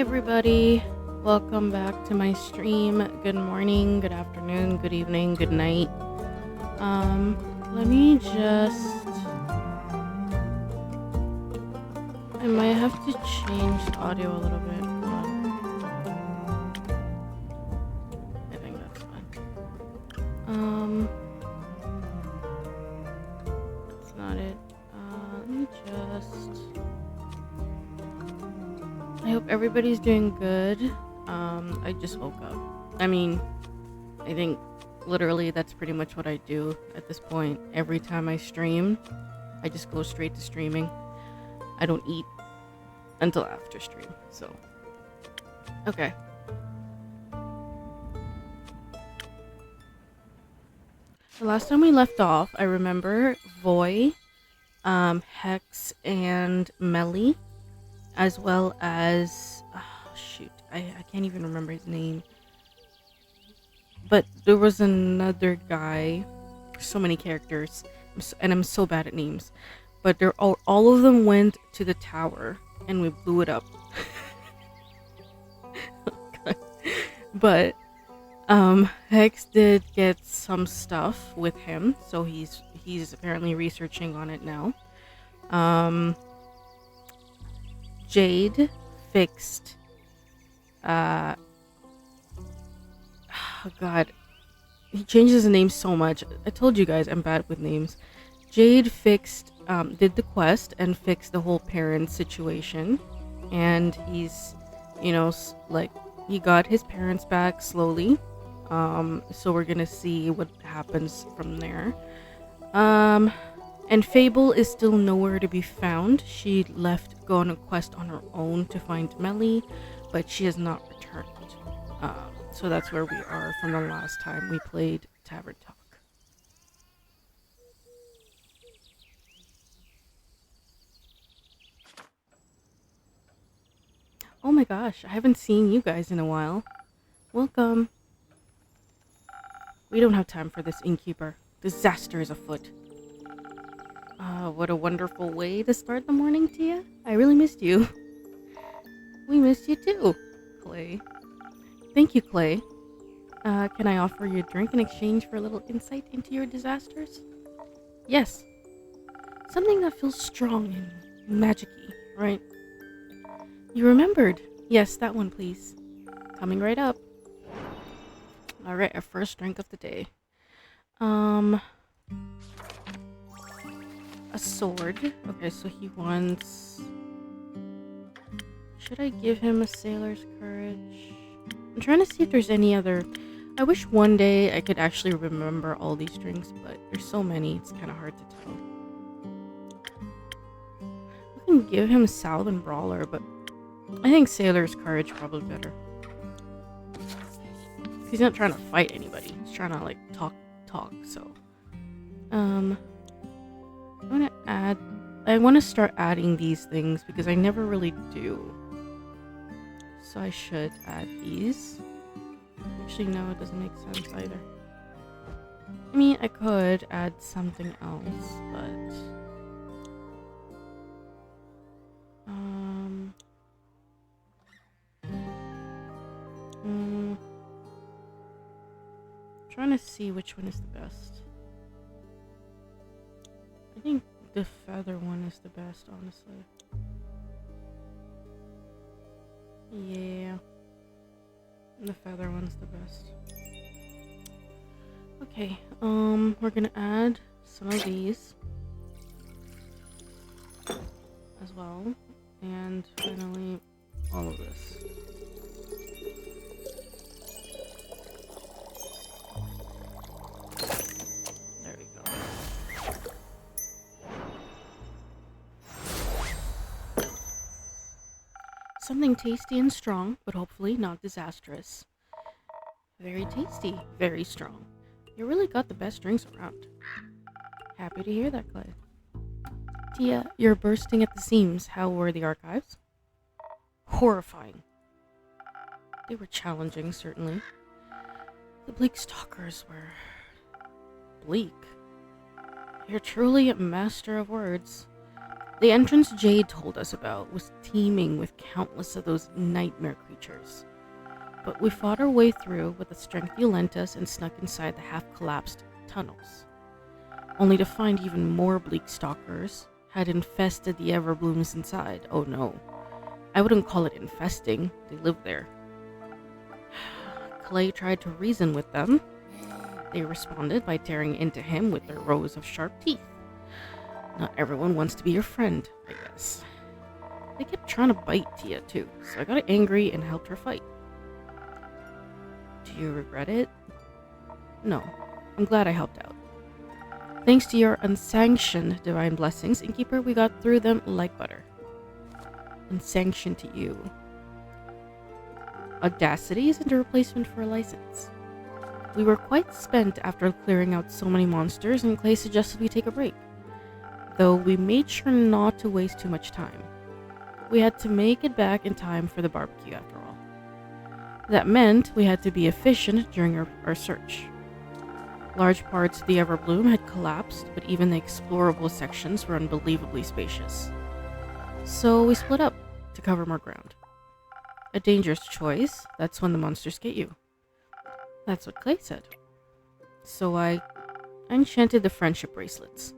everybody, welcome back to my stream. Good morning, good afternoon, good evening, good night. Let me just... I might have to change the audio a little bit. Hold on. I think that's fine. That's not it. Let me just... I hope everybody's doing good. I just woke up. I mean, I think literally that's pretty much what I do at this point. Every time I stream, I just go straight to streaming. I don't eat until after stream, so. Okay. The last time we left off, I remember Voy, Hex, and Melly, as well as... Oh, shoot. I can't even remember his name. But there was another guy. So many characters. And I'm so bad at names. But they're all of them went to the tower. And we blew it up. Oh, but Hex did get some stuff with him. So he's apparently researching on it now. Jade fixed oh god, he changes the name so much. I told you guys I'm bad with names. Jade fixed did the quest and fixed the whole parent situation, and he's, you know, like, he got his parents back slowly. So we're gonna see what happens from there. And Fable is still nowhere to be found. She left, go on a quest on her own to find Melly, but she has not returned. So that's where we are from the last time we played TAVER Talk. Oh my gosh, I haven't seen you guys in a while. Welcome. We don't have time for this, InnKeeper. Disaster is afoot. What a wonderful way to start the morning, Tia. I really missed you. We missed you too, Clay. Thank you, Clay. Can I offer you a drink in exchange for a little insight into your disasters? Yes. Something that feels strong and magic-y, right? You remembered. Yes, that one, please. Coming right up. Alright, our first drink of the day. A sword. Okay, so he wants... Should I give him a sailor's courage? I'm trying to see if there's any other... I wish one day I could actually remember all these drinks, but there's so many, it's kind of hard to tell. I can give him South and Brawler, but I think sailor's courage probably better. He's not trying to fight anybody. He's trying to, like, talk, so... I want to start adding these things because I never really do. So I should add these. Actually, no, it doesn't make sense either. I mean, I could add something else, but... trying to see which one is the best. I think the feather one is the best, honestly. Yeah. The feather one's the best. Okay, we're gonna add some of these as well. And finally, all of this. There we go. Something tasty and strong, but hopefully not disastrous. Very tasty, very strong. You really got the best drinks around. Happy to hear that, Clay. Tia, you're bursting at the seams. How were the archives? Horrifying. They were challenging, certainly. The bleak stalkers were... bleak. You're truly a master of words. The entrance Jade told us about was teeming with countless of those nightmare creatures. But we fought our way through with the strength you lent us and snuck inside the half-collapsed tunnels, only to find even more bleak stalkers had infested the everblooms inside. Oh no, I wouldn't call it infesting, they lived there. Clay tried to reason with them. They responded by tearing into him with their rows of sharp teeth. Not everyone wants to be your friend, I guess. They kept trying to bite Tia too, so I got angry and helped her fight. Do you regret it? No, I'm glad I helped out. Thanks to your unsanctioned divine blessings, InnKeeper, we got through them like butter. Unsanctioned to you. Audacity isn't a replacement for a license. We were quite spent after clearing out so many monsters, and Clay suggested we take a break. Though we made sure not to waste too much time. We had to make it back in time for the barbecue after all. That meant we had to be efficient during our search. Large parts of the Everbloom had collapsed, but even the explorable sections were unbelievably spacious. So we split up to cover more ground. A dangerous choice, that's when the monsters get you. That's what Clay said. So I enchanted the friendship bracelets.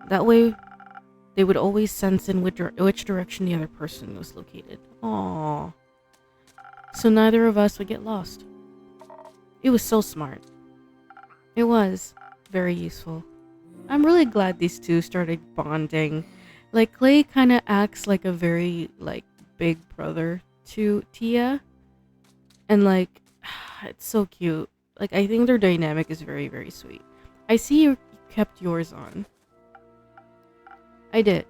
That way, they would always sense in which direction the other person was located. Aww. So neither of us would get lost. It was so smart. It was very useful. I'm really glad these two started bonding. Like, Clay kind of acts like a very, big brother to Tia. And, it's so cute. I think their dynamic is very, very sweet. I see you kept yours on. I did.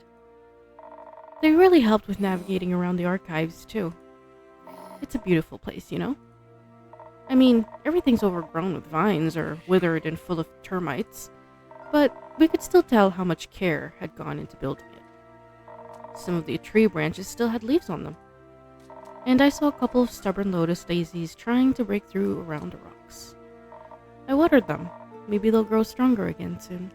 They really helped with navigating around the archives, too. It's a beautiful place, you know? I mean, everything's overgrown with vines or withered and full of termites, but we could still tell how much care had gone into building it. Some of the tree branches still had leaves on them, and I saw a couple of stubborn lotus daisies trying to break through around the rocks. I watered them. Maybe they'll grow stronger again soon.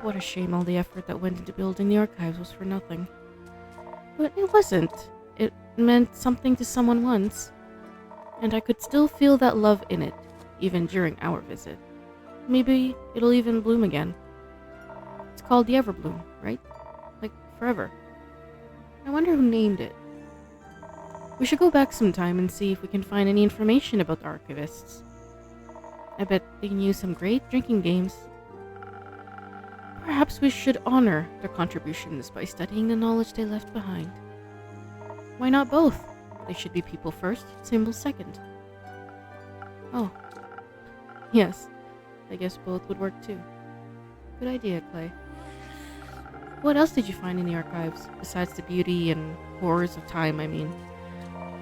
What a shame all the effort that went into building the archives was for nothing. But it wasn't. It meant something to someone once. And I could still feel that love in it, even during our visit. Maybe it'll even bloom again. It's called the Everbloom, right? Like, forever. I wonder who named it. We should go back sometime and see if we can find any information about the archivists. I bet they knew some great drinking games. Perhaps we should honor their contributions by studying the knowledge they left behind. Why not both? They should be people first, symbols second. Oh. Yes. I guess both would work too. Good idea, Clay. What else did you find in the archives, besides the beauty and horrors of time, I mean?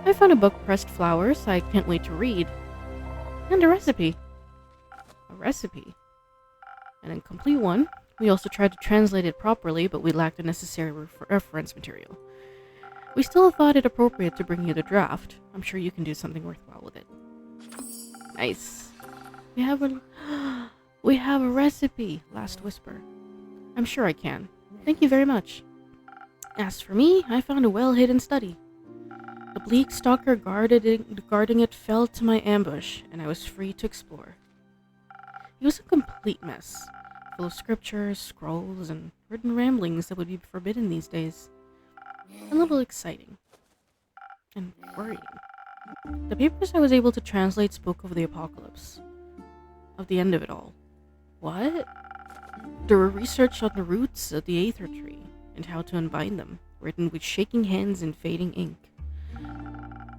I found a book, Pressed Flowers, I can't wait to read. And a recipe. A recipe? An incomplete one. We also tried to translate it properly, but we lacked the necessary reference material. We still thought it appropriate to bring you the draft. I'm sure you can do something worthwhile with it. Nice. We have a recipe, Last Whisper. I'm sure I can. Thank you very much. As for me, I found a well-hidden study. The bleak stalker guarding it fell to my ambush, and I was free to explore. It was a complete mess, full of scriptures, scrolls, and written ramblings that would be forbidden these days. A little exciting. And worrying. The papers I was able to translate spoke of the apocalypse. Of the end of it all. What? There were research on the roots of the Aether Tree, and how to unbind them, written with shaking hands and fading ink.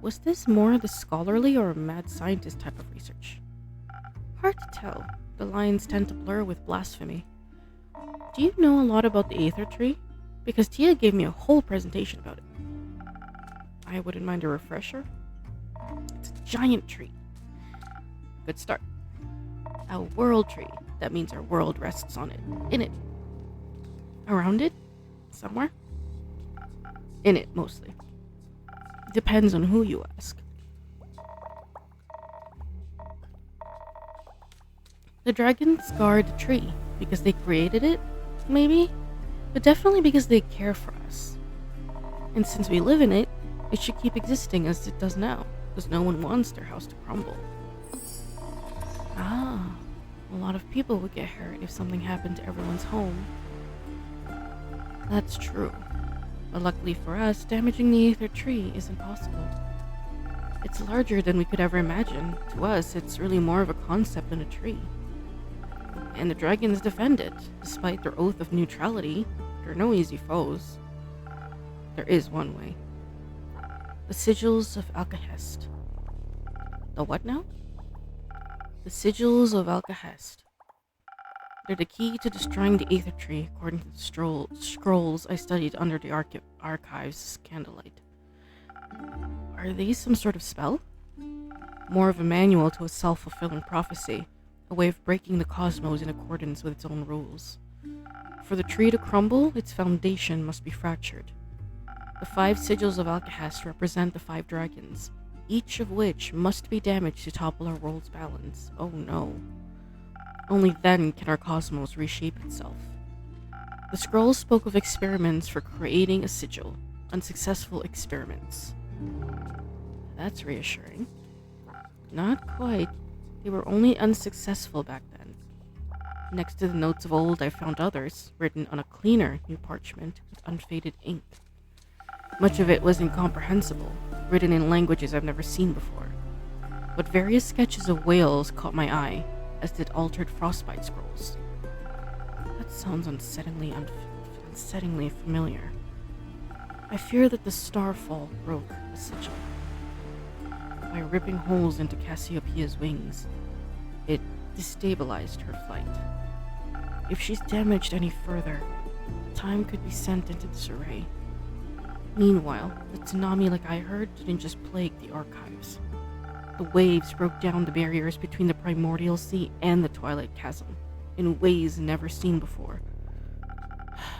Was this more the scholarly or mad scientist type of research? Hard to tell. The lines tend to blur with blasphemy. Do you know a lot about the Aether Tree? Because Tia gave me a whole presentation about it. I wouldn't mind a refresher. It's a giant tree. Good start. A world tree. That means our world rests on it. In it. Around it? Somewhere? In it, mostly. Depends on who you ask. The dragons guard the tree because they created it, maybe? but definitely because they care for us. And since we live in it, it should keep existing as it does now, because no one wants their house to crumble. Ah, a lot of people would get hurt if something happened to everyone's home. That's true, but luckily for us, damaging the Aether Tree isn't possible. It's larger than we could ever imagine. To us, it's really more of a concept than a tree. And the dragons defend it, despite their oath of neutrality. They're no easy foes. There is one way. The sigils of Alcahest. The what now? The sigils of Alcahest. They're the key to destroying the Aether Tree, according to the scrolls I studied under the archives candlelight. Are these some sort of spell? More of a manual to a self-fulfilling prophecy, a way of breaking the cosmos in accordance with its own rules. For the tree to crumble, its foundation must be fractured. The 5 sigils of Alcahest represent the 5 dragons, each of which must be damaged to topple our world's balance. Oh no. Only then can our cosmos reshape itself. The scrolls spoke of experiments for creating a sigil, unsuccessful experiments. That's reassuring. Not quite. They were only unsuccessful back then. Next to the notes of old, I found others, written on a cleaner new parchment with unfaded ink. Much of it was incomprehensible, written in languages I've never seen before. But various sketches of whales caught my eye, as did altered frostbite scrolls. That sounds unsettlingly familiar. I fear that the starfall broke the sigil. By ripping holes into Cassiopeia's wings, it destabilized her flight. If she's damaged any further, time could be sent into disarray. Meanwhile, the tsunami, like I heard, didn't just plague the archives. The waves broke down the barriers between the primordial sea and the twilight chasm, in ways never seen before.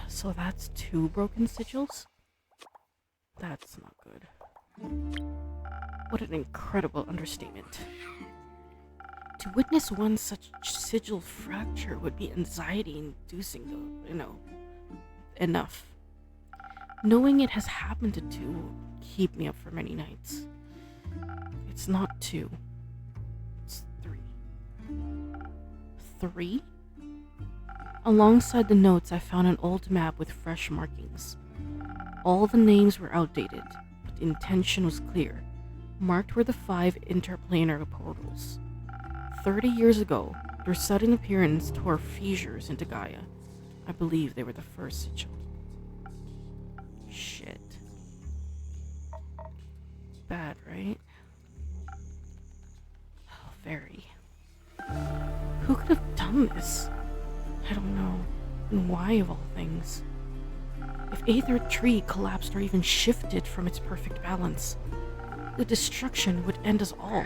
So that's 2 broken sigils? That's not good. What an incredible understatement. To witness one such sigil fracture would be anxiety-inducing, though, enough. Knowing it has happened to 2 will keep me up for many nights. It's not 2. It's 3. 3? Alongside the notes, I found an old map with fresh markings. All the names were outdated, but the intention was clear. Marked were the 5 interplanar portals. 30 years ago, their sudden appearance tore fissures into Gaia. I believe they were the first sigil. Shit. Bad, right? Oh, very. Who could have done this? I don't know. And why of all things? If Aether Tree collapsed or even shifted from its perfect balance, the destruction would end us all.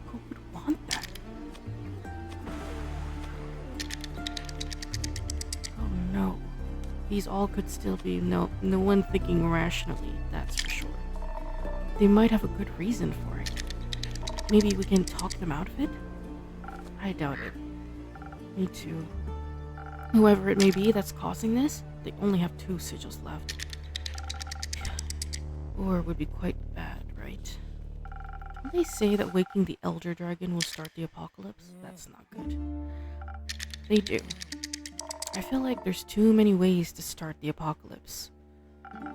Who would want that? Oh no. These all could still be no one thinking rationally, that's for sure. They might have a good reason for it. Maybe we can talk them out of it? I doubt it. Me too. Whoever it may be that's causing this, they only have 2 sigils left. Or would be quite bad, right? Don't they say that waking the Elder Dragon will start the apocalypse? That's not good. They do. I feel like there's too many ways to start the apocalypse.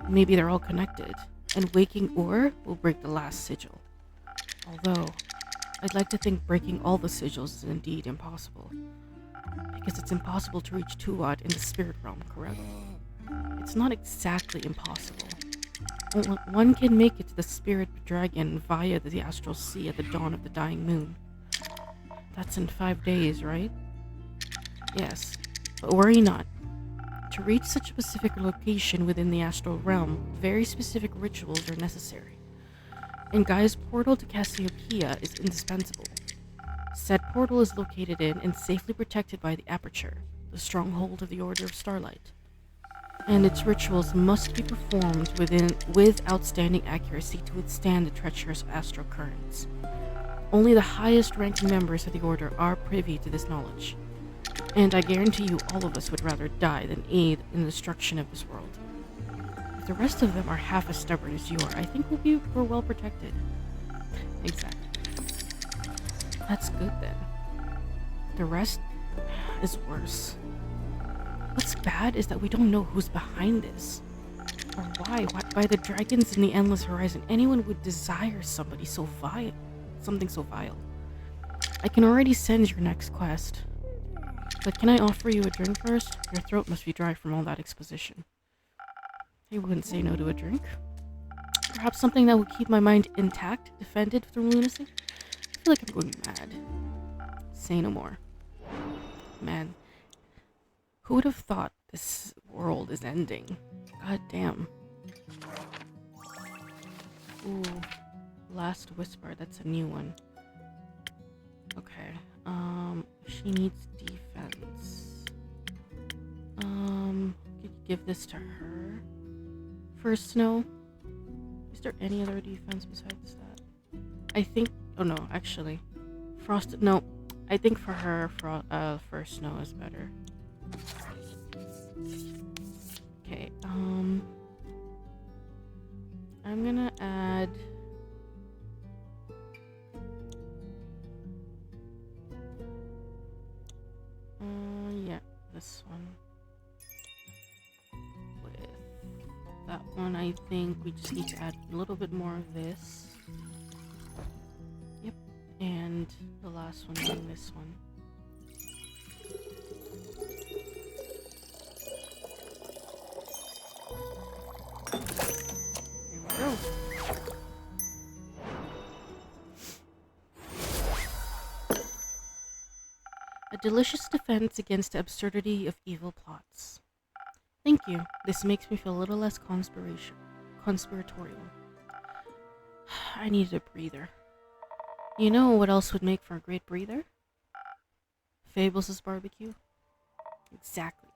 Maybe they're all connected, and waking Ur will break the last sigil. Although, I'd like to think breaking all the sigils is indeed impossible. Because it's impossible to reach Tuat in the spirit realm, correct? It's not exactly impossible. One can make it to the spirit dragon via the astral sea at the dawn of the dying moon. That's in 5 days, right? Yes, but worry not. To reach such a specific location within the astral realm, very specific rituals are necessary. And Gaia's portal to Cassiopeia is indispensable. Said portal is located in and safely protected by the Aperture, the stronghold of the Order of Starlight. And its rituals must be performed with outstanding accuracy to withstand the treacherous astral currents. Only the highest ranking members of the Order are privy to this knowledge. And I guarantee you all of us would rather die than aid in the destruction of this world. If the rest of them are half as stubborn as you are, I think we're well protected. Exactly. That's good then. The rest is worse. What's bad is that we don't know who's behind this. Or why the dragons in the endless horizon anyone would desire something so vile. I can already send your next quest. But can I offer you a drink first? Your throat must be dry from all that exposition. I wouldn't say no to a drink. Perhaps something that will keep my mind intact, defended from lunacy? I feel like I'm going mad. Say no more. Man, who would have thought this world is ending? God damn. Ooh, Last Whisper, that's a new one. Okay, she needs defense. Could you give this to her? First Snow? Is there any other defense besides that? I think, oh no, actually. Frosted, no. I think for her, First Snow is better. Okay, I'm gonna add... yeah, this one. With that one, I think we just need to add a little bit more of this. Yep, and the last one being this one. Here we go. A delicious defense against the absurdity of evil plots. Thank you. This makes me feel a little less conspiratorial. I needed a breather. You know what else would make for a great breather? Fables' barbecue. Exactly.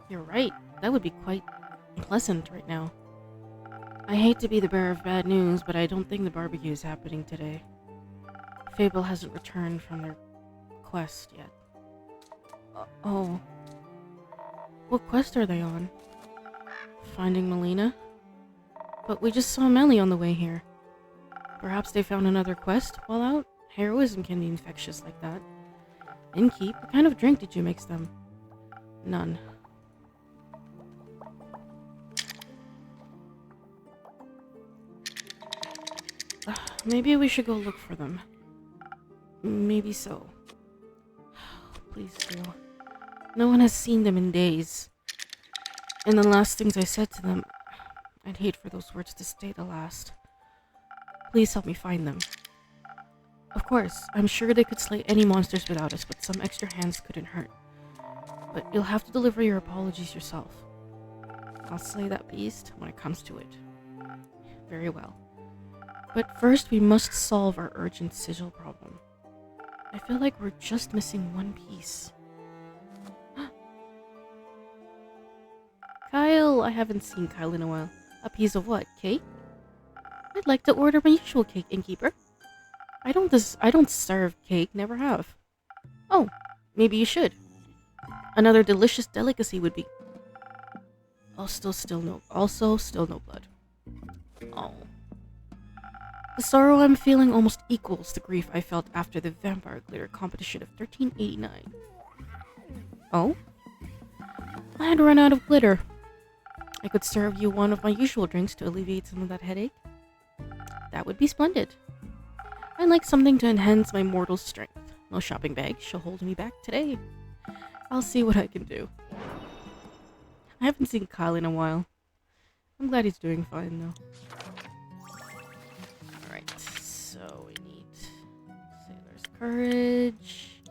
You're right. That would be quite pleasant right now. I hate to be the bearer of bad news, but I don't think the barbecue is happening today. Fable hasn't returned from their quest yet. Oh. What quest are they on? Finding Melina? But we just saw Melly on the way here. Perhaps they found another quest while out? Heroism can be infectious like that. InnKeeper, what kind of drink did you mix them? None. Maybe we should go look for them. Maybe so. Please do. No one has seen them in days. And the last things I said to them, I'd hate for those words to stay the last. Please help me find them. Of course, I'm sure they could slay any monsters without us, but some extra hands couldn't hurt. But you'll have to deliver your apologies yourself. I'll slay that beast when it comes to it. Very well. But first we must solve our urgent sigil problem. I feel like we're just missing one piece. Kyle! I haven't seen Kyle in a while. A piece of what? Cake? I'd like to order my usual cake, InnKeeper. I don't serve cake, never have. Oh, maybe you should. Another delicious delicacy would be... still no blood. Oh. The sorrow I'm feeling almost equals the grief I felt after the vampire glitter competition of 1389. Oh? I had run out of glitter. I could serve you one of my usual drinks to alleviate some of that headache. That would be splendid. I'd like something to enhance my mortal strength. No shopping bag shall hold me back today. I'll see what I can do. I haven't seen Kyle in a while. I'm glad he's doing fine though. Alright, so we need Sailor's Courage,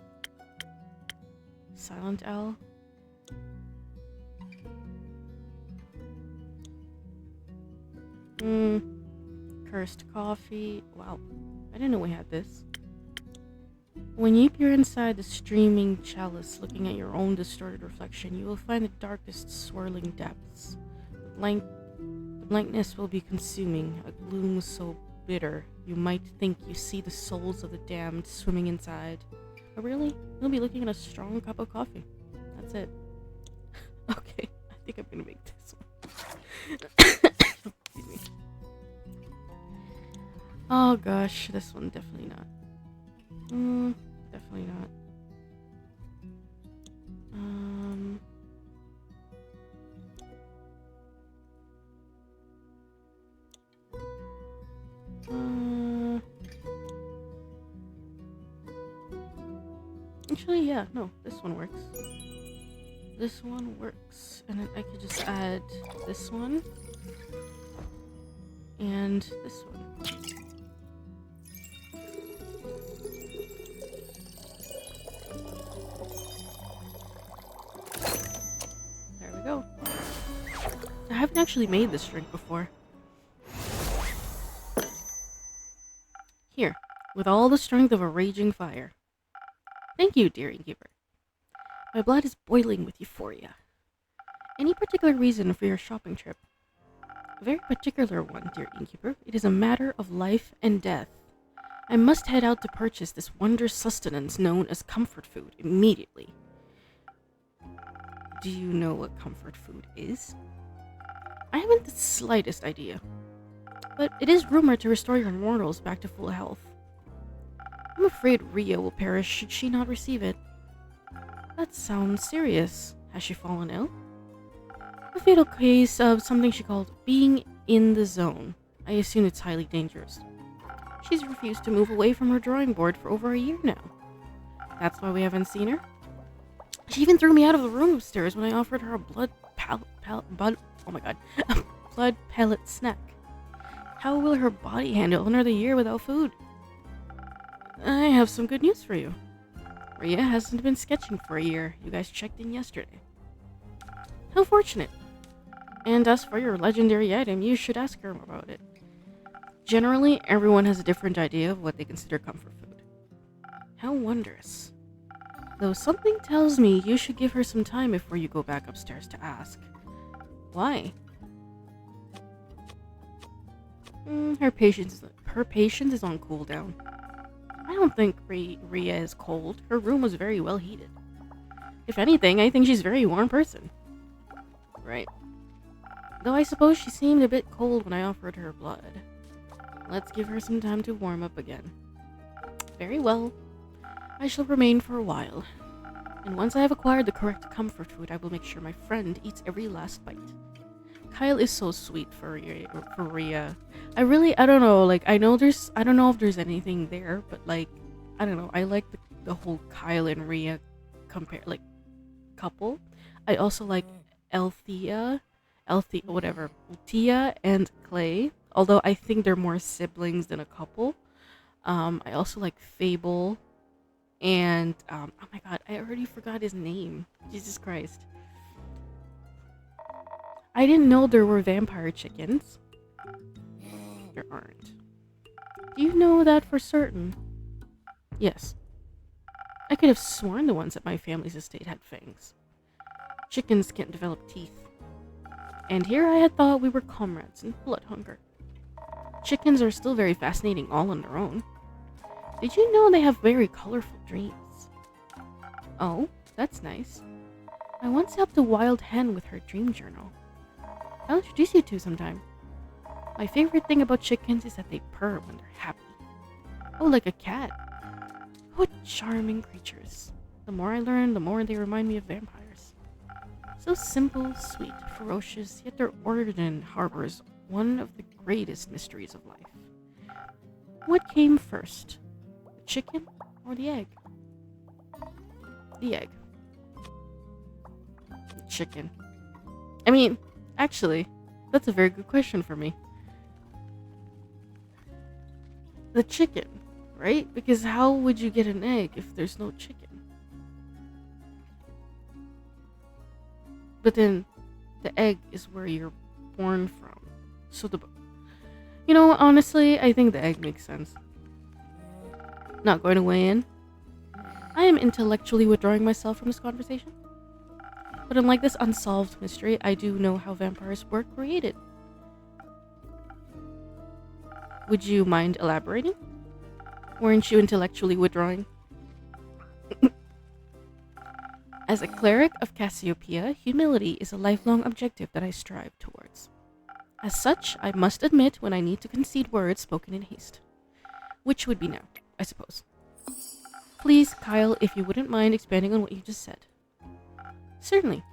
Silent Owl. Cursed Coffee. Wow, I didn't know we had this. When you peer inside the streaming chalice, looking at your own distorted reflection, you will find the darkest swirling depths. The blankness will be consuming, a gloom so bitter you might think you see the souls of the damned swimming inside. Oh, really? You'll be looking at a strong cup of coffee. That's it. Okay, I think I'm gonna make this one. Excuse me. Oh gosh, this one definitely not. Definitely not. Actually, yeah, no, this one works. This one works. And then I could just add this one. And this one. There we go. I haven't actually made this drink before. Here, with all the strength of a raging fire. Thank you, dear innkeeper. My blood is boiling with euphoria. Any particular reason for your shopping trip? A very particular one, dear innkeeper. It is a matter of life and death. I must head out to purchase this wondrous sustenance known as comfort food immediately. Do you know what comfort food is? I haven't the slightest idea. But it is rumored to restore your mortals back to full health. I'm afraid Ria will perish should she not receive it. That sounds serious. Has she fallen ill? A fatal case of something she called being in the zone. I assume it's highly dangerous. She's refused to move away from her drawing board for over a year now. That's why we haven't seen her. She even threw me out of the room upstairs when I offered her a blood pellet snack. How will her body handle another year without food? I have some good news for you. Ria hasn't been sketching for a year. You guys checked in yesterday. How fortunate. And as for your legendary item, you should ask her about it. Generally, everyone has a different idea of what they consider comfort food. How wondrous. Though something tells me you should give her some time before you go back upstairs to ask. Why? Her patience is on cooldown. I don't think Ria is cold. Her room was very well heated. If anything, I think she's a very warm person. Right. Though I suppose she seemed a bit cold when I offered her blood. Let's give her some time to warm up again. Very well. I shall remain for a while. And once I have acquired the correct comfort food, I will make sure my friend eats every last bite. Kyle is so sweet for Ria. I don't know, like, I don't know if there's anything there, but, like, I don't know, I like the whole Kyle and Ria couple. I also like Tia and Clay, although I think they're more siblings than a couple. I also like Fable, and, oh my god, I already forgot his name. Jesus Christ. I didn't know there were vampire chickens. There aren't. Do you know that for certain? Yes. I could have sworn the ones at my family's estate had fangs. Chickens can't develop teeth. And here I had thought we were comrades in blood hunger. Chickens are still very fascinating all on their own. Did you know they have very colorful dreams? Oh, that's nice. I once helped a wild hen with her dream journal. I'll introduce you to sometime. My favorite thing about chickens is that they purr when they're happy. Oh, like a cat. What charming creatures. The more I learn, the more they remind me of vampires. So simple, sweet, ferocious, yet their origin harbors one of the greatest mysteries of life. What came first? The chicken or the egg? The egg. The chicken. I mean, actually, that's a very good question for me. The chicken, right? Because how would you get an egg if there's no chicken? But then, the egg is where you're born from. So honestly, I think the egg makes sense. Not going to weigh in. I am intellectually withdrawing myself from this conversation. But unlike this unsolved mystery, I do know how vampires were created. Would you mind elaborating? Weren't you intellectually withdrawing? As a cleric of Cassiopeia, humility is a lifelong objective that I strive towards. As such, I must admit when I need to concede words spoken in haste. Which would be now, I suppose. Please, Kyle, if you wouldn't mind expanding on what you just said. Certainly.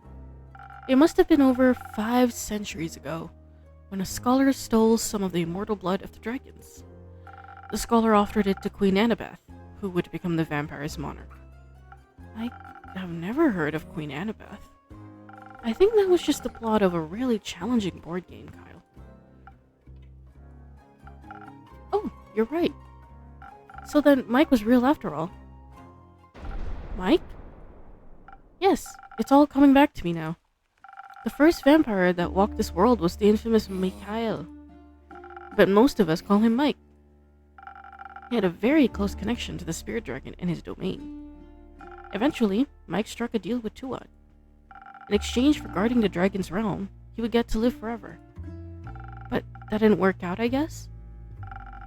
It must have been over 5 centuries ago, when a scholar stole some of the immortal blood of the dragons. The scholar offered it to Queen Annabeth, who would become the vampire's monarch. I have never heard of Queen Annabeth. I think that was just the plot of a really challenging board game, Kyle. Oh, you're right. So then Mike was real after all. Mike? Yes, it's all coming back to me now. The first vampire that walked this world was the infamous Mikhail. But most of us call him Mike. He had a very close connection to the spirit dragon in his domain. Eventually, Mike struck a deal with Tuat. In exchange for guarding the dragon's realm, he would get to live forever. But that didn't work out, I guess?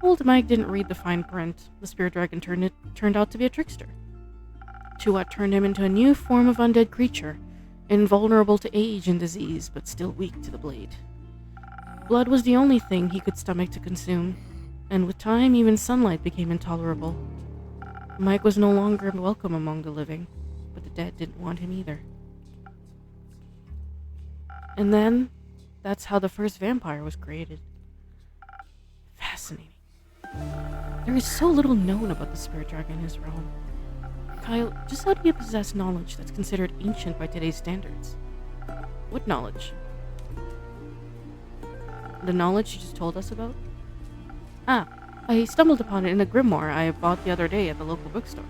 Old Mike didn't read the fine print. The spirit dragon turned out to be a trickster. Tuat turned him into a new form of undead creature, invulnerable to age and disease, but still weak to the blade. Blood was the only thing he could stomach to consume, and with time even sunlight became intolerable. Mike was no longer welcome among the living, but the dead didn't want him either. And then, that's how the first vampire was created. Fascinating. There is so little known about the spirit dragon in his realm. Kyle, just how do you possess knowledge that's considered ancient by today's standards? What knowledge? The knowledge you just told us about? Ah, I stumbled upon it in a grimoire I bought the other day at the local bookstore.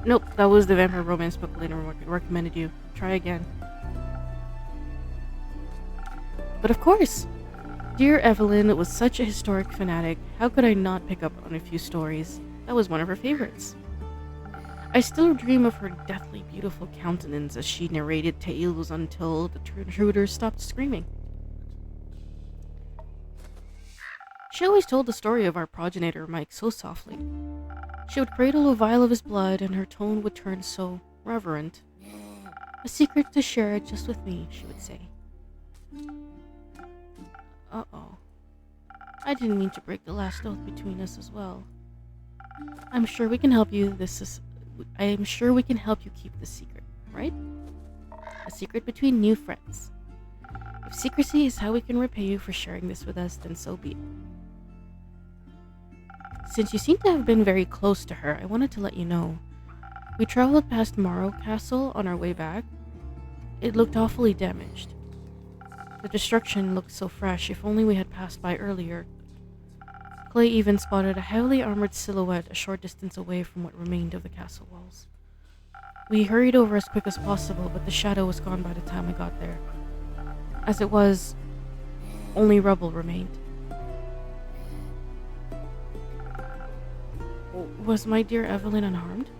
Nope, that was the vampire romance book Lena recommended you. Try again. But of course! Dear Evelyn was such a historic fanatic, how could I not pick up on a few stories? That was one of her favorites. I still dream of her deathly beautiful countenance as she narrated tales until the intruders stopped screaming. She always told the story of our progenitor Mike so softly. She would cradle a vial of his blood and her tone would turn so reverent. A secret to share just with me, she would say. Uh-oh. I didn't mean to break the last oath between us as well. I'm sure we can help you keep the secret, right? A secret between new friends. If secrecy is how we can repay you for sharing this with us, then so be it. Since you seem to have been very close to her, I wanted to let you know. We traveled past Morrow Castle on our way back. It looked awfully damaged. The destruction looked so fresh, if only we had passed by earlier. Clay even spotted a heavily armored silhouette a short distance away from what remained of the castle walls. We hurried over as quick as possible, but the shadow was gone by the time we got there. As it was, only rubble remained. Was my dear Evelyn unharmed?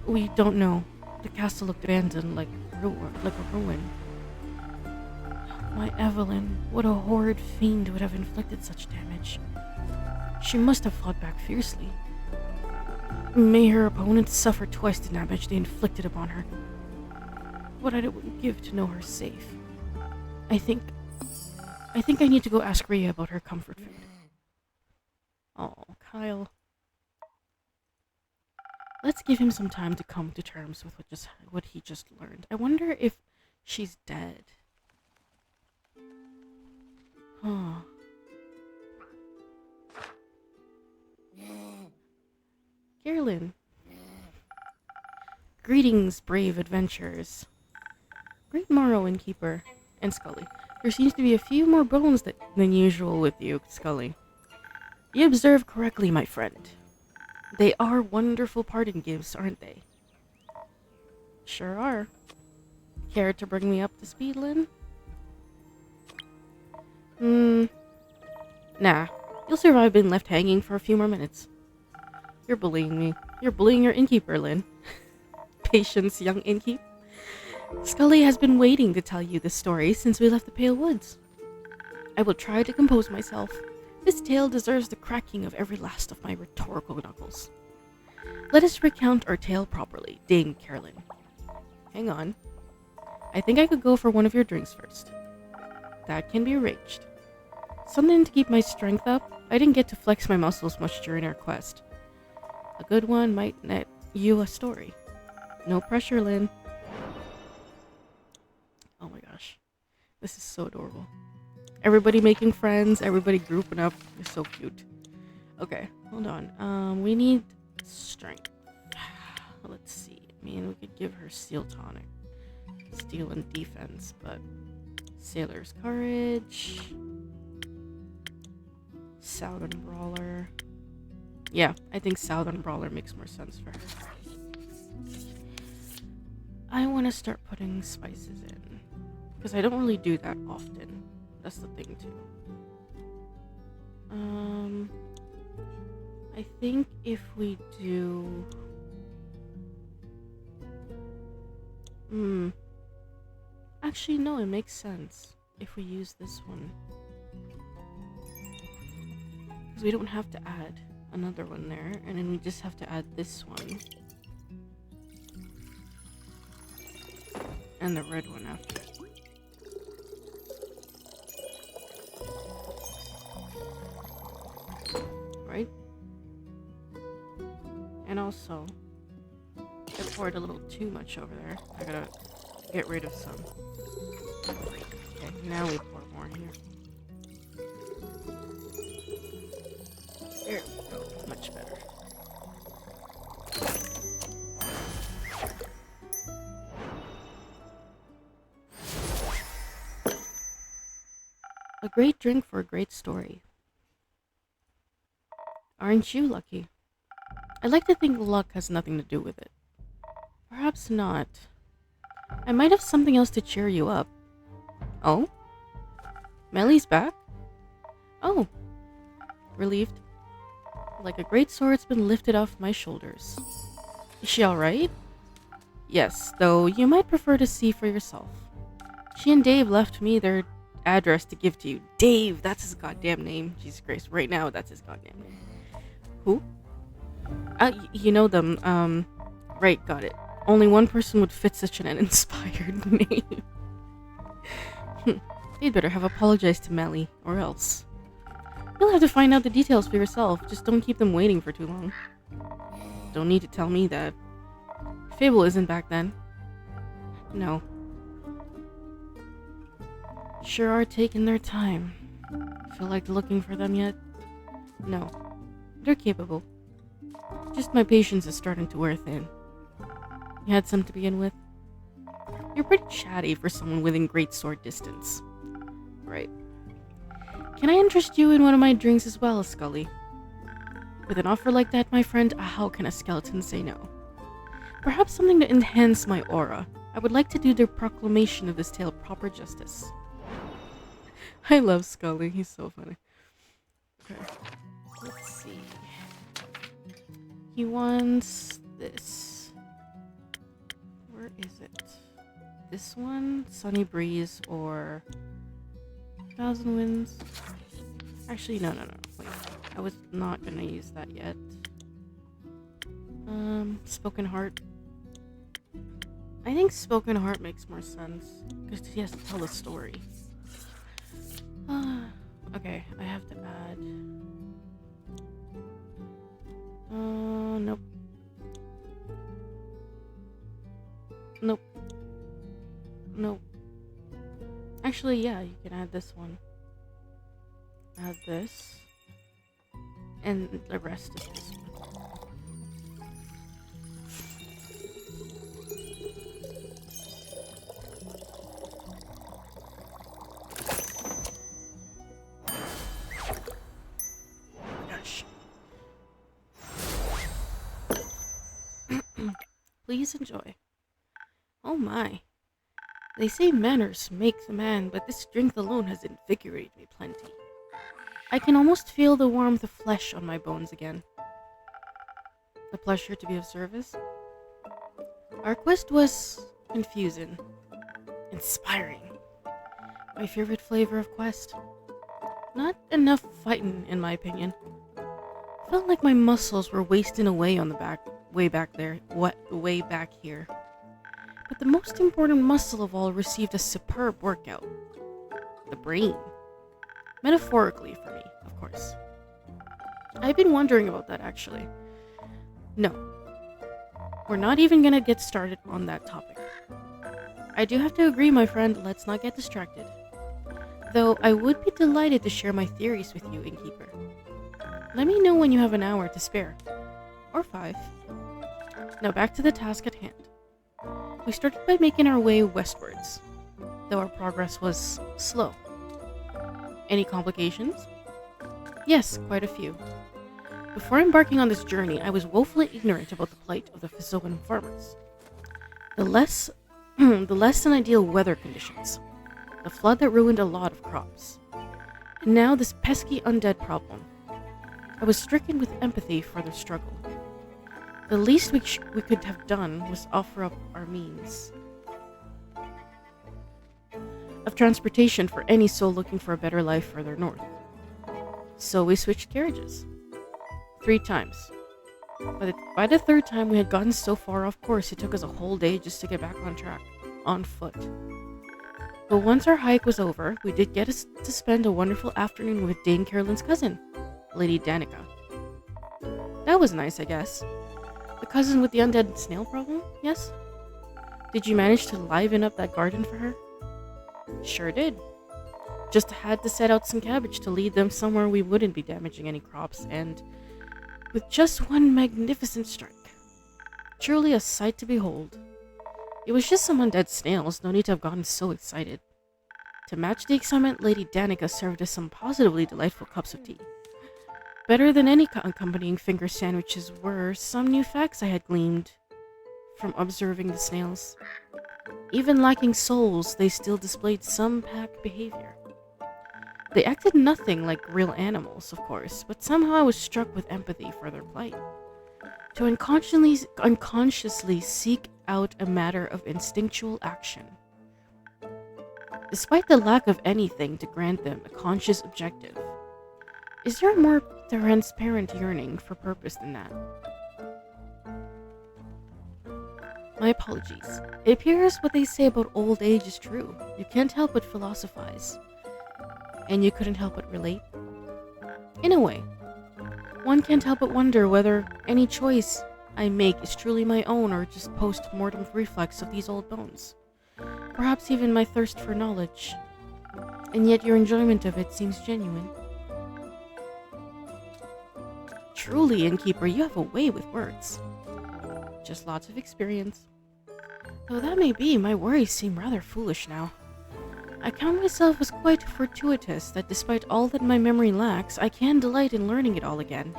We don't know. The castle looked abandoned, like a ruin. My Evelyn, what a horrid fiend would have inflicted such damage. She must have fought back fiercely. May her opponents suffer twice the damage they inflicted upon her. What I would give to know her safe. I think I need to go ask Rhea about her comfort food. Oh, Kyle. Let's give him some time to come to terms with what he just learned. I wonder if she's dead. Huh. Carolyn. Greetings, brave adventurers. Great morrow, InnKeeper. And Scully. There seems to be a few more bones than usual with you, Scully. You observe correctly, my friend. They are wonderful parting gifts, aren't they? Sure are. Care to bring me up to speed, Lynn? Nah. You'll survive being left hanging for a few more minutes. You're bullying me. You're bullying your InnKeeper, Lynn. Patience, young InnKeep. Scully has been waiting to tell you this story since we left the Pale Woods. I will try to compose myself. This tale deserves the cracking of every last of my rhetorical knuckles. Let us recount our tale properly, Dame Carolyn. Hang on. I think I could go for one of your drinks first. That can be arranged. Something to keep my strength up. I didn't get to flex my muscles much during our quest. A good one might net you a story. No pressure, Lynn. Oh my gosh. This is so adorable. Everybody making friends, everybody grouping up. It's so cute. Okay, hold on. We need strength. Let's see. I mean, we could give her steel tonic. Steel and defense, but sailor's courage. Southern brawler. Yeah, I think Southern brawler makes more sense for her. I want to start putting spices in because I don't really do that often. That's the thing too. I think if we do actually no, it makes sense if we use this one. Because we don't have to add another one there, and then we just have to add this one. And the red one after. Right? And also, I poured a little too much over there. I gotta get rid of some. Okay, now we pour more here. There we go. Much better. A great drink for a great story. Aren't you lucky? I'd like to think luck has nothing to do with it. Perhaps not. I might have something else to cheer you up. Oh? Melly's back? Oh. Relieved. Like a great sword's been lifted off my shoulders. Is she alright? Yes, though you might prefer to see for yourself. She and Dave left me their address to give to you. Dave, that's his goddamn name. Jesus Christ, right now that's his goddamn name. Who? You know them, right, got it. Only one person would fit such an uninspired name. You'd better have apologized to Melly, or else. You'll have to find out the details for yourself. Just don't keep them waiting for too long. Don't need to tell me that. Fable isn't back then. No. Sure are taking their time. Feel like looking for them yet? No. They're capable. Just my patience is starting to wear thin. You had some to begin with? You're pretty chatty for someone within great sword distance. Right. Can I interest you in one of my drinks as well, Scully? With an offer like that, my friend, how can a skeleton say no? Perhaps something to enhance my aura. I would like to do the proclamation of this tale proper justice. I love Scully, he's so funny. Okay, let's see. He wants this. Where is it? This one? Sunny Breeze or Thousand Winds? Actually, no. Wait, I was not gonna use that yet. Spoken Heart. I think Spoken Heart makes more sense because he has to tell a story. Okay, I have to add. Nope. Nope. Actually, yeah, you can add this one. Add this. And the rest is this one. Gosh. Please enjoy. Oh my. They say manners make the man, but this drink alone has invigorated me plenty. I can almost feel the warmth of flesh on my bones again. A pleasure to be of service. Our quest was confusing, inspiring. My favorite flavor of quest. Not enough fighting, in my opinion. Felt like my muscles were wasting away on the way back there, way back here. But the most important muscle of all received a superb workout. The brain. Metaphorically for me, of course. I've been wondering about that, actually. No. We're not even gonna get started on that topic. I do have to agree, my friend, let's not get distracted. Though I would be delighted to share my theories with you, InnKeeper. Let me know when you have an hour to spare. Or 5. Now back to the task at hand. We started by making our way westwards, though our progress was slow. Any complications? Yes, quite a few. Before embarking on this journey, I was woefully ignorant about the plight of the Fisogan farmers. The less than ideal weather conditions, the flood that ruined a lot of crops, and now this pesky undead problem. I was stricken with empathy for their struggle. The least we could have done was offer up our means of transportation for any soul looking for a better life further north. So we switched carriages. 3 times. By the 3rd time we had gotten so far off course, it took us a whole day just to get back on track, on foot. But once our hike was over, we did get to spend a wonderful afternoon with Dame Carolyn's cousin, Lady Danica. That was nice, I guess. The cousin with the undead snail problem, yes? Did you manage to liven up that garden for her? Sure did. Just had to set out some cabbage to lead them somewhere we wouldn't be damaging any crops, and with just one magnificent strike. Truly a sight to behold. It was just some undead snails, no need to have gotten so excited. To match the excitement, Lady Danica served us some positively delightful cups of tea. Better than any accompanying finger sandwiches were some new facts I had gleaned from observing the snails. Even lacking souls, they still displayed some pack behavior. They acted nothing like real animals, of course, but somehow I was struck with empathy for their plight. To unconsciously seek out a matter of instinctual action. Despite the lack of anything to grant them a conscious objective, is there a more transparent yearning for purpose than that? My apologies. It appears what they say about old age is true. You can't help but philosophize. And you couldn't help but relate? In a way. One can't help but wonder whether any choice I make is truly my own or just post-mortem reflex of these old bones. Perhaps even my thirst for knowledge. And yet your enjoyment of it seems genuine. Truly, InnKeeper, you have a way with words. Just lots of experience. Though that may be, my worries seem rather foolish now. I count myself as quite fortuitous that despite all that my memory lacks, I can delight in learning it all again.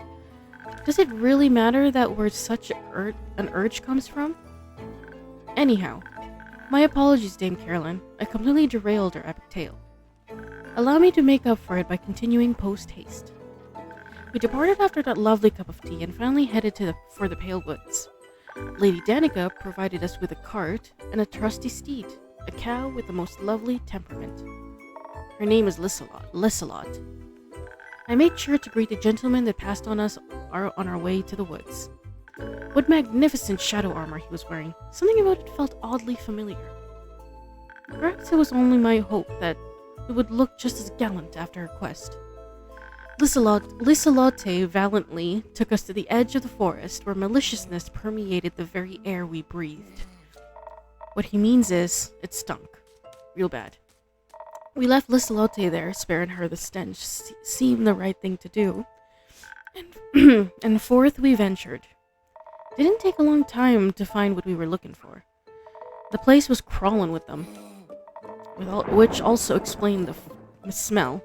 Does it really matter that where such an urge comes from? Anyhow, my apologies, Dame Carolyn. I completely derailed our epic tale. Allow me to make up for it by continuing post-haste. We departed after that lovely cup of tea and finally headed for the Pale Woods. Lady Danica provided us with a cart and a trusty steed, a cow with the most lovely temperament. Her name is Lissalot. I made sure to greet the gentleman that passed on us on our way to the woods. What magnificent shadow armor he was wearing. Something about it felt oddly familiar. Perhaps it was only my hope that it would look just as gallant after her quest. Lisalote valiantly took us to the edge of the forest where maliciousness permeated the very air we breathed. What he means is, it stunk. Real bad. We left Lisalote there, sparing her the stench seemed the right thing to do. And forth we ventured. Didn't take a long time to find what we were looking for. The place was crawling with them, which also explained the smell.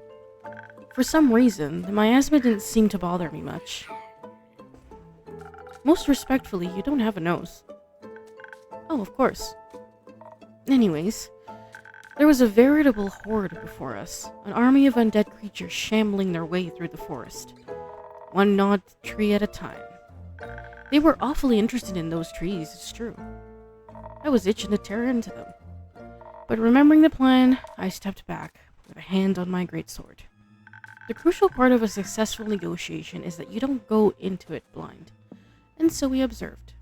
For some reason, the miasma didn't seem to bother me much. Most respectfully, you don't have a nose. Oh, of course. Anyways, there was a veritable horde before us, an army of undead creatures shambling their way through the forest, one gnawed tree at a time. They were awfully interested in those trees, it's true. I was itching to tear into them. But remembering the plan, I stepped back, with a hand on my greatsword. The crucial part of a successful negotiation is that you don't go into it blind. And so we observed.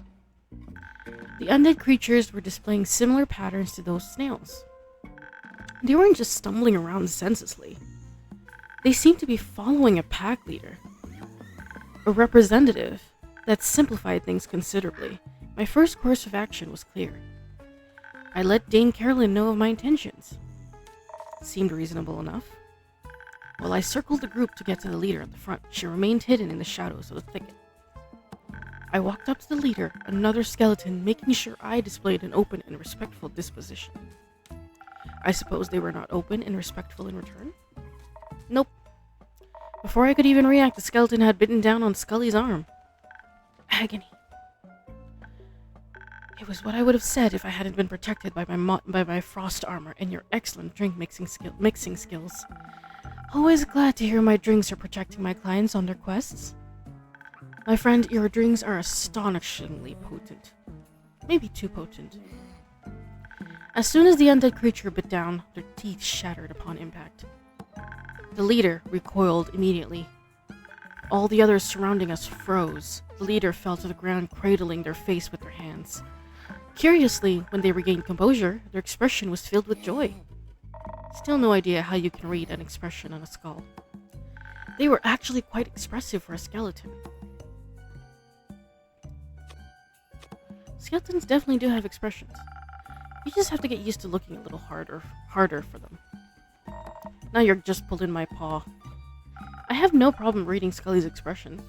The undead creatures were displaying similar patterns to those snails. They weren't just stumbling around senselessly. They seemed to be following a pack leader, a representative. That simplified things considerably. My first course of action was clear. I let Dame Carolyn know of my intentions. Seemed reasonable enough. While I circled the group to get to the leader at the front, she remained hidden in the shadows of the thicket. I walked up to the leader, another skeleton, making sure I displayed an open and respectful disposition. I suppose they were not open and respectful in return? Nope. Before I could even react, the skeleton had bitten down on Scully's arm. Agony. It was what I would have said if I hadn't been protected by my frost armor and your excellent drink mixing skills. Always glad to hear my drinks are protecting my clients on their quests. My friend, your drinks are astonishingly potent. Maybe too potent. As soon as the undead creature bit down, their teeth shattered upon impact. The leader recoiled immediately. All the others surrounding us froze. The leader fell to the ground, cradling their face with their hands. Curiously, when they regained composure, their expression was filled with joy. Still no idea how you can read an expression on a skull. They were actually quite expressive for a skeleton. Skeletons definitely do have expressions. You just have to get used to looking a little harder for them. Now you're just pulling my paw. I have no problem reading Scully's expressions.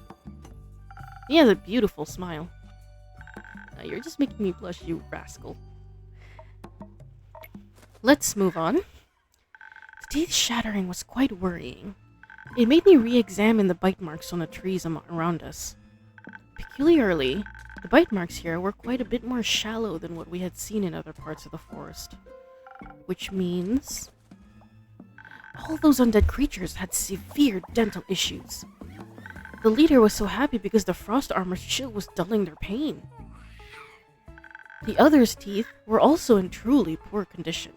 He has a beautiful smile. Now you're just making me blush, you rascal. Let's move on. The teeth shattering was quite worrying. It made me re-examine the bite marks on the trees around us. Peculiarly, the bite marks here were quite a bit more shallow than what we had seen in other parts of the forest. Which means all those undead creatures had severe dental issues. The leader was so happy because the frost armor's chill was dulling their pain. The others' teeth were also in truly poor condition.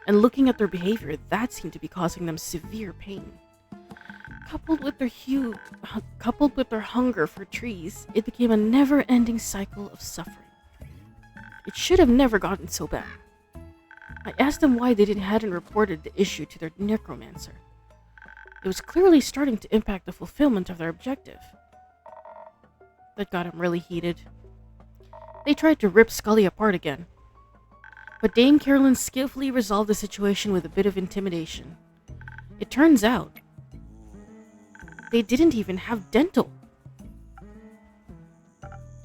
And looking at their behavior, that seemed to be causing them severe pain. Coupled with their hunger for trees, it became a never-ending cycle of suffering. It should have never gotten so bad. I asked them why they hadn't reported the issue to their necromancer. It was clearly starting to impact the fulfillment of their objective. That got him really heated. They tried to rip Scully apart again. But Dame Carolyn skillfully resolved the situation with a bit of intimidation. It turns out, they didn't even have dental.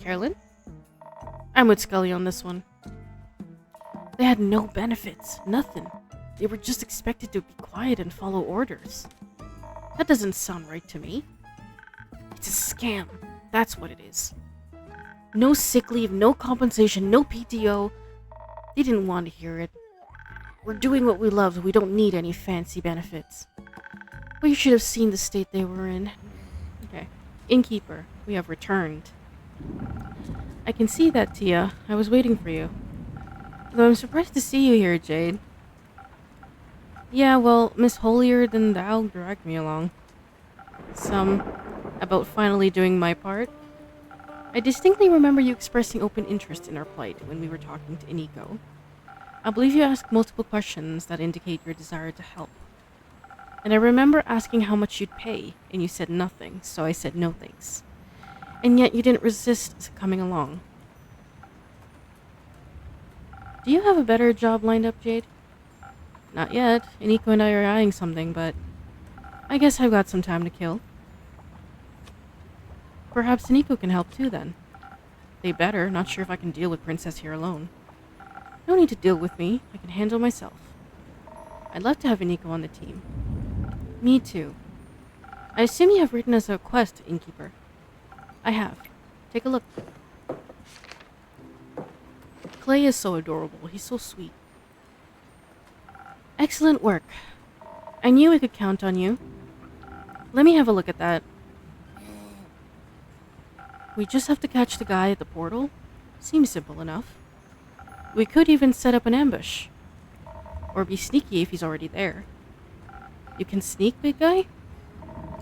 Carolyn? I'm with Scully on this one. They had no benefits, nothing. They were just expected to be quiet and follow orders. That doesn't sound right to me. It's a scam. That's what it is. No sick leave, no compensation, no PTO. They didn't want to hear it. We're doing what we love, we don't need any fancy benefits. But you should have seen the state they were in. Okay. InnKeeper, we have returned. I can see that, Tia. I was waiting for you. Though I'm surprised to see you here, Jade. Yeah, well, Miss Holier Than Thou dragged me along. About finally doing my part. I distinctly remember you expressing open interest in our plight when we were talking to Iniko. I believe you asked multiple questions that indicate your desire to help. And I remember asking how much you'd pay, and you said nothing, so I said no thanks. And yet you didn't resist coming along. Do you have a better job lined up, Jade? Not yet. Iniko and I are eyeing something, but I guess I've got some time to kill. Perhaps Iniko can help too, then. They better. Not sure if I can deal with Princess here alone. No need to deal with me. I can handle myself. I'd love to have Iniko on the team. Me too. I assume you have written us a quest, InnKeeper. I have. Take a look. Clay is so adorable. He's so sweet. Excellent work. I knew I could count on you. Let me have a look at that. We just have to catch the guy at the portal. Seems simple enough. We could even set up an ambush. Or be sneaky if he's already there. You can sneak, big guy?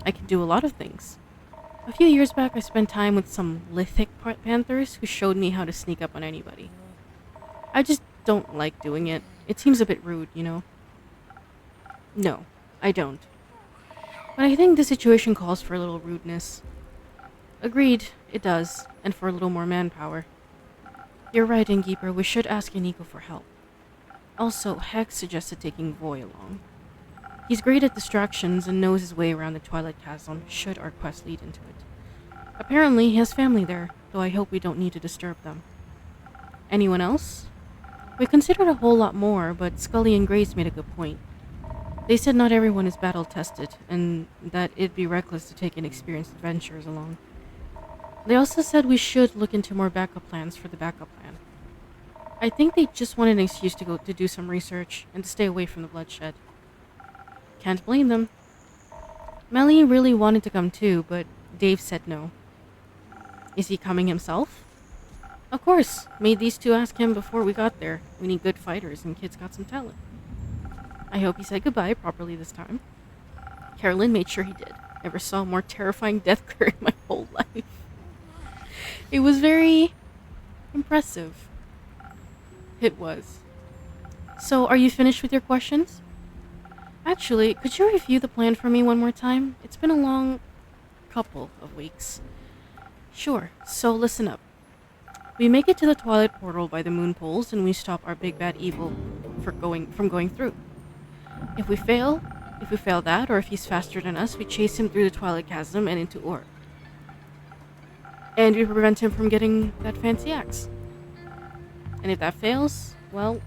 I can do a lot of things. A few years back, I spent time with some lithic panthers who showed me how to sneak up on anybody. I just don't like doing it. It seems a bit rude, you know? No, I don't. But I think the situation calls for a little rudeness. Agreed, it does, and for a little more manpower. You're right, InnKeeper, we should ask Nico for help. Also, Hex suggested taking Voy along. He's great at distractions and knows his way around the Twilight Chasm should our quest lead into it. Apparently, he has family there, though I hope we don't need to disturb them. Anyone else? We considered a whole lot more, but Scully and Grace made a good point. They said not everyone is battle-tested, and that it'd be reckless to take inexperienced adventurers along. They also said we should look into more backup plans for the backup plan. I think they just wanted an excuse to go to do some research and to stay away from the bloodshed. Can't blame them. Melly really wanted to come too, but Dave said no. Is he coming himself? Of course. Made these two ask him before we got there. We need good fighters, and Kid's got some talent. I hope he said goodbye properly this time. Carolyn made sure he did. Never saw a more terrifying death glare in my whole life. It was very impressive. It was. So, are you finished with your questions? Actually, could you review the plan for me one more time? It's been a long couple of weeks. Sure, so listen up. We make it to the Twilight Portal by the moon poles and we stop our big bad evil from going through. If we fail that, or if he's faster than us, we chase him through the Twilight Chasm and into Orb. And we prevent him from getting that fancy axe. And if that fails, well,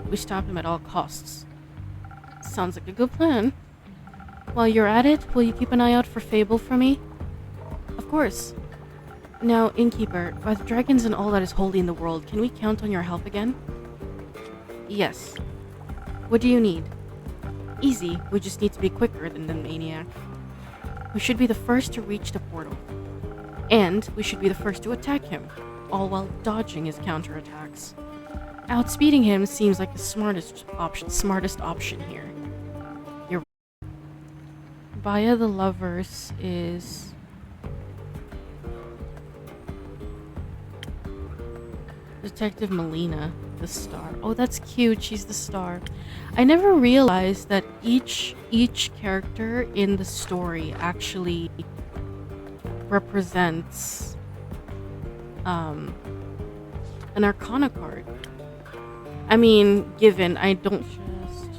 we stop him at all costs. Sounds like a good plan. While you're at it, will you keep an eye out for Fable for me? Of course. Now, InnKeeper, by the dragons and all that is holy in the world, can we count on your help again? Yes. What do you need? Easy, we just need to be quicker than the maniac. We should be the first to reach the portal. And we should be the first to attack him, all while dodging his counterattacks. Outspeeding him seems like the smartest option here. You're Via the Lovers is Detective Melina, the star. Oh, that's cute. She's the star. I never realized that each character in the story actually represents an Arcana card. I mean, given I don't just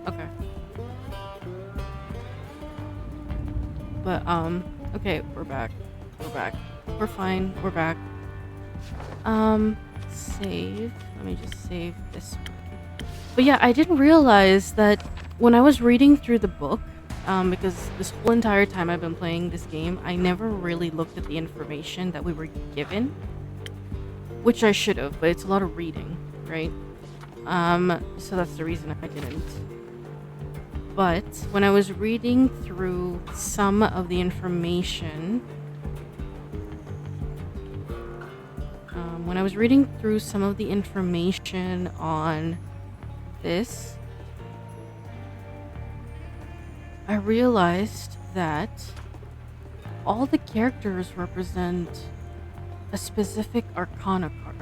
okay. But okay, we're back. We're fine. We're back. Save. Let me just save this one. But yeah, I didn't realize that when I was reading through the book, because this whole entire time I've been playing this game, I never really looked at the information that we were given, which I should have, but it's a lot of reading, right? So that's the reason I didn't. But when I was reading through some of the information, on this, I realized that all the characters represent a specific Arcana card.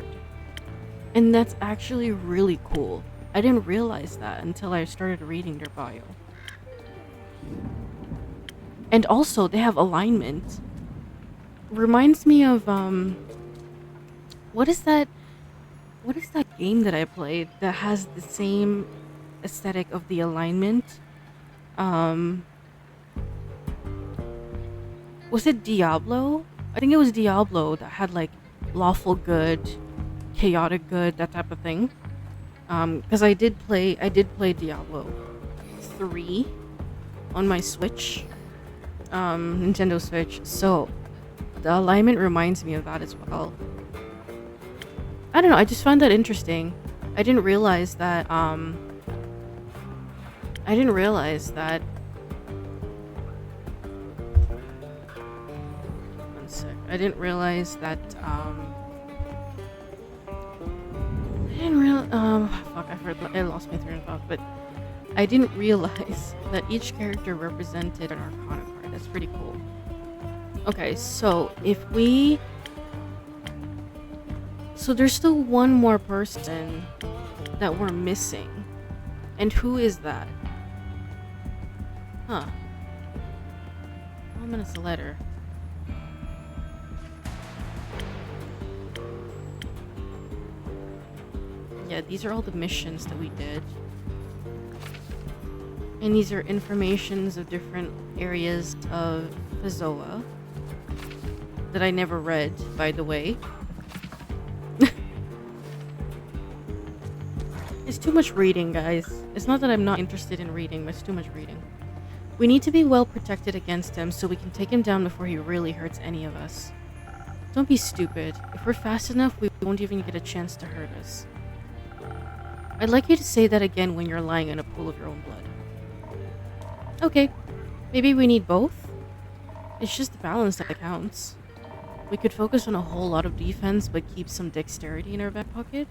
And that's actually really cool. I didn't realize that until I started reading their bio. And also, they have alignment. Reminds me of, what is that game that I played that has the same aesthetic of the alignment? Was it Diablo? I think it was Diablo that had like lawful good, chaotic good, that type of thing. Because I did play Diablo 3 on my Switch, Nintendo Switch. So the alignment reminds me of that as well. I don't know. I just found that interesting. I didn't realize that. One sec. I didn't realize that. Fuck. I lost my train of thought. But I didn't realize that each character represented an Arcana card. That's pretty cool. Okay, so if we... So there's still one more person that we're missing. And who is that? Huh. Ominous letter. Yeah, these are all the missions that we did. And these are informations of different areas of Azoa that I never read, by the way. It's too much reading, guys. It's not that I'm not interested in reading, but it's too much reading. We need to be well protected against him so we can take him down before he really hurts any of us. Don't be stupid. If we're fast enough, we won't even get a chance to hurt us. I'd like you to say that again when you're lying in a pool of your own blood. Okay, maybe we need both? It's just the balance that counts. We could focus on a whole lot of defense, but keep some dexterity in our back pocket.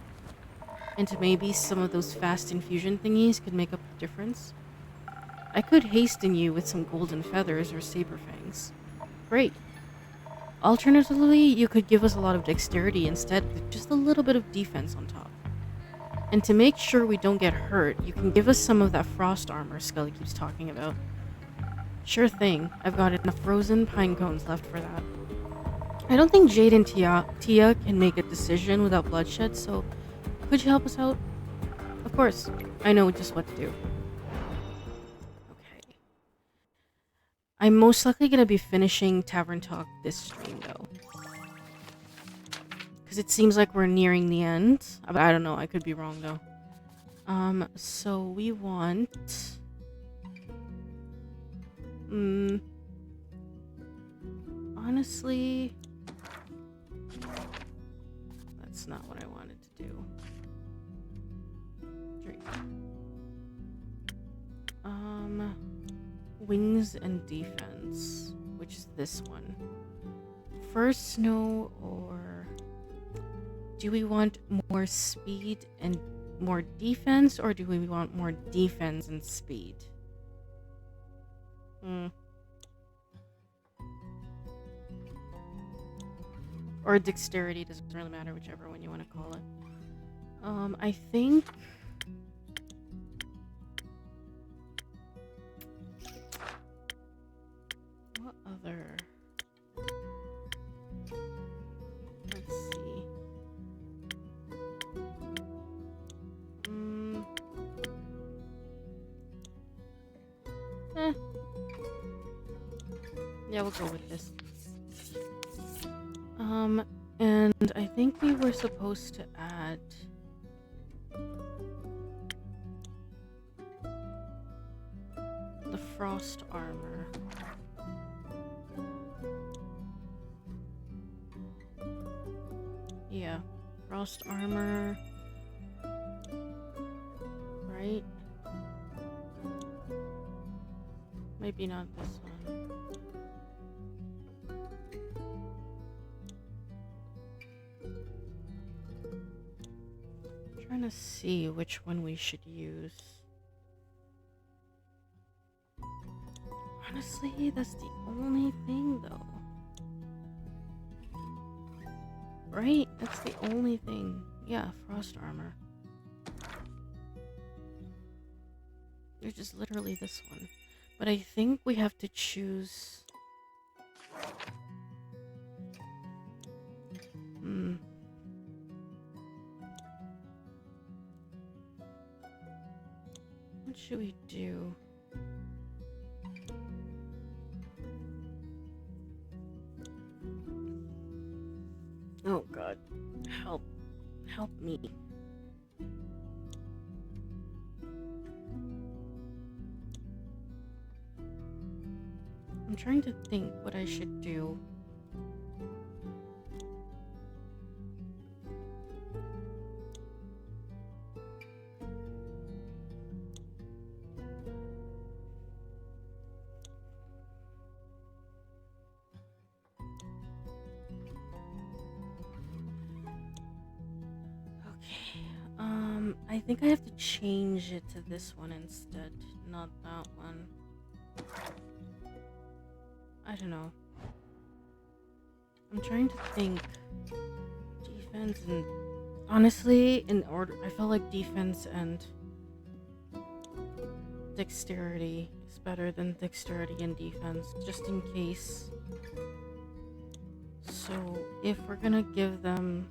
And maybe some of those fast infusion thingies could make up the difference. I could hasten you with some golden feathers or saber fangs. Great. Alternatively, you could give us a lot of dexterity instead with just a little bit of defense on top. And to make sure we don't get hurt, you can give us some of that frost armor Scully keeps talking about. Sure thing. I've got enough frozen pine cones left for that. I don't think Jade and Tia can make a decision without bloodshed, so could you help us out? Of course. I know just what to do. Okay. I'm most likely going to be finishing Tavern Talk this stream, though. Because it seems like we're nearing the end. But I don't know. I could be wrong, though. So we want... honestly... That's not what I wanted to do. Drink. Wings and defense. Which is this one? First snow or... Do we want more speed and more defense, or do we want more defense and speed? Or dexterity, doesn't really matter, whichever one you want to call it. I think... What other... Let's see. Yeah, we'll go with this. And I think we were supposed to add... the frost armor. Yeah, frost armor. Right? Maybe not this one. Trying to see which one we should use. Honestly, that's the only thing though. Right? That's the only thing. Yeah, frost armor. It's just literally this one. But I think we have to choose... What should we do? Oh god. Help. Help me. I'm trying to think what I should do. I think I have to change it to this one instead, not that one. I don't know. I'm trying to think. Defense and... Honestly, in order... I feel like defense and dexterity is better than dexterity and defense, just in case. So, if we're gonna give them...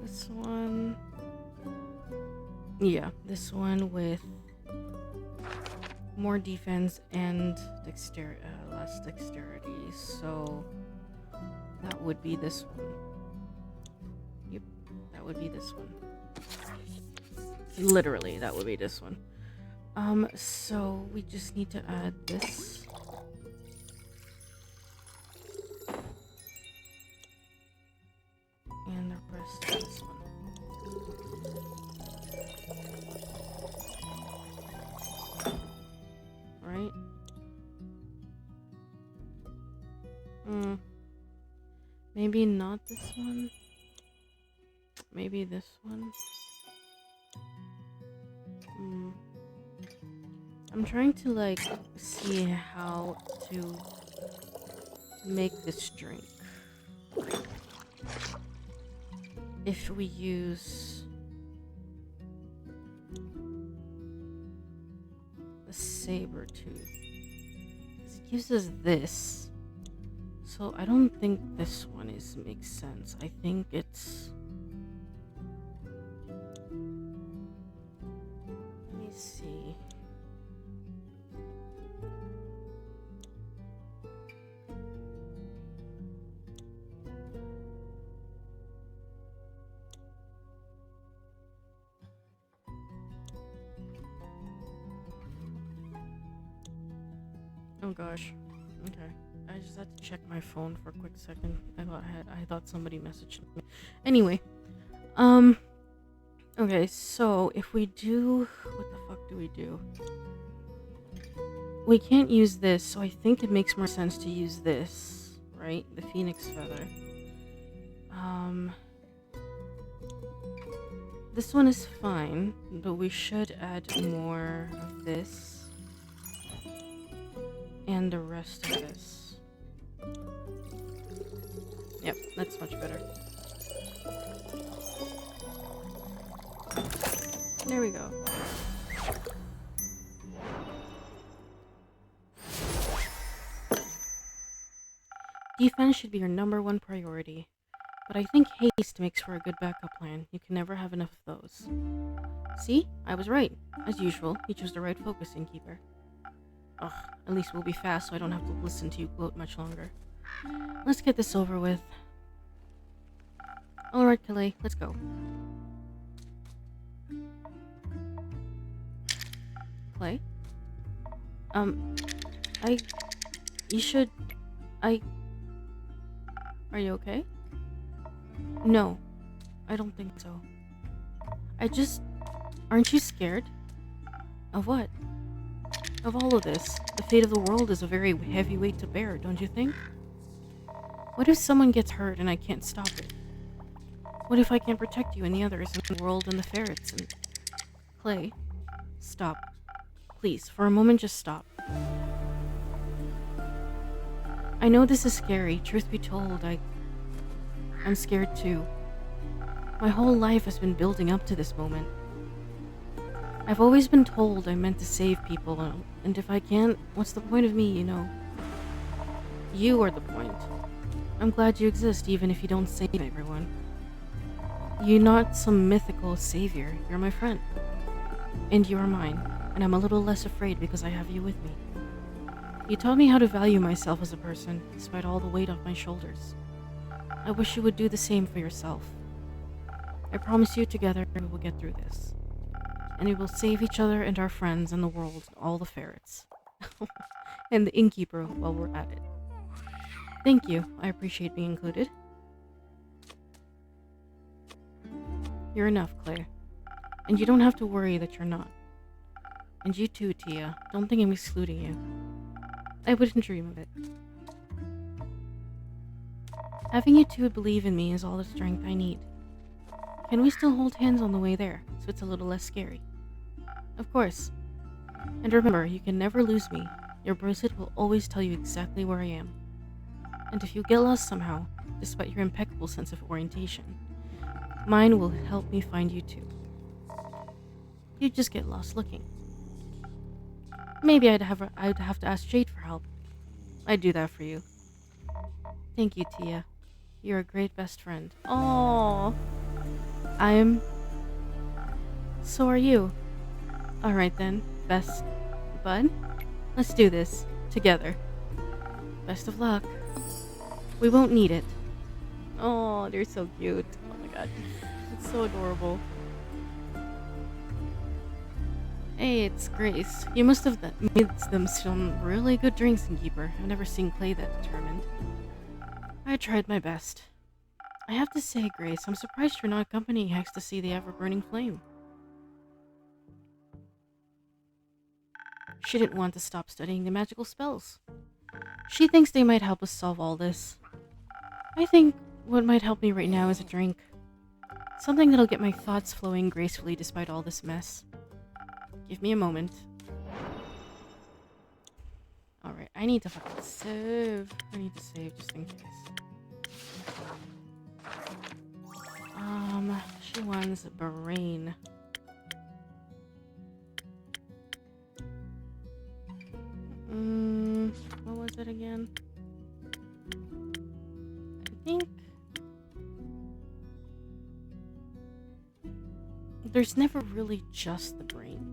This one... Yeah, this one with more defense and less dexterity, so that would be this one. Yep, that would be this one. Literally, that would be this one. So we just need to add this. And the rest of this one. Right? Maybe not this one. Maybe this one. I'm trying to like see how to make this drink. If we use the saber tooth, it gives us this. So I don't think this one makes sense. I think it's... Let me see. Oh gosh. Okay. I just had to check my phone for a quick second. I thought somebody messaged me. Anyway. Okay, so if we do... What the fuck do we do? We can't use this, so I think it makes more sense to use this. Right? The phoenix feather. This one is fine, but we should add more of this. And the rest of this. Yep, that's much better. There we go. Defense should be your #1 priority. But I think haste makes for a good backup plan. You can never have enough of those. See? I was right. As usual, you chose the right focus, InnKeeper. Ugh, at least we'll be fast so I don't have to listen to you gloat much longer. Let's get this over with. Alright, Calais, let's go. Clay? Are you okay? No, I don't think so. Aren't you scared? Of what? Of all of this. The fate of the world is a very heavy weight to bear, don't you think? What if someone gets hurt and I can't stop it? What if I can't protect you and the others in the world and the ferrets and... Clay, stop. Please, for a moment, just stop. I know this is scary. Truth be told, I'm scared too. My whole life has been building up to this moment. I've always been told I'm meant to save people, and if I can't, what's the point of me, you know? You are the point. I'm glad you exist, even if you don't save everyone. You're not some mythical savior, you're my friend. And you are mine, and I'm a little less afraid because I have you with me. You taught me how to value myself as a person, despite all the weight off my shoulders. I wish you would do the same for yourself. I promise you together we will get through this. And we will save each other and our friends and the world and all the ferrets. And the InnKeeper while we're at it. Thank you. I appreciate being included. You're enough, Claire. And you don't have to worry that you're not. And you too, Tia. Don't think I'm excluding you. I wouldn't dream of it. Having you two believe in me is all the strength I need. can we still hold hands on the way there, so it's a little less scary? Of course. And remember, you can never lose me. Your bracelet will always tell you exactly where I am. And if you get lost somehow, despite your impeccable sense of orientation, mine will help me find you too. You just get lost looking. Maybe I'd have to ask Jade for help. I'd do that for you. Thank you, Tia. You're a great best friend. Aww. So are you. Alright then, best bud. Let's do this. Together. Best of luck. We won't need it. Oh, they're so cute. Oh my god. It's so adorable. Hey, it's Grace. You must have made them some really good drinks, InnKeeper. I've never seen Clay that determined. I tried my best. I have to say, Grace, I'm surprised you're not accompanying Hex to see the ever-burning flame. She didn't want to stop studying the magical spells. She thinks they might help us solve all this. I think what might help me right now is a drink. Something that'll get my thoughts flowing gracefully despite all this mess. Give me a moment. Alright, I need to fucking save. I need to save just in case. She wants brain. What was it again? I think there's never really just the brain.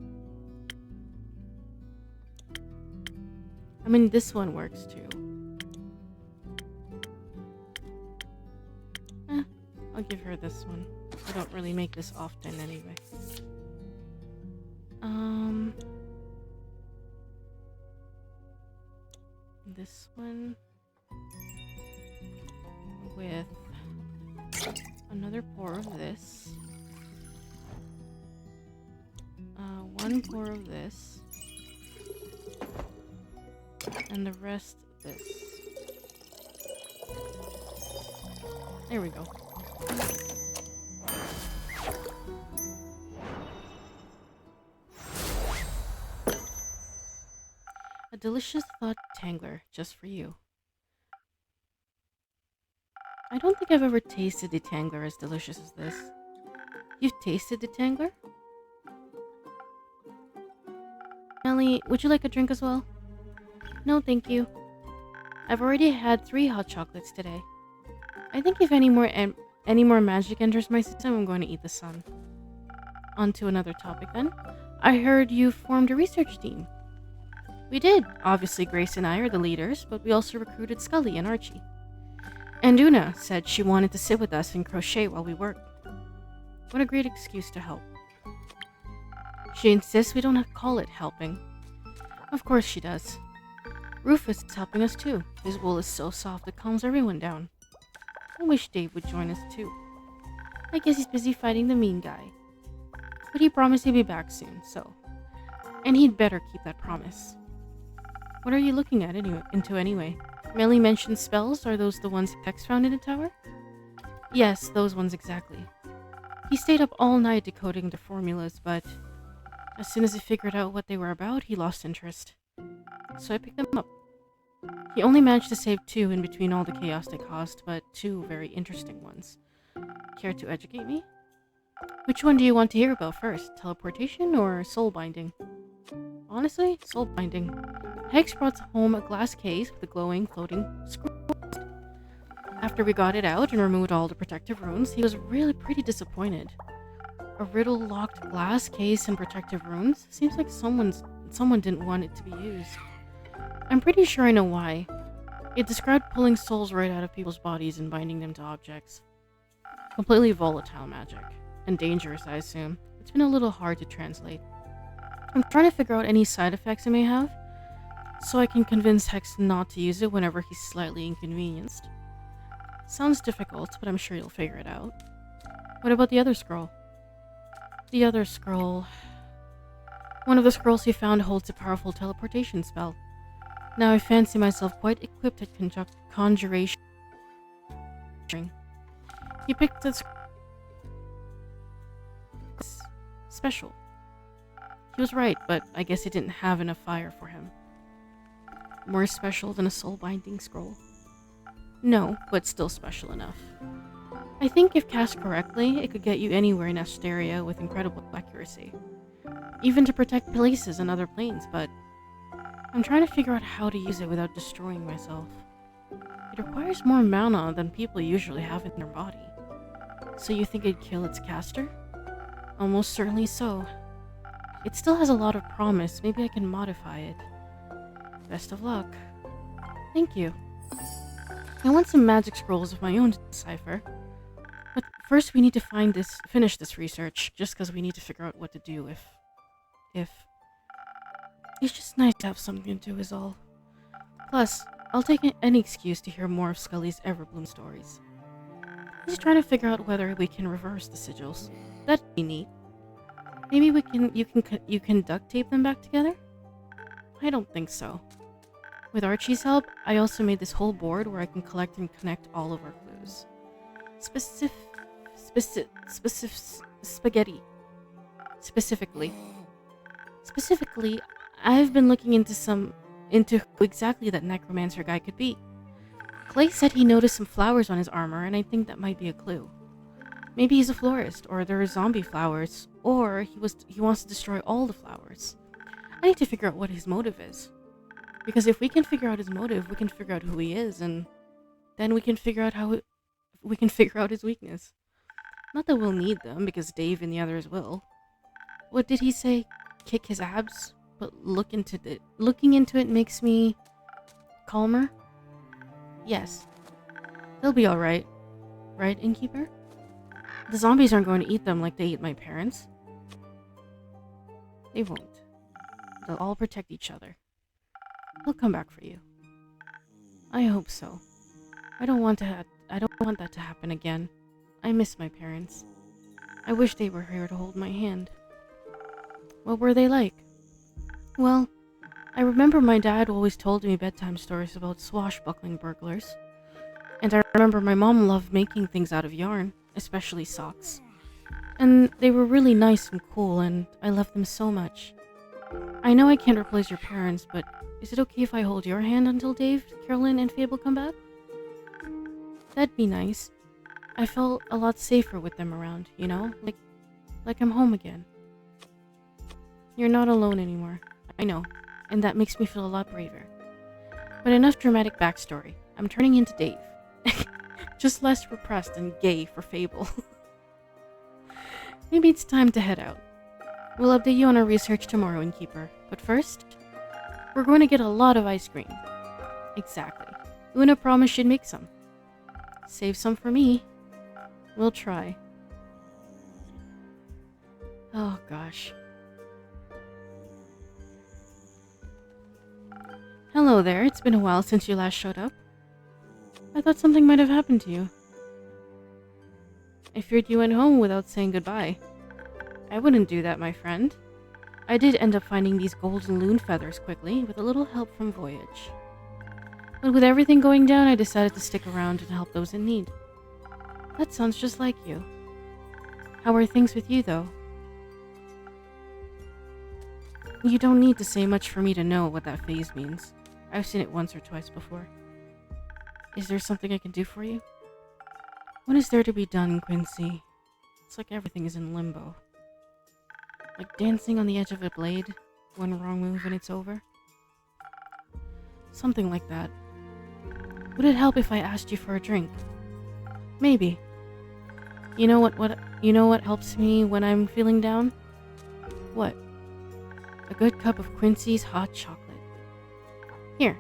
I mean, this one works too. I'll give her this one. I don't really make this often anyway. This one with another pour of this. One pour of this. And the rest this. There we go. A delicious thought tangler just for you. I don't think I've ever tasted the tangler as delicious as this. You've tasted the tangler? Melly, would you like a drink as well? No, thank you. I've already had 3 hot chocolates today. I think if any more magic enters my system, I'm going to eat the sun. On to another topic then. I heard you formed a research team. We did. Obviously, Grace and I are the leaders, but we also recruited Scully and Archie. And Una said she wanted to sit with us and crochet while we work. What a great excuse to help. She insists we don't call it helping. Of course she does. Rufus is helping us too. His wool is so soft it calms everyone down. I wish Dave would join us too. I guess he's busy fighting the mean guy. But he promised he'd be back soon, so... And he'd better keep that promise. What are you looking at into anyway? Melly mentioned spells. Are those the ones Hex found in the tower? Yes, those ones exactly. He stayed up all night decoding the formulas, but... as soon as he figured out what they were about, he lost interest. So I picked them up. He only managed to save 2 in between all the chaos they caused, but 2 very interesting ones. Care to educate me? Which one do you want to hear about first? Teleportation or soul binding? Honestly, soul binding. Hex brought home a glass case with a glowing, floating scroll. After we got it out and removed all the protective runes, he was really pretty disappointed. A riddle-locked glass case and protective runes? Seems like someone didn't want it to be used. I'm pretty sure I know why. It described pulling souls right out of people's bodies and binding them to objects. Completely volatile magic. And dangerous, I assume. It's been a little hard to translate. I'm trying to figure out any side effects it may have, so I can convince Hex not to use it whenever he's slightly inconvenienced. Sounds difficult, but I'm sure you'll figure it out. What about the other scroll? The other scroll... One of the scrolls he found holds a powerful teleportation spell. Now I fancy myself quite equipped at conjuration. He picked the Special. He was right, but I guess it didn't have enough fire for him. More special than a soul-binding scroll? No, but still special enough. I think if cast correctly, it could get you anywhere in Asteria with incredible accuracy. Even to protect places and other planes, but I'm trying to figure out how to use it without destroying myself. It requires more mana than people usually have in their body. So you think it'd kill its caster? Almost certainly so. It still has a lot of promise. Maybe I can modify it. Best of luck. Thank you. I want some magic scrolls of my own to decipher. But first we need to finish this research, just because we need to figure out what to do if... It's just nice to have something to do is all. Plus, I'll take any excuse to hear more of Scully's Everbloom stories. Just trying to figure out whether we can reverse the sigils. That'd be neat. Maybe you can duct tape them back together? I don't think so. With Archie's help, I also made this whole board where I can collect and connect all of our clues. Specifically, I've been looking into who exactly that necromancer guy could be. Clay said he noticed some flowers on his armor, and I think that might be a clue. Maybe he's a florist, or there are zombie flowers, or he wants to destroy all the flowers. I need to figure out what his motive is. Because if we can figure out his motive, we can figure out who he is, and then we can figure out his weakness. Not that we'll need them, because Dave and the others will. What did he say? Kick his abs? But looking into it makes me calmer? Yes. They'll be alright. Right, InnKeeper? The zombies aren't going to eat them like they eat my parents. They won't. They'll all protect each other. They'll come back for you. I hope so. I don't want that to happen again. I miss my parents. I wish they were here to hold my hand. What were they like? Well, I remember my dad always told me bedtime stories about swashbuckling burglars. And I remember my mom loved making things out of yarn, especially socks. And they were really nice and cool, and I loved them so much. I know I can't replace your parents, but is it okay if I hold your hand until Dave, Carolyn, and Fable come back? That'd be nice. I felt a lot safer with them around, you know? Like I'm home again. You're not alone anymore. I know, and that makes me feel a lot braver. But enough dramatic backstory. I'm turning into Dave. Just less repressed and gay for Fable. Maybe it's time to head out. We'll update you on our research tomorrow, InnKeeper. But first, we're going to get a lot of ice cream. Exactly. Una promised she'd make some. Save some for me. We'll try. Oh gosh. Hello there, it's been a while since you last showed up. I thought something might have happened to you. I feared you went home without saying goodbye. I wouldn't do that, my friend. I did end up finding these golden loon feathers quickly, with a little help from Voyage. But with everything going down, I decided to stick around and help those in need. That sounds just like you. How are things with you, though? You don't need to say much for me to know what that phase means. I've seen it once or twice before. Is there something I can do for you? What is there to be done, Quincy? It's like everything is in limbo. Like dancing on the edge of a blade, one wrong move and it's over. Something like that. Would it help if I asked you for a drink? Maybe. You know what helps me when I'm feeling down? What? A good cup of Quincy's hot chocolate. Here,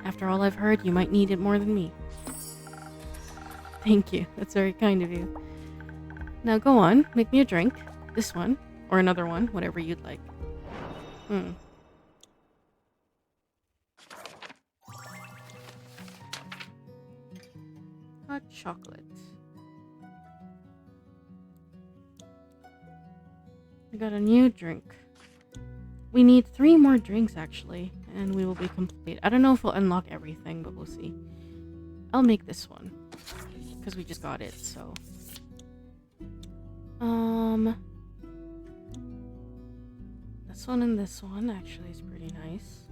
after all I've heard, you might need it more than me. Thank you, that's very kind of you. Now go on, make me a drink. This one, or another one, whatever you'd like. Hot chocolate. I got a new drink. We need 3 more drinks, actually, and we will be complete. I don't know if we'll unlock everything, but we'll see. I'll make this one, because we just got it, so. This one and this one actually is pretty nice.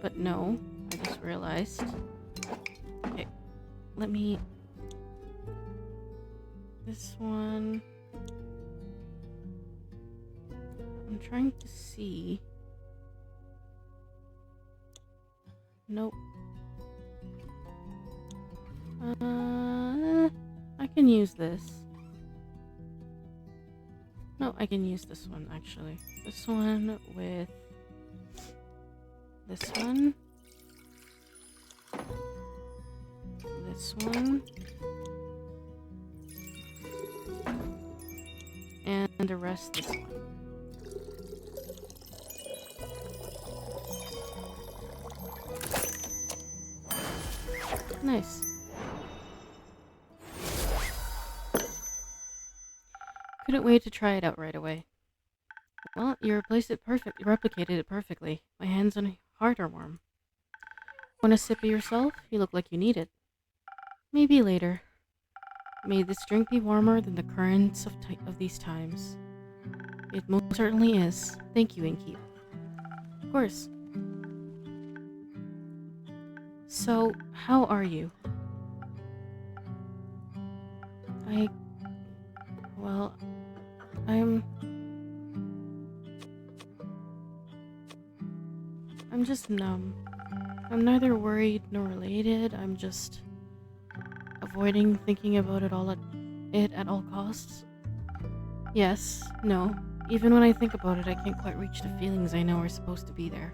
But no, I just realized. Okay, let me... This one... I'm trying to see... Nope. I can use this. No, I can use this one actually. This one with this one. This one. And the rest this one. Nice. Couldn't wait to try it out right away. Well, you replicated it perfectly. My hands and heart are warm. Want a sip of yourself? You look like you need it. Maybe later. May this drink be warmer than the currents of these times. It most certainly is. Thank you, InnKeeper. Of course. So, how are you? Well, I'm just numb. I'm neither worried nor elated. I'm just avoiding thinking about it at all costs. Yes, no. Even when I think about it, I can't quite reach the feelings I know are supposed to be there.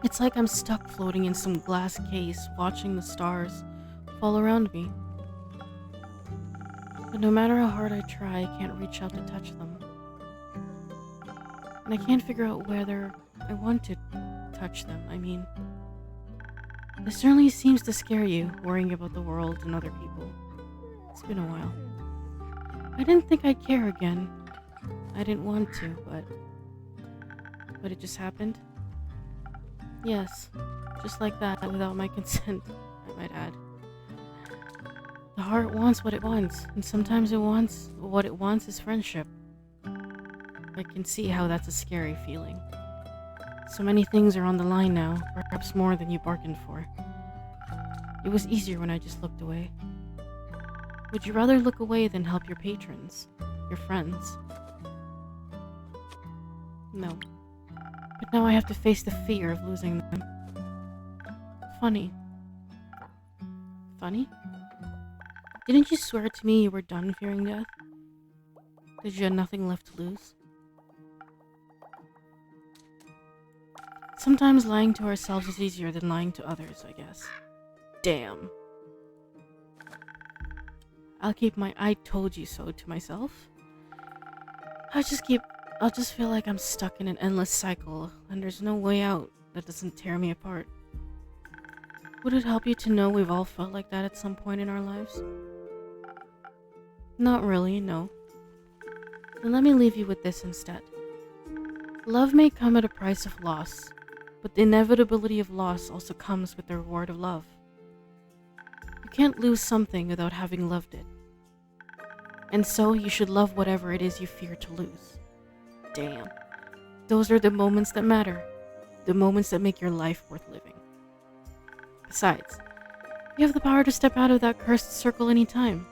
It's like I'm stuck floating in some glass case, watching the stars fall around me. But no matter how hard I try, I can't reach out to touch them. And I can't figure out whether I want to touch them. I mean, this certainly seems to scare you, worrying about the world and other people. It's been a while. I didn't think I'd care again. I didn't want to, but it just happened. Yes, just like that, without my consent, I might add. The heart wants what it wants, and sometimes what it wants is friendship. I can see how that's a scary feeling. So many things are on the line now, perhaps more than you bargained for. It was easier when I just looked away. Would you rather look away than help your patrons, your friends? No. But now I have to face the fear of losing them. Funny. Funny? Didn't you swear to me you were done fearing death? That you had nothing left to lose? Sometimes lying to ourselves is easier than lying to others, I guess. Damn. I'll keep my "I told you so" to myself. I'll just feel like I'm stuck in an endless cycle, and there's no way out that doesn't tear me apart. Would it help you to know we've all felt like that at some point in our lives? Not really, no. Then let me leave you with this instead. Love may come at a price of loss, but the inevitability of loss also comes with the reward of love. You can't lose something without having loved it. And so you should love whatever it is you fear to lose. Damn. Those are the moments that matter. The moments that make your life worth living. Besides, you have the power to step out of that cursed circle anytime.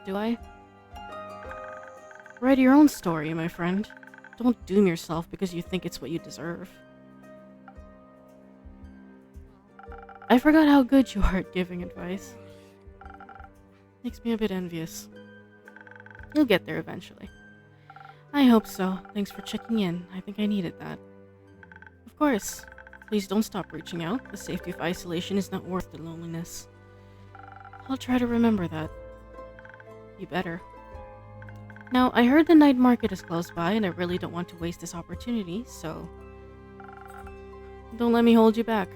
Do I? Write your own story, my friend. Don't doom yourself because you think it's what you deserve. I forgot how good you are at giving advice. Makes me a bit envious. You'll get there eventually. I hope so. Thanks for checking in. I think I needed that. Of course. Please don't stop reaching out. The safety of isolation is not worth the loneliness. I'll try to remember that. You better. Now, I heard the night market is close by, and I really don't want to waste this opportunity, so... don't let me hold you back.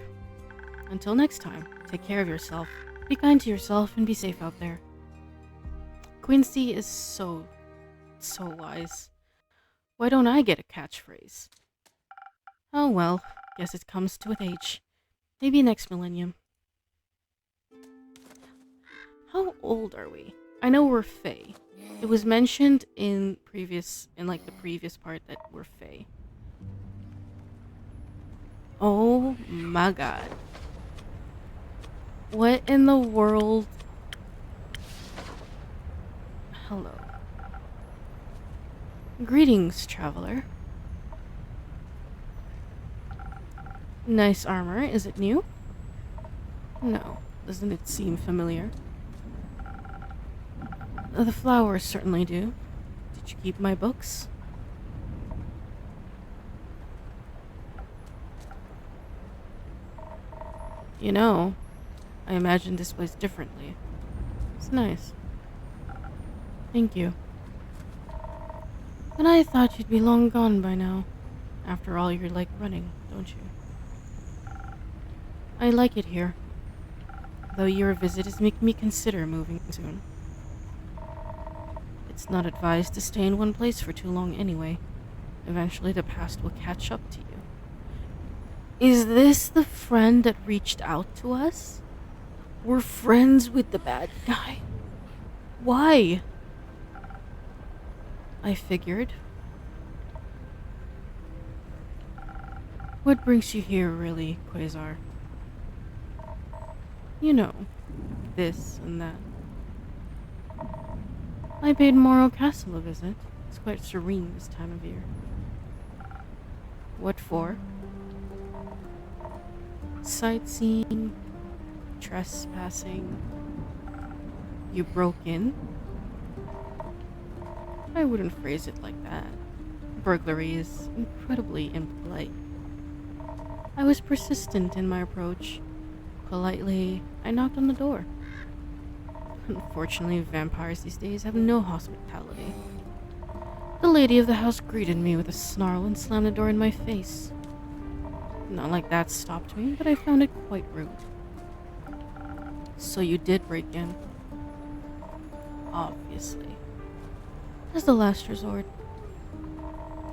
Until next time, take care of yourself, be kind to yourself, and be safe out there. Quincy is so wise. Why don't I get a catchphrase? Oh well, guess it comes to with age. Maybe next millennium. How old are we? I know we're Fae. It was mentioned in the previous part that we're Fae. Oh my god. What in the world? Hello. Greetings, traveler. Nice armor. Is it new? No. Doesn't it seem familiar? The flowers certainly do. Did you keep my books? You know, I imagined this place differently. It's nice. Thank you. But I thought you'd be long gone by now. After all, you're like running, don't you? I like it here. Though your visit is making me consider moving soon. It's not advised to stay in one place for too long anyway. Eventually the past will catch up to you. Is this the friend that reached out to us? We're friends with the bad guy. Why? I figured. What brings you here, really, Quasar? You know, this and that. I paid Morrow Castle a visit. It's quite serene this time of year. What for? Sightseeing, trespassing. You broke in? I wouldn't phrase it like that. Burglary is incredibly impolite. I was persistent in my approach. Politely, I knocked on the door. Unfortunately, vampires these days have no hospitality. The lady of the house greeted me with a snarl and slammed the door in my face. Not like that stopped me, but I found it quite rude. So you did break in? Obviously. As the last resort.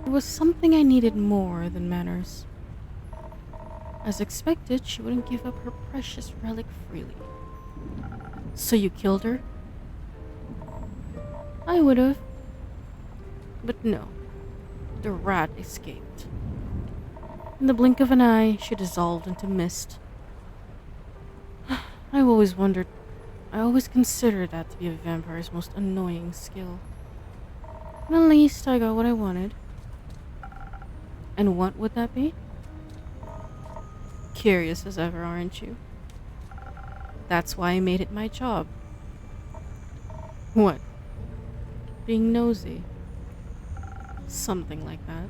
It was something I needed more than manners. As expected, she wouldn't give up her precious relic freely. So you killed her? I would've. But no. The rat escaped. In the blink of an eye, she dissolved into mist. I always considered that to be a vampire's most annoying skill. At least I got what I wanted. And what would that be? Curious as ever, aren't you? That's why I made it my job. What? Being nosy. Something like that.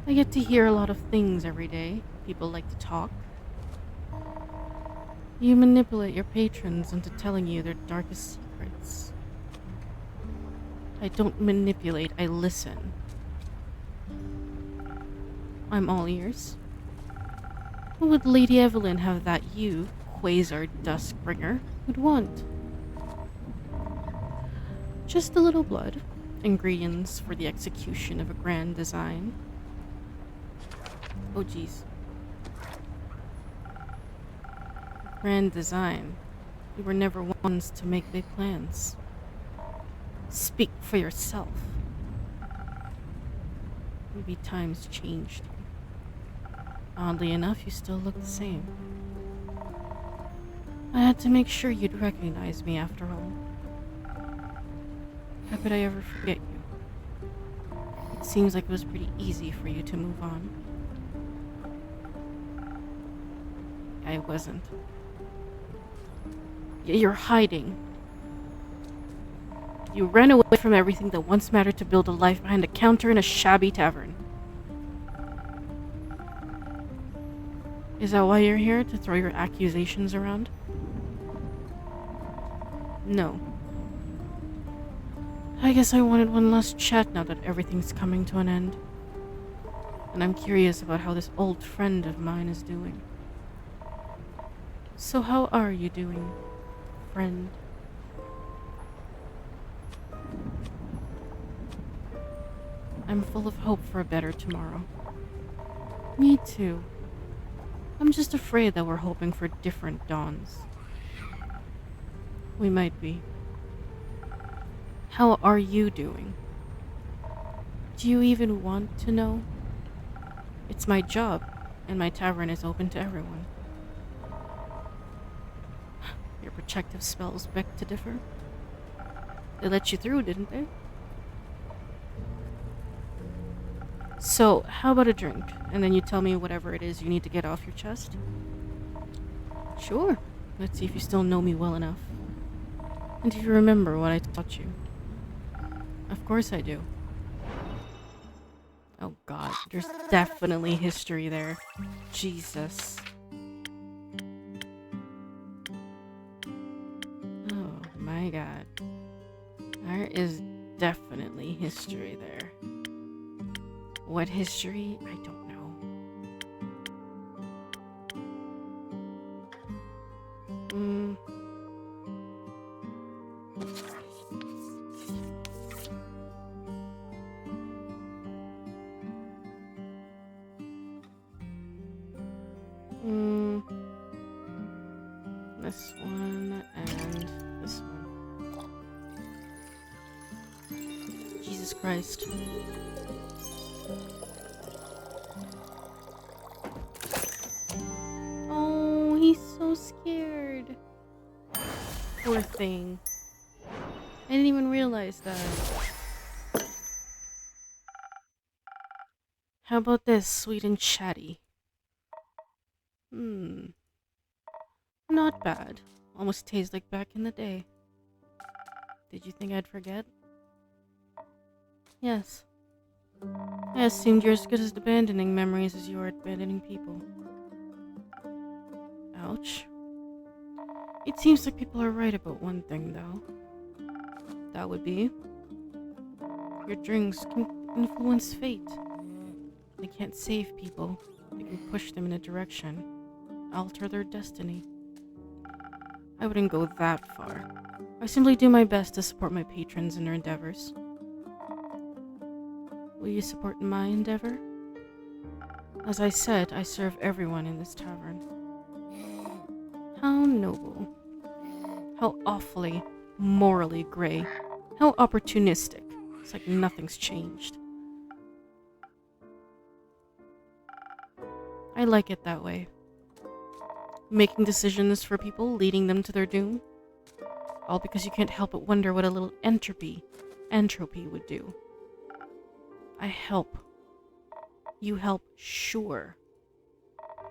I get to hear a lot of things every day. People like to talk. You manipulate your patrons into telling you their darkest secrets. I don't manipulate, I listen. I'm all ears. What would Lady Evelyn have that you, Quasar Duskbringer, would want? Just a little blood. Ingredients for the execution of a grand design. Oh geez. Grand design. We were never ones to make big plans. Speak for yourself. Maybe times changed. Oddly enough, you still look the same. I had to make sure you'd recognize me after all. How could I ever forget you? It seems like it was pretty easy for you to move on. I wasn't. You're hiding. You ran away from everything that once mattered to build a life behind a counter in a shabby tavern. Is that why you're here? To throw your accusations around? No. I guess I wanted one last chat now that everything's coming to an end. And I'm curious about how this old friend of mine is doing. So how are you doing, friend? I'm full of hope for a better tomorrow. Me too. I'm just afraid that we're hoping for different dawns. We might be. How are you doing? Do you even want to know? It's my job, and my tavern is open to everyone. Your protective spells beg to differ. They let you through, didn't they? So, how about a drink, and then you tell me whatever it is you need to get off your chest? Sure. Let's see if you still know me well enough. And if you remember what I taught you. Of course I do. Oh god, there's definitely history there. Jesus. Oh my god. There is definitely history there. What history? I don't know. This one and this one. Jesus Christ. Oh, he's so scared. Poor thing. I didn't even realize that. How about this, sweet and chatty? Not bad. Almost tastes like back in the day. Did you think I'd forget? Yes. I assumed you're as good at abandoning memories as you are at abandoning people. Ouch. It seems like people are right about one thing, though. That would be... your drinks can influence fate. They can't save people. They can push them in a direction. Alter their destiny. I wouldn't go that far. I simply do my best to support my patrons in their endeavors. Will you support my endeavor? As I said, I serve everyone in this tavern. How noble. How awfully, morally gray. How opportunistic. It's like nothing's changed. I like it that way. Making decisions for people, leading them to their doom. All because you can't help but wonder what a little entropy would do. I help. You help, sure.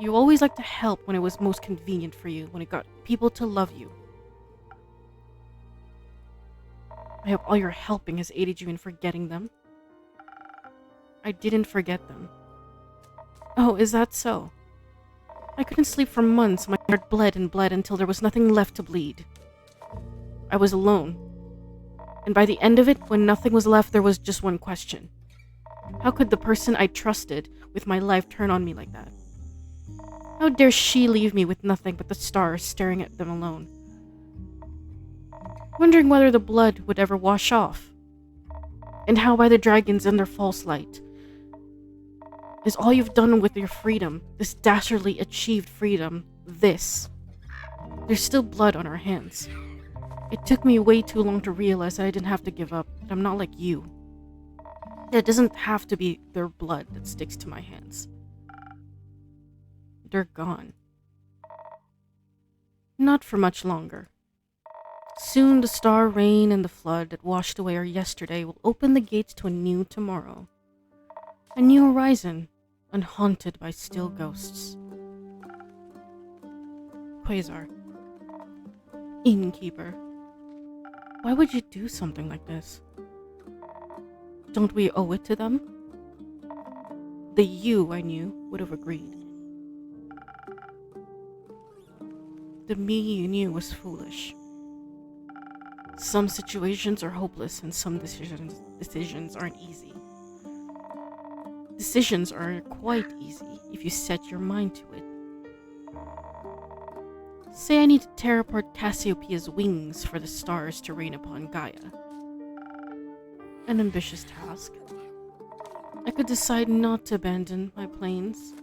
You always like to help when it was most convenient for you, when it got people to love you. I hope all your helping has aided you in forgetting them. I didn't forget them. Oh, is that so? I couldn't sleep for months. My heart bled and bled until there was nothing left to bleed. I was alone. And by the end of it, when nothing was left, there was just one question. How could the person I trusted with my life turn on me like that? How dare she leave me with nothing but the stars staring at them alone? Wondering whether the blood would ever wash off. And how by the dragons and their false light. Is all you've done with your freedom, this dastardly achieved freedom, this. There's still blood on our hands. It took me way too long to realize that I didn't have to give up, that I'm not like you. It doesn't have to be their blood that sticks to my hands. They're gone. Not for much longer. Soon the star rain and the flood that washed away our yesterday will open the gates to a new tomorrow. A new horizon, unhaunted by still ghosts. Quasar. InnKeeper. Why would you do something like this? Don't we owe it to them? The you I knew would have agreed. The me you knew was foolish. Some situations are hopeless and some decisions aren't easy. Decisions are quite easy if you set your mind to it. Say I need to tear apart Cassiopeia's wings for the stars to rain upon Gaia. An ambitious task. I could decide not to abandon my plans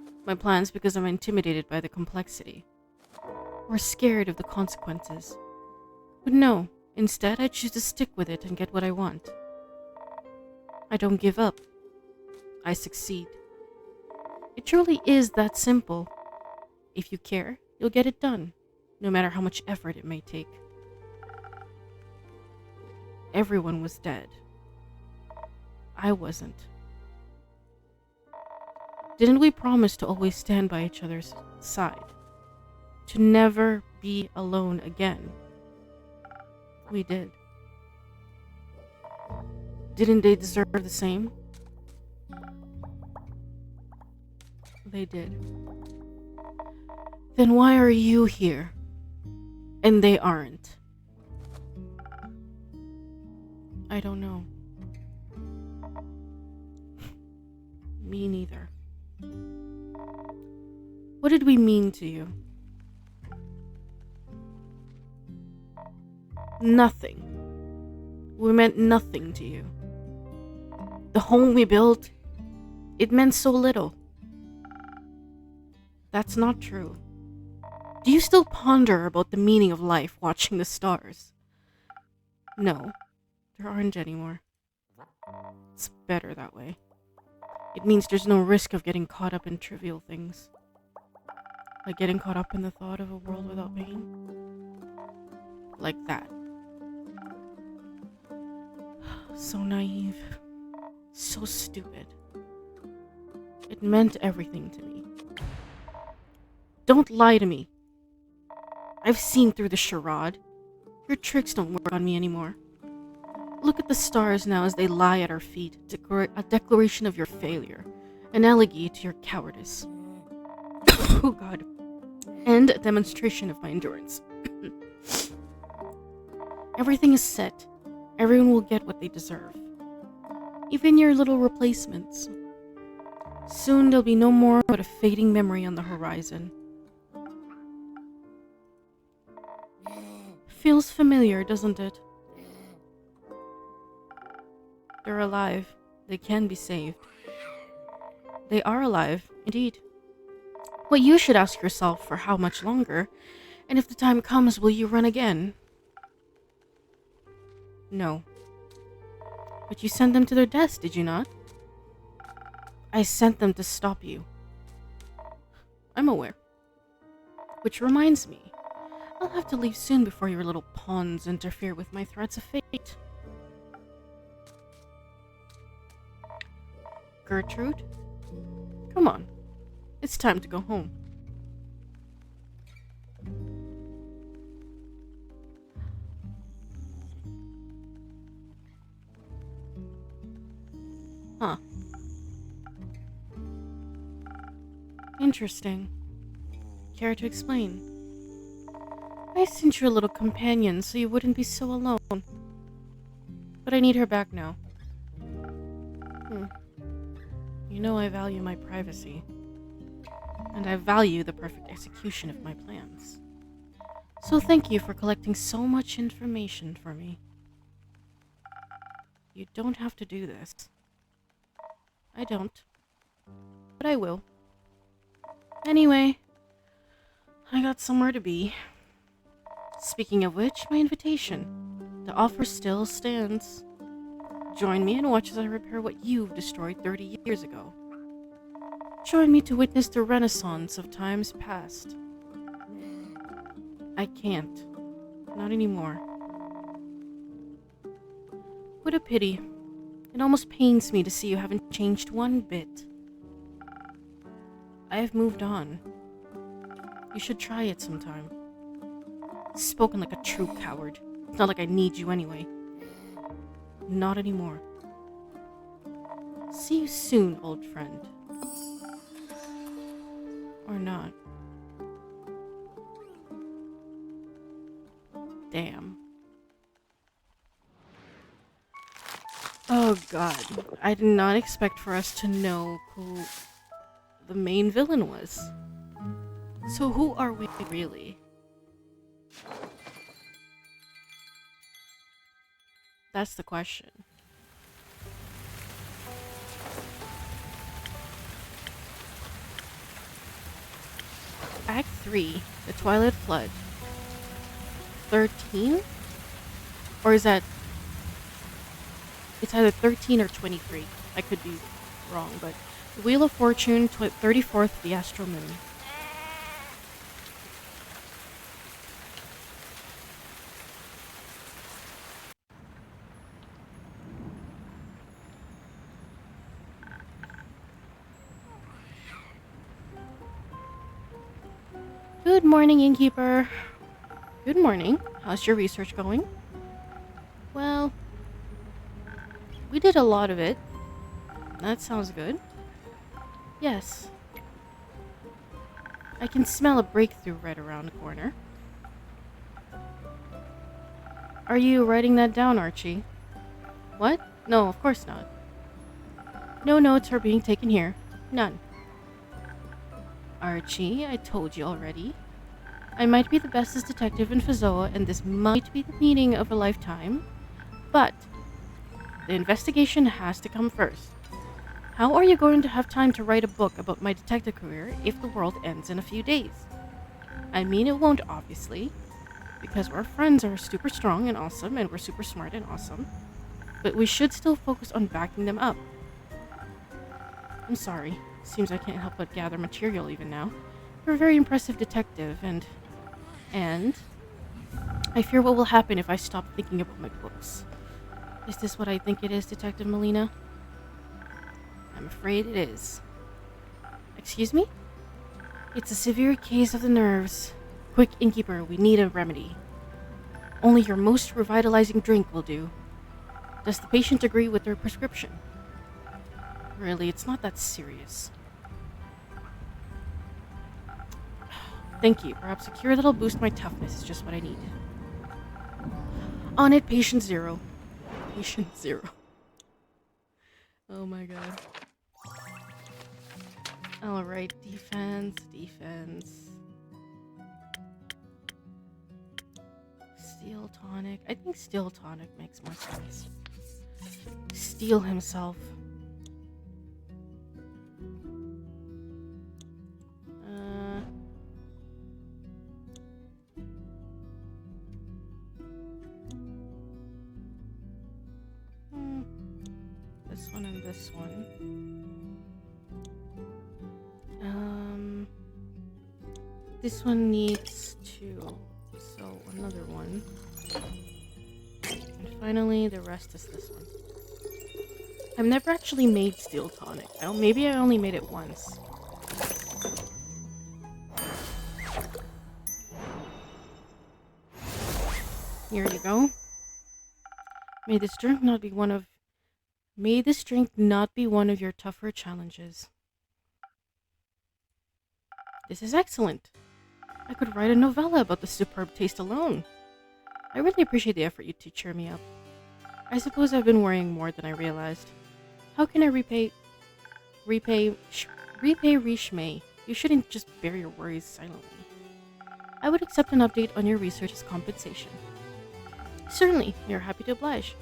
because I'm intimidated by the complexity, or scared of the consequences. But no, Instead, I choose to stick with it and get what I want. I don't give up. I succeed. It truly is that simple. If you care, you'll get it done, no matter how much effort it may take. Everyone was dead. I wasn't. Didn't we promise to always stand by each other's side? To never be alone again? We did. Didn't they deserve the same? They did. Then why are you here? And they aren't? I don't know. Me neither. What did we mean to you? Nothing. We meant nothing to you. The home we built, it meant so little. That's not true. Do you still ponder about the meaning of life watching the stars? No, there aren't anymore. It's better that way. It means there's no risk of getting caught up in trivial things. Like getting caught up in the thought of a world without pain. Like that. So naive. So stupid. It meant everything to me. Don't lie to me. I've seen through the charade. Your tricks don't work on me anymore. Look at the stars now as they lie at our feet, a declaration of your failure, an elegy to your cowardice. Oh God. And a demonstration of my endurance. Everything is set. Everyone will get what they deserve. Even your little replacements. Soon there'll be no more but a fading memory on the horizon. Feels familiar, doesn't it? They're alive. They can be saved. They are alive, indeed. What you should ask yourself for how much longer, and if the time comes, will you run again? No. But you sent them to their deaths, did you not? I sent them to stop you. I'm aware. Which reminds me, I'll have to leave soon before your little pawns interfere with my threats of fate. Gertrude? Come on. It's time to go home. Huh. Interesting. Care to explain? I sent you a little companion so you wouldn't be so alone. But I need her back now. You know I value my privacy. And I value the perfect execution of my plans. So thank you for collecting so much information for me. You don't have to do this. I don't. But I will. Anyway, I got somewhere to be. Speaking of which, my invitation. The offer still stands. Join me and watch as I repair what you've destroyed 30 years ago. Join me to witness the renaissance of times past. I can't. Not anymore. What a pity. It almost pains me to see you haven't changed one bit. I have moved on. You should try it sometime. Spoken like a true coward. It's not like I need you anyway. Not anymore. See you soon, old friend. Or not. Damn. Oh God. I did not expect for us to know who the main villain was. So who are we really? That's the question. Act 3, The Twilight Flood. 13? Or is that... It's either 13 or 23. I could be wrong, but... The Wheel of Fortune, 34th, the Astral Moon. Good morning, InnKeeper. Good morning. How's your research going? Well, we did a lot of it. That sounds good. Yes. I can smell a breakthrough right around the corner. Are you writing that down, Archie? What? No, of course not. No notes are being taken here. None. Archie, I told you already. I might be the bestest detective in Fazoa, and this might be the meeting of a lifetime, but the investigation has to come first. How are you going to have time to write a book about my detective career if the world ends in a few days? I mean, it won't, obviously, because our friends are super strong and awesome, and we're super smart and awesome, but we should still focus on backing them up. I'm sorry. Seems I can't help but gather material even now. You're a very impressive detective, and I fear what will happen if I stop thinking about my books. Is this what I think it is, Detective Melina? I'm afraid it is. Excuse me? It's a severe case of the nerves. Quick, InnKeeper, we need a remedy. Only your most revitalizing drink will do. Does the patient agree with their prescription? Really, it's not that serious. Thank you. Perhaps a cure that'll boost my toughness is just what I need. On it, patient 0. Patient 0. Oh my god. Alright, defense. Steel tonic. I think steel tonic makes more sense. Steel himself. This one and this one. This one needs 2, so another one. And finally, the rest is this one. I've never actually made steel tonic. Maybe I only made it once. Here you go. May this drink not be one of your tougher challenges. This is excellent. I could write a novella about the superb taste alone. I really appreciate the effort you to cheer me up. I suppose I've been worrying more than I realized. How can I repay Rishmay? You shouldn't just bear your worries silently. I would accept an update on your research as compensation. Certainly, you're happy to oblige.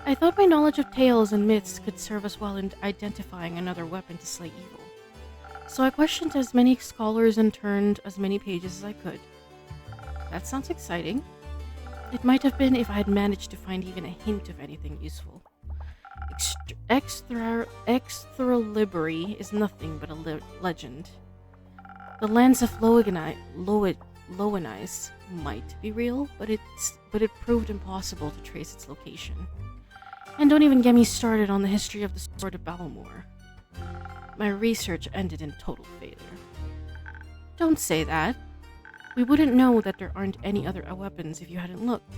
I thought my knowledge of tales and myths could serve us well in identifying another weapon to slay evil. So I questioned as many scholars and turned as many pages as I could. That sounds exciting. It might have been if I had managed to find even a hint of anything useful. Extralibrary is nothing but a legend. The lands of Loenice might be real, but it proved impossible to trace its location. And don't even get me started on the history of the Sword of Balmor. My research ended in total failure. Don't say that. We wouldn't know that there aren't any other weapons if you hadn't looked.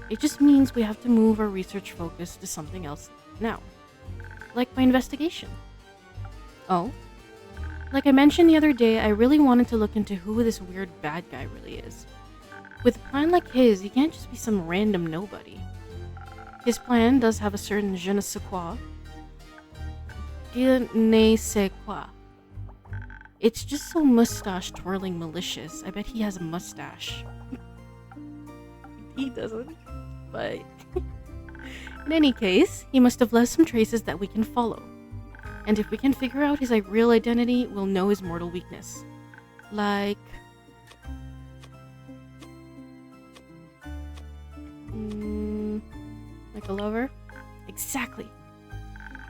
It just means we have to move our research focus to something else now. Like my investigation. Oh? Like I mentioned the other day, I really wanted to look into who this weird bad guy really is. With a plan like his, he can't just be some random nobody. His plan does have a certain je ne sais quoi. Je ne sais quoi. It's just so mustache-twirling malicious. I bet he has a mustache. He doesn't, but... In any case, he must have left some traces that we can follow. And if we can figure out his real identity, we'll know his mortal weakness. Like... the lover? Exactly.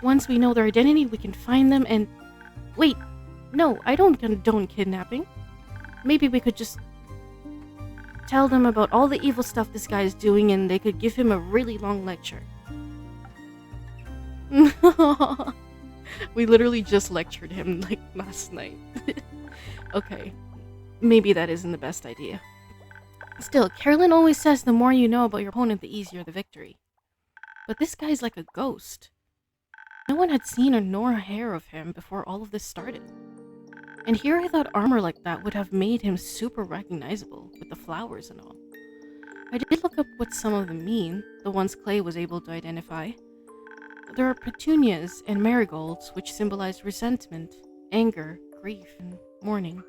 Once we know their identity, we can find them and... Wait! No, I don't condone kidnapping. Maybe we could just tell them about all the evil stuff this guy is doing and they could give him a really long lecture. We literally just lectured him like last night. Okay, maybe that isn't the best idea. Still, Carolyn always says the more you know about your opponent, the easier the victory. But this guy's like a ghost. No one had seen or nor a hair of him before all of this started. And here I thought armor like that would have made him super recognizable, with the flowers and all. I did look up what some of them mean, the ones Clay was able to identify. There are petunias and marigolds, which symbolize resentment, anger, grief, and mourning.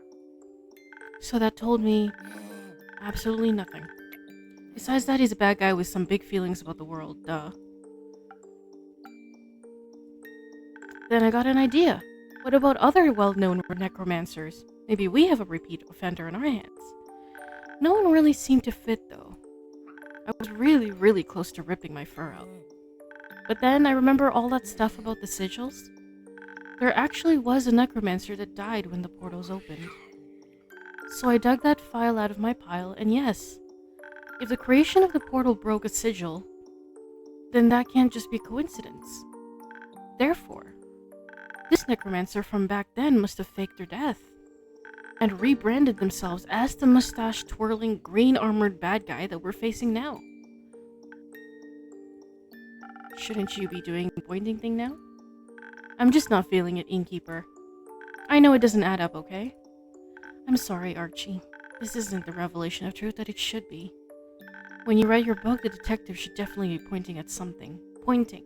So that told me absolutely nothing. Besides that, he's a bad guy with some big feelings about the world, duh. Then I got an idea. What about other well-known necromancers? Maybe we have a repeat offender in our hands. No one really seemed to fit, though. I was really close to ripping my fur out. But then I remember all that stuff about the sigils. There actually was a necromancer that died when the portals opened. So I dug that file out of my pile, and yes, if the creation of the portal broke a sigil, then that can't just be coincidence. Therefore, this necromancer from back then must have faked their death, and rebranded themselves as the mustache-twirling, green-armored bad guy that we're facing now. Shouldn't you be doing the pointing thing now? I'm just not feeling it, InnKeeper. I know it doesn't add up, okay? I'm sorry, Archie. This isn't the revelation of truth that it should be. When you write your book, the detective should definitely be pointing at something. Pointing.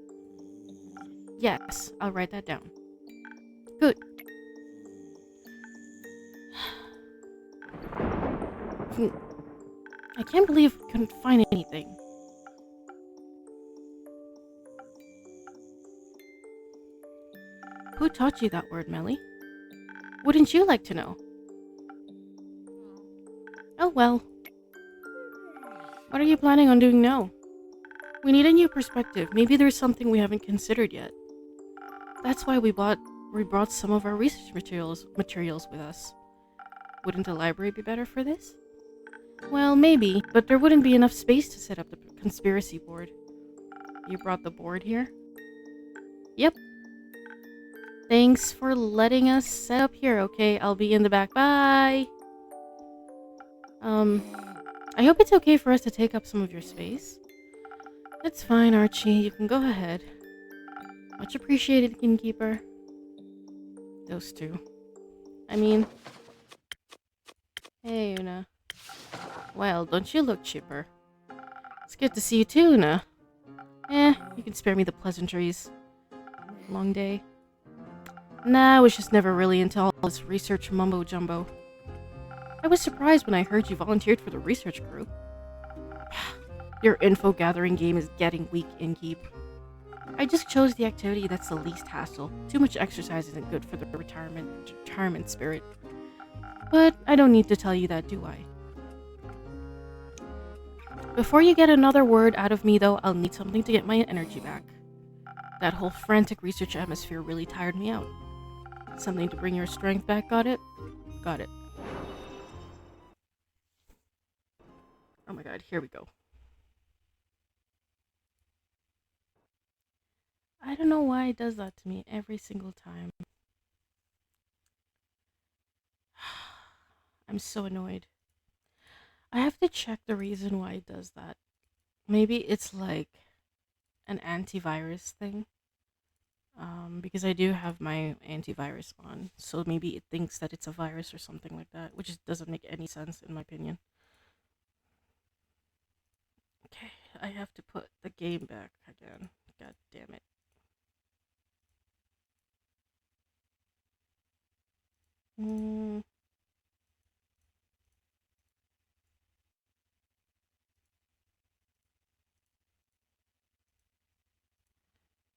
Yes, I'll write that down. Good. I can't believe I couldn't find anything. Who taught you that word, Melly? Wouldn't you like to know? Oh well. What are you planning on doing now? We need a new perspective. Maybe there's something we haven't considered yet. That's why we brought some of our research materials with us. Wouldn't the library be better for this? Well, maybe, but there wouldn't be enough space to set up the conspiracy board. You brought the board here? Yep. Thanks for letting us set up here, okay? I'll be in the back. Bye! I hope it's okay for us to take up some of your space. That's fine, Archie. You can go ahead. Much appreciated, InnKeeper. Those two. I mean... Hey, Una. Well, don't you look chipper. It's good to see you too, Una. You can spare me the pleasantries. Long day. Nah, I was just never really into all this research mumbo-jumbo. I was surprised when I heard you volunteered for the research group. Your info-gathering game is getting weak, InnKeep. I just chose the activity that's the least hassle. Too much exercise isn't good for the retirement spirit. But I don't need to tell you that, do I? Before you get another word out of me, though, I'll need something to get my energy back. That whole frantic research atmosphere really tired me out. Something to bring your strength back, got it? Got it. Oh my god, here we go. I don't know why it does that to me every single time. I'm so annoyed. I have to check the reason why it does that. Maybe it's like an antivirus thing. Because I do have my antivirus on, so maybe it thinks that it's a virus or something like that, which just doesn't make any sense in my opinion. Okay, I have to put the game back again. God damn it.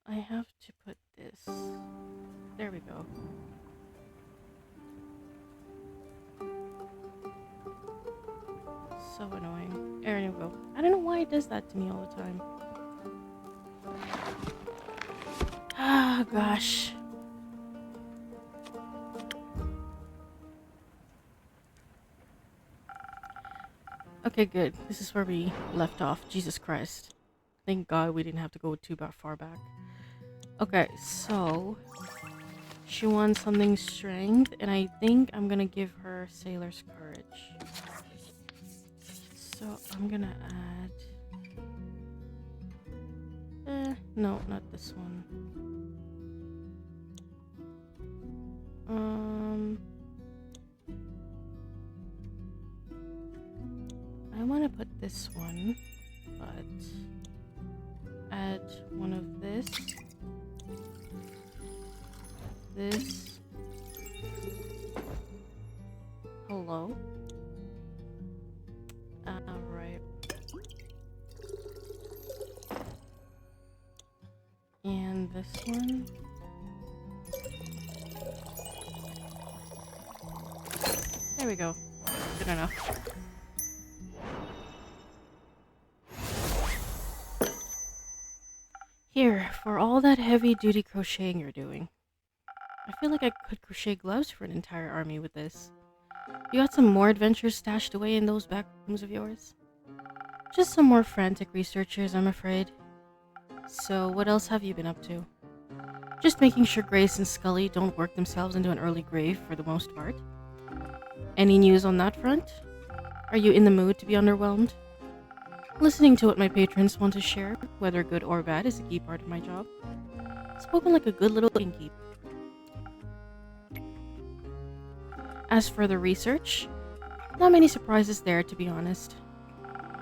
I have to put this. There we go. So annoying. There we go. I don't know why it does that to me all the time. Ah, gosh. Okay, good. This is where we left off. Jesus Christ. Thank God we didn't have to go too far back. Okay, so she wants something strength, and I think I'm gonna give her Sailor's Courage. So I'm gonna add... no, not this one. I want to put this one, but add one of this. This. Hello. Alright. And this one. There we go. Good enough. Here, for all that heavy-duty crocheting you're doing. I feel like I could crochet gloves for an entire army with this. You got some more adventures stashed away in those back rooms of yours? Just some more frantic researchers, I'm afraid. So, what else have you been up to? Just making sure Grace and Scully don't work themselves into an early grave for the most part. Any news on that front? Are you in the mood to be underwhelmed? Listening to what my patrons want to share, whether good or bad, is a key part of my job. Spoken like a good little innkeeper. As for the research, not many surprises there, to be honest.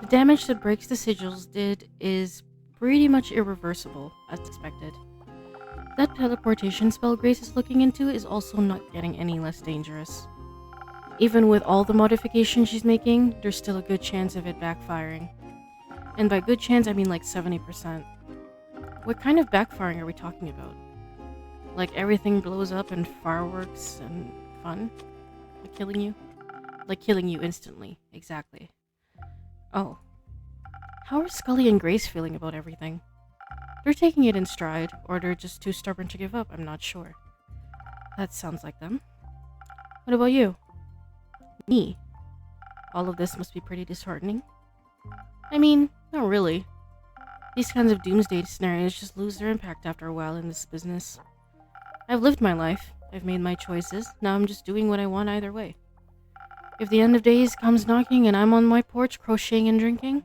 The damage that breaks the sigils did is pretty much irreversible, as expected. That teleportation spell Grace is looking into is also not getting any less dangerous. Even with all the modifications she's making, there's still a good chance of it backfiring. And by good chance, I mean like 70%. What kind of backfiring are we talking about? Like everything blows up and fireworks and fun? Like killing you? Like killing you instantly, exactly. Oh. How are Scully and Grace feeling about everything? They're taking it in stride, or they're just too stubborn to give up, I'm not sure. That sounds like them. What about you? Me? All of this must be pretty disheartening. I mean, not really. These kinds of doomsday scenarios just lose their impact after a while in this business. I've lived my life, I've made my choices, now I'm just doing what I want either way. If the end of days comes knocking and I'm on my porch crocheting and drinking,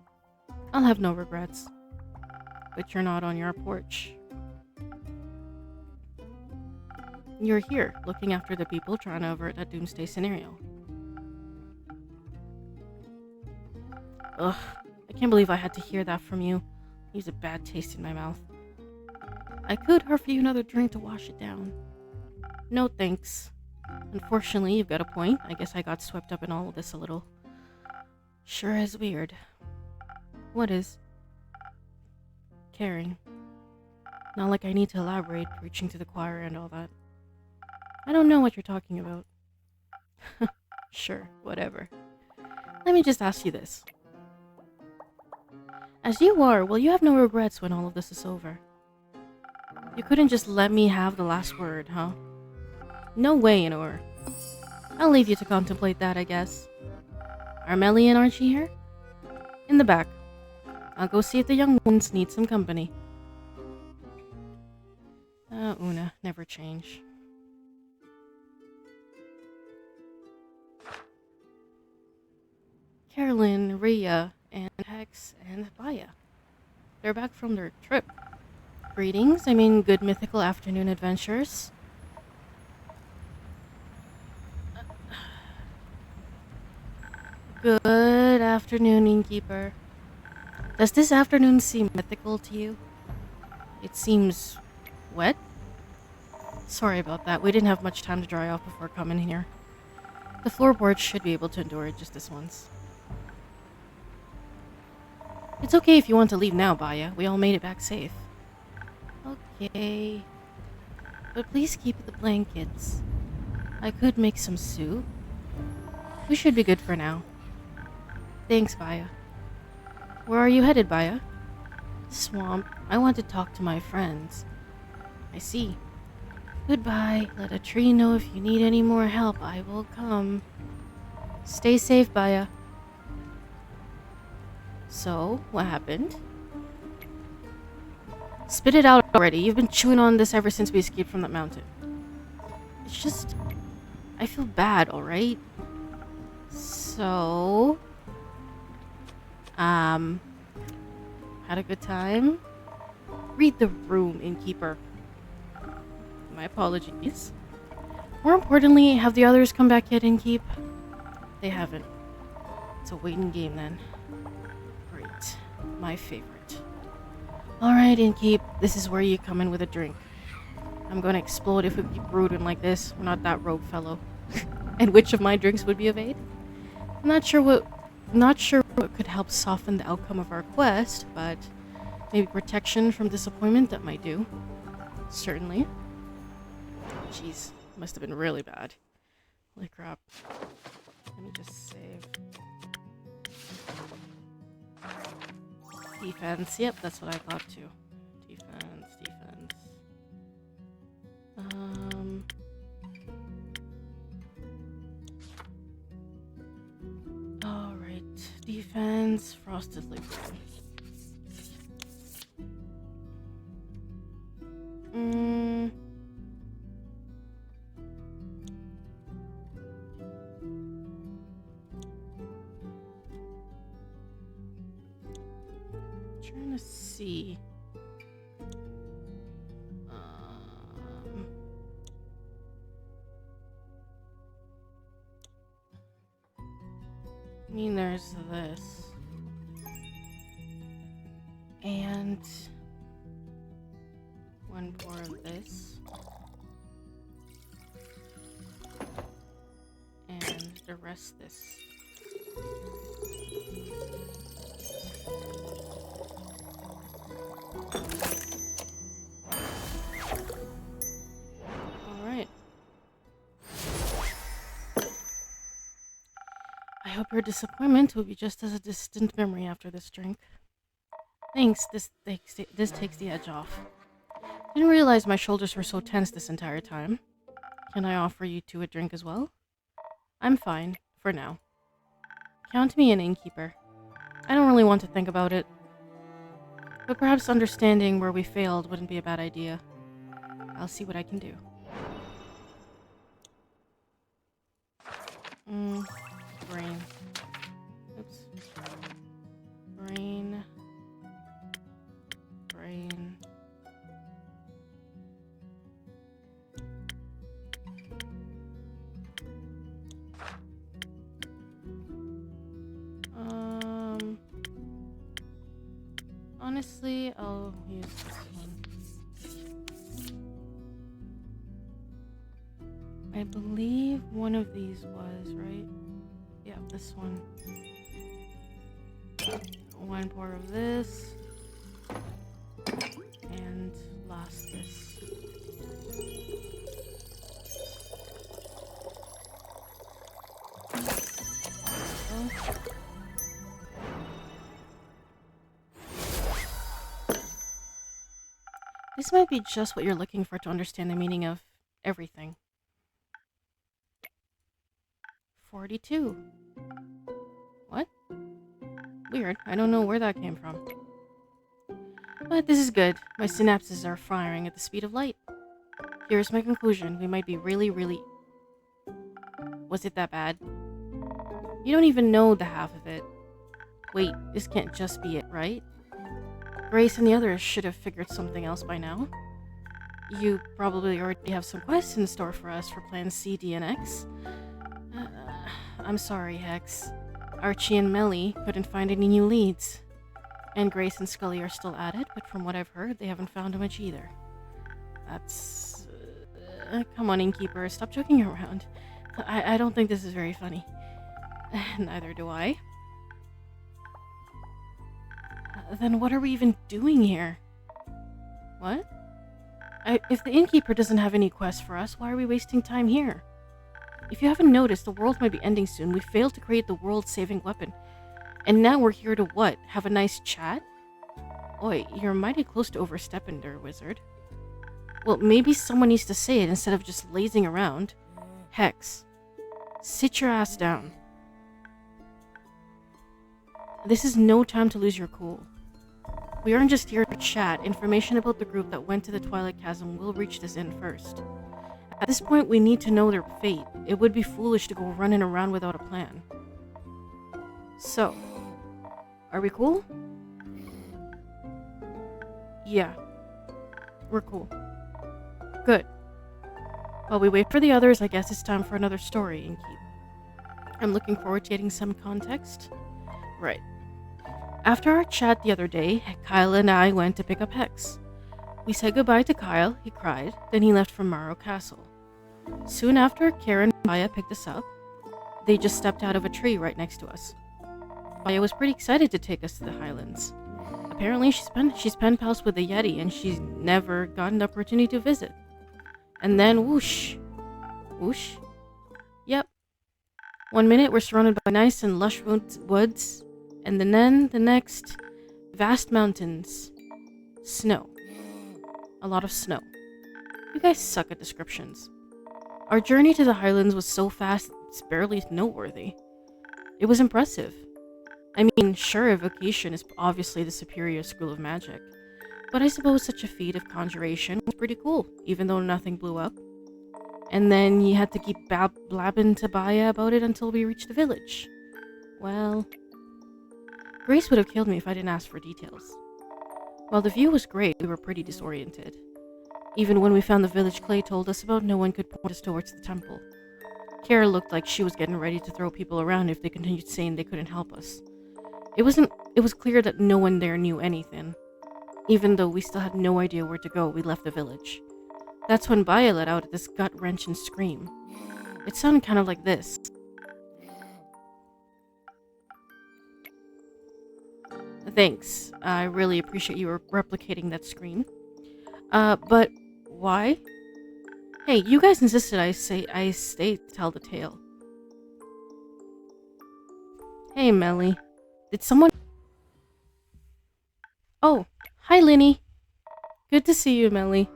I'll have no regrets. But you're not on your porch. You're here, looking after the people trying to avert that doomsday scenario. Ugh, I can't believe I had to hear that from you. Leaves a bad taste in my mouth. I could offer you another drink to wash it down. No thanks. Unfortunately, you've got a point. I guess I got swept up in all of this a little. Sure is weird. What is? Caring. Not like I need to elaborate, preaching to the choir and all that. I don't know what you're talking about. Sure, whatever. Let me just ask you this. As you are, will you have no regrets when all of this is over? You couldn't just let me have the last word, huh? No way, Inor. I'll leave you to contemplate that, I guess. Are Melly and Archie here? In the back. I'll go see if the young ones need some company. Una, never change. Carolyn, Rhea, and Hex, and Baya. They're back from their trip. Greetings, I mean good mythical afternoon adventures. Good afternoon, InnKeeper. Does this afternoon seem mythical to you? It seems wet? Sorry about that, we didn't have much time to dry off before coming here. The floorboards should be able to endure it just this once. It's okay if you want to leave now, Baya. We all made it back safe. Okay. But please keep the blankets. I could make some soup. We should be good for now. Thanks, Baya. Where are you headed, Baya? Swamp. I want to talk to my friends. I see. Goodbye. Let a tree know if you need any more help. I will come. Stay safe, Baya. So, what happened? Spit it out already. You've been chewing on this ever since we escaped from that mountain. It's just... I feel bad, alright? So... Had a good time? Read the room, innkeeper. My apologies. More importantly, have the others come back yet, innkeep? They haven't. It's a waiting game then. Great. My favorite. Alright, innkeep. This is where you come in with a drink. I'm gonna explode if we keep brooding like this. We're not that rogue fellow. And which of my drinks would be of aid? Not sure what could help soften the outcome of our quest, but maybe protection from disappointment, that might do. Certainly. Jeez, must have been really bad. Holy crap. Let me just save. Defense. Yep, that's what I thought too. Defense. Alright. Defense. Frosted liquid. Trying to see. I mean, there's this. And one pour of this. And the rest this. Alright. I hope your disappointment will be just as a distant memory after this drink. Thanks, this takes the edge off. Didn't realize my shoulders were so tense this entire time. Can I offer you two a drink as well? I'm fine, for now. Count me in, innkeeper. I don't really want to think about it. But perhaps understanding where we failed wouldn't be a bad idea. I'll see what I can do. Brain. Oops. Brain. Honestly, I'll use this one. I believe one of these was, right? Yeah, this one. One pour of this. And last this. Oh. This might be just what you're looking for to understand the meaning of everything. 42. What? Weird. I don't know where that came from. But this is good. My synapses are firing at the speed of light. Here's my conclusion. We might be really... Was it that bad? You don't even know the half of it. Wait, this can't just be it, right? Grace and the others should have figured something else by now. You probably already have some quests in store for us for plans C, D, and X. I'm sorry, Hex. Archie and Melly couldn't find any new leads. And Grace and Scully are still at it, but from what I've heard, they haven't found much either. That's... come on, innkeeper, stop joking around. I don't think this is very funny. Neither do I. Then what are we even doing here? What? If the innkeeper doesn't have any quests for us, why are we wasting time here? If you haven't noticed, the world might be ending soon. We failed to create the world-saving weapon. And now we're here to what? Have a nice chat? Oi, you're mighty close to overstepping there, wizard. Well, maybe someone needs to say it instead of just lazing around. Hex, sit your ass down. This is no time to lose your cool. We aren't just here to chat. Information about the group that went to the Twilight Chasm will reach this inn first. At this point, we need to know their fate. It would be foolish to go running around without a plan. So, are we cool? Yeah, we're cool. Good. While we wait for the others, I guess it's time for another story, InnKeeper. I'm looking forward to getting some context. Right. After our chat the other day, Kyle and I went to pick up Hex. We said goodbye to Kyle, he cried, then he left for Morrow Castle. Soon after, Karen and Maya picked us up. They just stepped out of a tree right next to us. Maya was pretty excited to take us to the Highlands. Apparently, she's pen pals with the Yeti, and she's never gotten the opportunity to visit. And then, whoosh. Whoosh? Yep. 1 minute, we're surrounded by nice and lush woods, and then the next, vast mountains. Snow. A lot of snow. You guys suck at descriptions. Our journey to the Highlands was so fast, it's barely noteworthy. It was impressive. I mean, sure, evocation is obviously the superior school of magic, but I suppose such a feat of conjuration was pretty cool, even though nothing blew up. And then you had to keep blabbing to Baya about it until we reached the village. Well, Grace would have killed me if I didn't ask for details. While the view was great, we were pretty disoriented. Even when we found the village Clay told us about, no one could point us towards the temple. Kara looked like she was getting ready to throw people around if they continued saying they couldn't help us. It was clear that no one there knew anything. Even though we still had no idea where to go, we left the village. That's when Baya let out this gut-wrenching scream. It sounded kind of like this. Thanks. I really appreciate you replicating that scream. But why? Hey, you guys insisted I stay to tell the tale. Hey, Melly. Did someone... Oh, hi, Linny. Good to see you, Melly.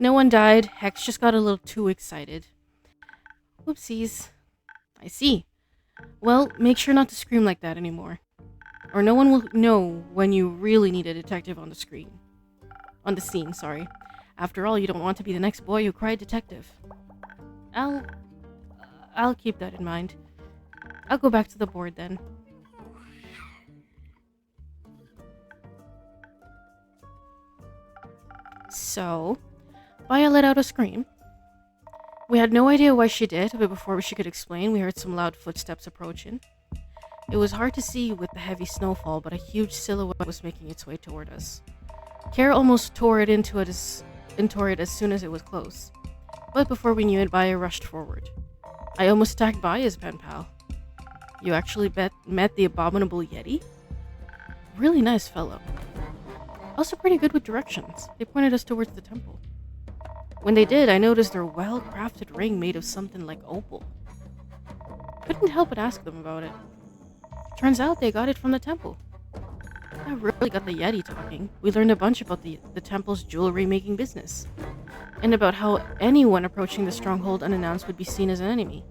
No one died. Hex just got a little too excited. Whoopsies. I see. Well, make sure not to scream like that anymore. Or no one will know when you really need a detective on the screen. On the scene, sorry. After all, you don't want to be the next boy who cried detective. I'll keep that in mind. I'll go back to the board then. So, Baya let out a scream. We had no idea why she did, but before she could explain, we heard some loud footsteps approaching. It was hard to see with the heavy snowfall, but a huge silhouette was making its way toward us. Kara almost tore it as soon as it was close. But before we knew it, Baya rushed forward. I almost attacked Baya's pen pal. You actually met the abominable Yeti? Really nice fellow. Also pretty good with directions. They pointed us towards the temple. When they did, I noticed their well-crafted ring made of something like opal. Couldn't help but ask them about it. Turns out they got it from the temple. That really got the Yeti talking. We learned a bunch about the temple's jewelry-making business, and about how anyone approaching the stronghold unannounced would be seen as an enemy,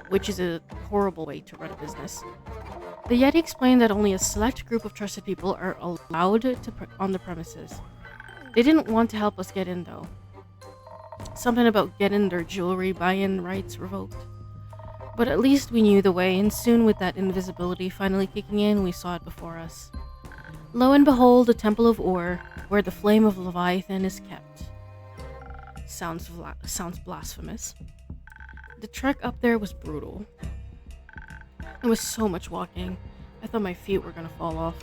which is a horrible way to run a business. The Yeti explained that only a select group of trusted people are allowed on the premises. They didn't want to help us get in, though. Something about getting their jewelry buy-in rights revoked. But at least we knew the way, and soon with that invisibility finally kicking in, we saw it before us. Lo and behold, the Temple of Ur, where the flame of Leviathan is kept. Sounds blasphemous. The trek up there was brutal. It was so much walking. I thought my feet were gonna fall off.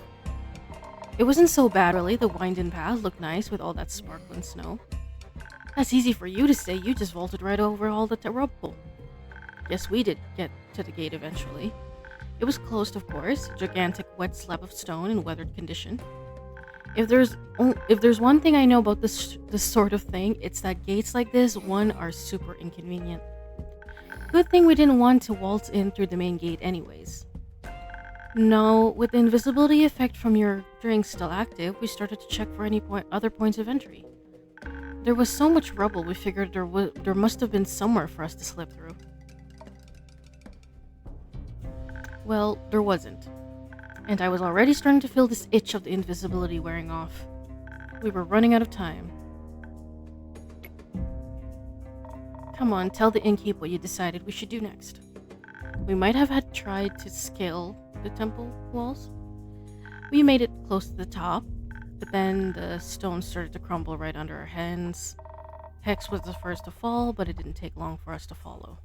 It wasn't so bad, really. The winding path looked nice with all that sparkling snow. That's easy for you to say. You just vaulted right over all the rubble. Yes, we did get to the gate eventually. It was closed, of course, a gigantic wet slab of stone in weathered condition. If there's one thing I know about this sort of thing, it's that gates like this one are super inconvenient. Good thing we didn't want to waltz in through the main gate anyways. No, with the invisibility effect from your drink still active, we started to check for any other points of entry. There was so much rubble, we figured there must have been somewhere for us to slip through. Well, there wasn't. And I was already starting to feel this itch of the invisibility wearing off. We were running out of time. Come on, tell the innkeeper what you decided we should do next. We might have had tried to scale the temple walls. We made it close to the top, but then the stone started to crumble right under our hands. Hex was the first to fall, but it didn't take long for us to follow.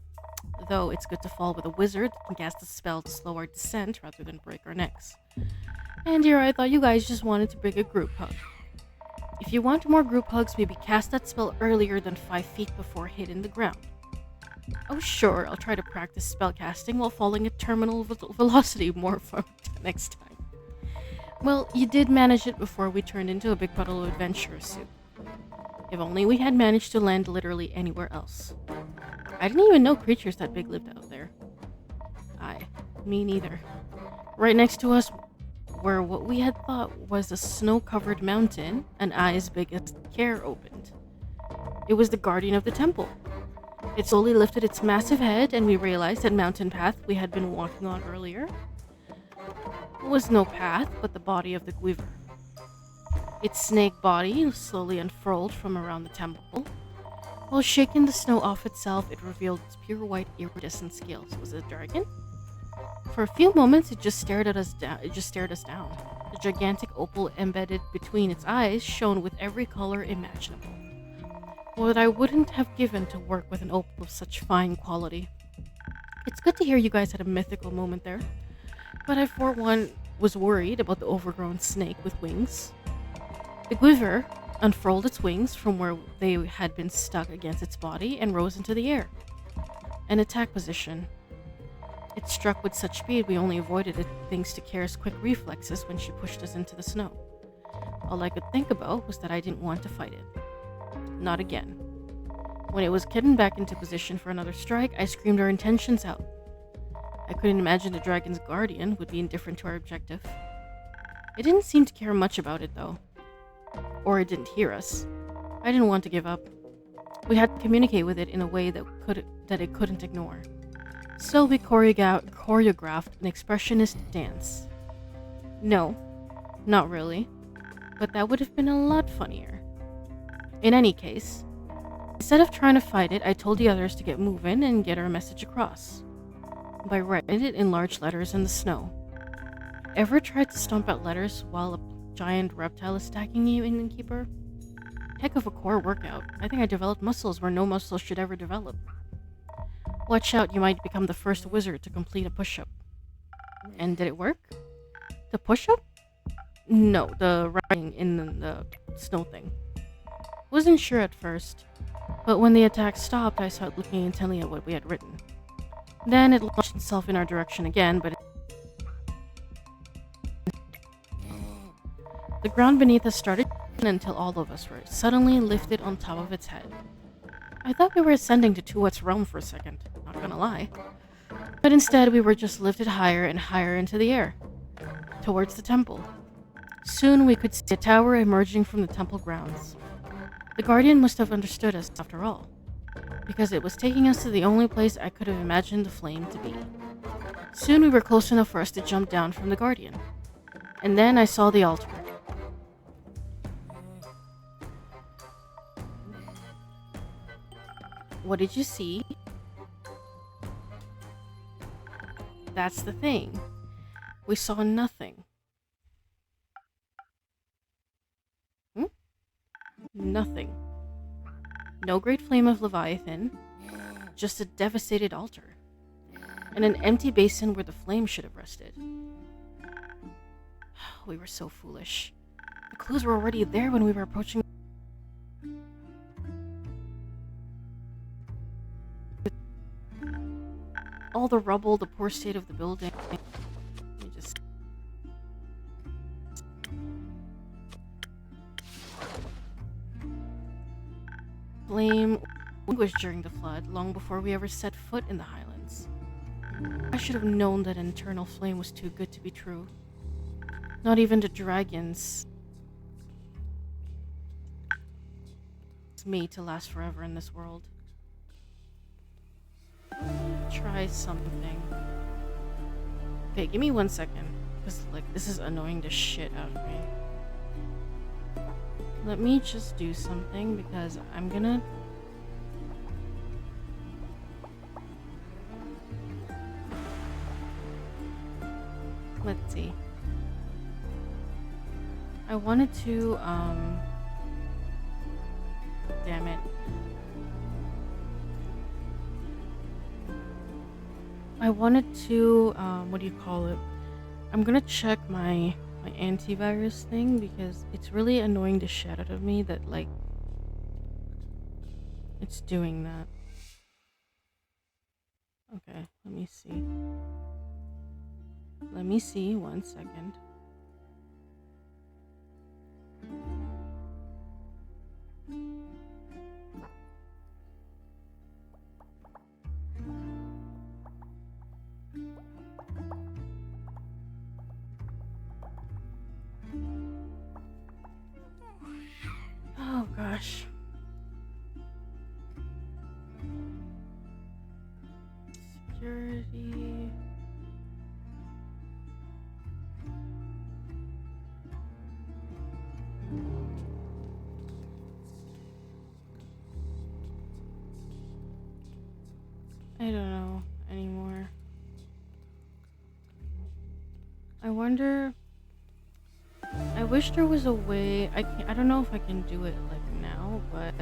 Though it's good to fall with a wizard and cast a spell to slow our descent rather than break our necks. And here I thought you guys just wanted to bring a group hug. If you want more group hugs, maybe cast that spell earlier than 5 feet before hitting the ground. Oh sure, I'll try to practice spellcasting while falling at terminal velocity more for next time. Well, you did manage it before we turned into a big puddle of adventurous soup. If only we had managed to land literally anywhere else. I didn't even know creatures that big lived out there. Me neither. Right next to us were what we had thought was a snow-covered mountain, an eye as big as the care opened. It was the guardian of the temple. It slowly lifted its massive head, and we realized that mountain path we had been walking on earlier was no path, but the body of the Guiver. Its snake body slowly unfurled from around the temple. While shaking the snow off itself, it revealed its pure white iridescent scales. Was it a dragon? For a few moments, it just stared us down. The gigantic opal embedded between its eyes shone with every color imaginable. What I wouldn't have given to work with an opal of such fine quality. It's good to hear you guys had a mythical moment there, but I, for one, was worried about the overgrown snake with wings. The Guiver unfurled its wings from where they had been stuck against its body and rose into the air. An attack position. It struck with such speed we only avoided it thanks to Kara's quick reflexes when she pushed us into the snow. All I could think about was that I didn't want to fight it. Not again. When it was getting back into position for another strike, I screamed our intentions out. I couldn't imagine the dragon's guardian would be indifferent to our objective. It didn't seem to care much about it though. Or it didn't hear us. I didn't want to give up. We had to communicate with it in a way that it couldn't ignore. So we choreographed an expressionist dance. No, not really. But that would have been a lot funnier. In any case, instead of trying to fight it, I told the others to get moving and get our message across. By writing it in large letters in the snow. Ever tried to stomp out letters while a giant reptile is stacking you, InnKeeper? Heck of a core workout. I think I developed muscles where no muscles should ever develop. Watch out, you might become the first wizard to complete a push-up. And did it work? The push-up? No, the writing in the snow thing. Wasn't sure at first, but when the attack stopped, I started looking intently at what we had written. Then it launched itself in our direction again, but the ground beneath us started until all of us were suddenly lifted on top of its head. I thought we were ascending to Tuat's realm for a second, not gonna lie. But instead we were just lifted higher and higher into the air, towards the temple. Soon we could see a tower emerging from the temple grounds. The guardian must have understood us after all, because it was taking us to the only place I could have imagined the flame to be. Soon we were close enough for us to jump down from the guardian. And then I saw the altar. What did you see? That's the thing. We saw nothing. Nothing. No great flame of Leviathan, just a devastated altar, and an empty basin where the flame should have rested. We were so foolish. The clues were already there when we were approaching. All the rubble, the poor state of the building. Flame was during the flood, long before we ever set foot in the Highlands. I should have known that an eternal flame was too good to be true. Not even the dragons It's made to last forever in this world. Try something. Okay, give me 1 second. Because, like, this is annoying the shit out of me. Let me just do something because I'm gonna... Let's see. I wanted to, damn it. I wanted to, what do you call it? I'm gonna check my antivirus thing because it's really annoying the shit out of me that, like, it's doing that. Okay, let me see. Let me see, 1 second. Oh gosh. Security. I don't know anymore. I wonder... I wish there was a way... I don't know if I can do it, like, now, but...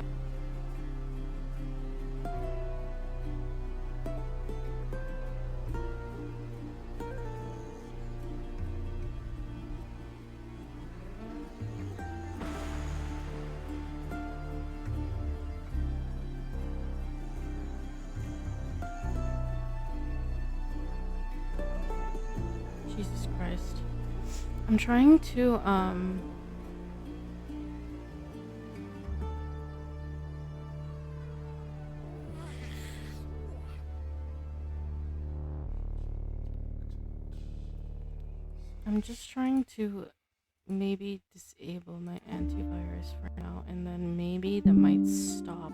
Jesus Christ. I'm trying to, I'm just trying to maybe disable my antivirus for now, and then maybe that might stop.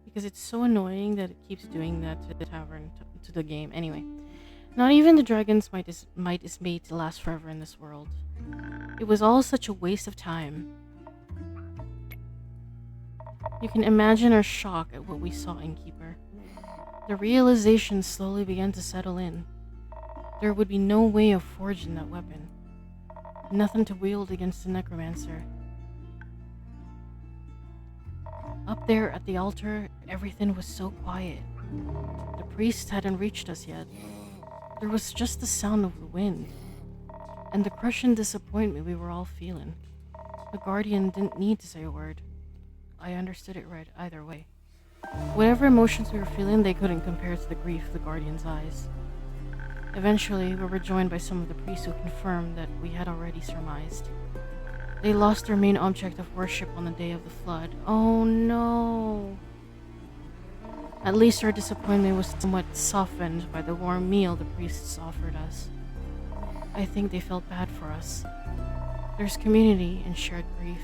Because it's so annoying that it keeps doing that to the tavern, to the game. Anyway, not even the dragon's might is made to last forever in this world. It was all such a waste of time. You can imagine our shock at what we saw in InnKeeper. The realization slowly began to settle in. There would be no way of forging that weapon. Nothing to wield against the necromancer. Up there at the altar, everything was so quiet. The priest hadn't reached us yet. There was just the sound of the wind, and the crushing disappointment we were all feeling. The guardian didn't need to say a word. I understood it right either way. Whatever emotions we were feeling, they couldn't compare to the grief of the guardian's eyes. Eventually, we were joined by some of the priests who confirmed that we had already surmised. They lost their main object of worship on the day of the flood. Oh no! At least our disappointment was somewhat softened by the warm meal the priests offered us. I think they felt bad for us. There's community in shared grief.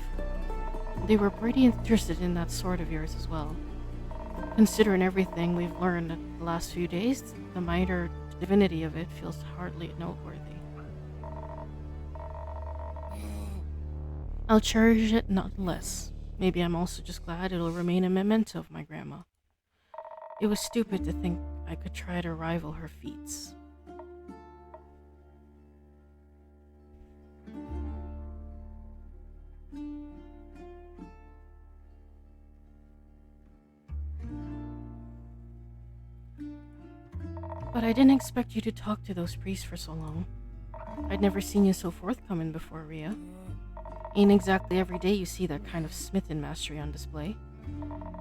They were pretty interested in that sword of yours as well. Considering everything we've learned the last few days, the might or divinity of it feels hardly noteworthy. I'll cherish it not less. Maybe I'm also just glad it'll remain a memento of my grandma. It was stupid to think I could try to rival her feats. But I didn't expect you to talk to those priests for so long. I'd never seen you so forthcoming before, Rhea. Ain't exactly every day you see that kind of smithing mastery on display.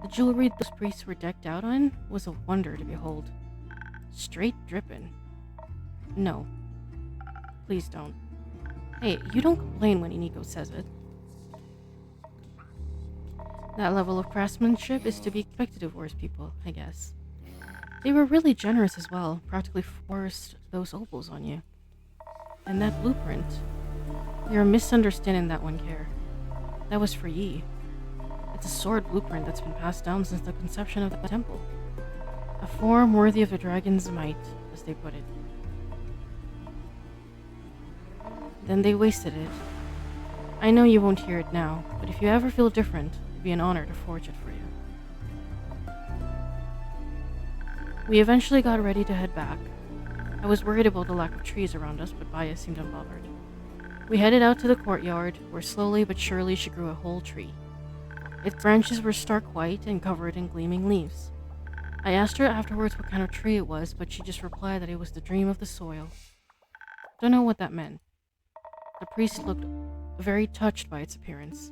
The jewelry those priests were decked out in was a wonder to behold. Straight dripping. No. Please don't. Hey, you don't complain when Iniko says it. That level of craftsmanship is to be expected of War's people, I guess. They were really generous as well, practically forced those opals on you. And that blueprint. You're misunderstanding that one, Care. That was for Yi. It's a sword blueprint that's been passed down since the conception of the temple. A form worthy of the dragon's might, as they put it. Then they wasted it. I know you won't hear it now, but if you ever feel different, it'd be an honor to forge it for you. We eventually got ready to head back. I was worried about the lack of trees around us, but Baya seemed unbothered. We headed out to the courtyard, where slowly but surely she grew a whole tree. Its branches were stark white and covered in gleaming leaves. I asked her afterwards what kind of tree it was, but she just replied that it was the dream of the soil. Don't know what that meant. The priest looked very touched by its appearance.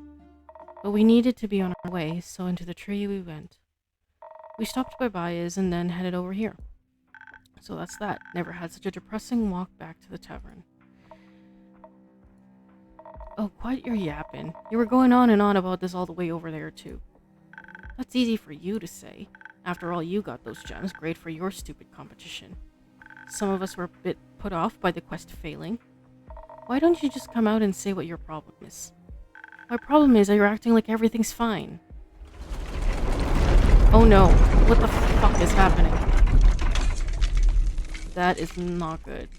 But we needed to be on our way, so into the tree we went. We stopped by Baya's and then headed over here. So that's that. Never had such a depressing walk back to the tavern. Oh, quiet your yapping. You were going on and on about this all the way over there, too. That's easy for you to say. After all, you got those gems. Great for your stupid competition. Some of us were a bit put off by the quest failing. Why don't you just come out and say what your problem is? My problem is that you're acting like everything's fine. Oh no, what the fuck is happening? That is not good.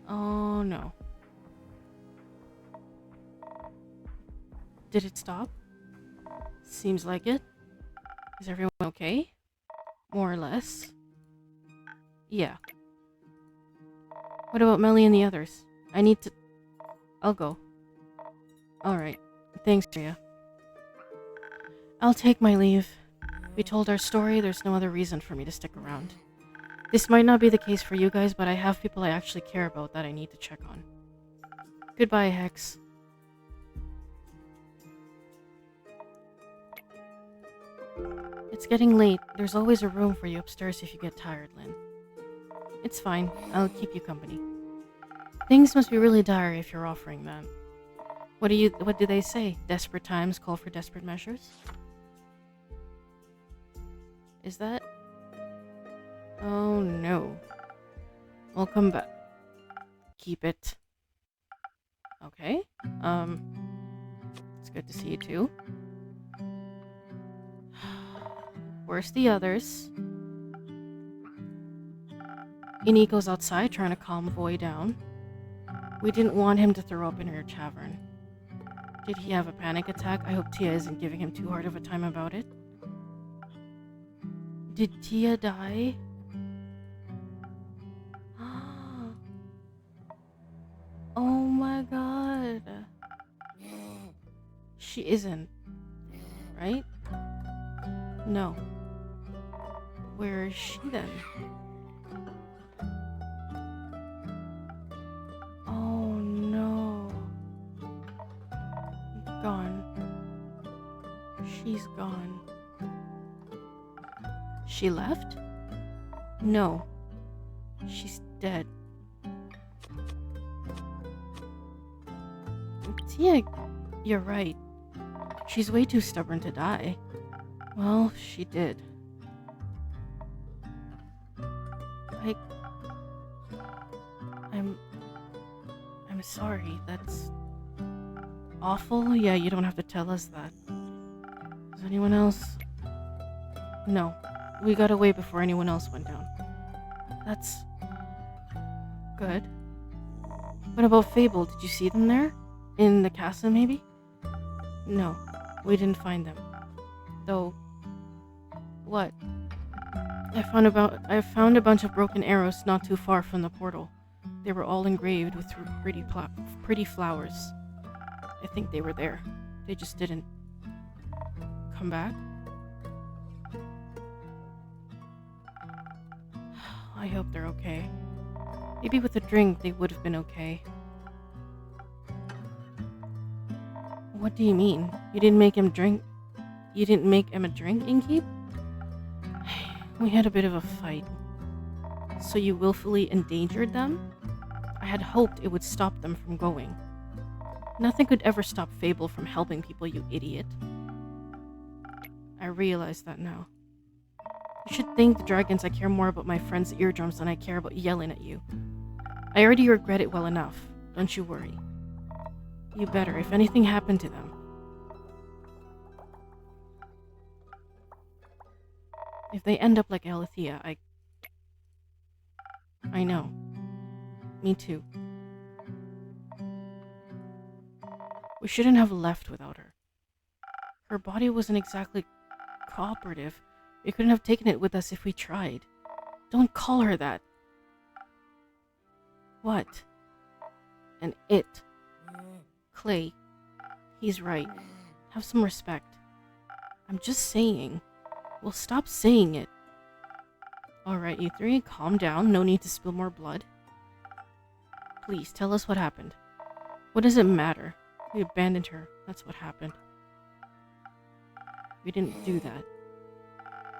Oh no. Did it stop? Seems like it. Is everyone okay? More or less. Yeah. What about Melly and the others? I'll go. Alright. Thanks, Rhea. I'll take my leave. We told our story, there's no other reason for me to stick around. This might not be the case for you guys, but I have people I actually care about that I need to check on. Goodbye, Hex. It's getting late. There's always a room for you upstairs if you get tired, Lynn. It's fine. I'll keep you company. Things must be really dire if you're offering that. What do they say? Desperate times call for desperate measures? Is that? Oh no. Welcome back. Keep it. Okay. It's good to see you too. Where's the others? Iniko's outside trying to calm Voy down. We didn't want him to throw up in her tavern. Did he have a panic attack? I hope Tia isn't giving him too hard of a time about it. Did Tia die? Oh my god. She isn't. Right? No. Where is she then? Oh no. Gone. She's gone. She left? No. She's dead. Tia, you're right. She's way too stubborn to die. Well, she did. I'm sorry. That's awful. Yeah, you don't have to tell us that. Is anyone else? No. We got away before anyone else went down. That's good. What about Fable? Did you see them there? In the castle, maybe? No, we didn't find them. Though, what? I found a bunch of broken arrows not too far from the portal. They were all engraved with pretty flowers. I think they were there. They just didn't come back. I hope they're okay. Maybe with a drink they would have been okay. What do you mean? You didn't make him drink? You didn't make him a drink, Innkeep? We had a bit of a fight. So you willfully endangered them? I had hoped it would stop them from going. Nothing could ever stop Fable from helping people, you idiot. I realize that now. You should thank the dragons I care more about my friend's eardrums than I care about yelling at you. I already regret it well enough. Don't you worry. You better, if anything happened to them. If they end up like Alethea, I know. Me too. We shouldn't have left without her. Her body wasn't exactly cooperative. We couldn't have taken it with us if we tried. Don't call her that. What? An it. Clay. He's right. Have some respect. I'm just saying. Well, stop saying it. Alright, you three, calm down. No need to spill more blood. Please, tell us what happened. What does it matter? We abandoned her. That's what happened. We didn't do that.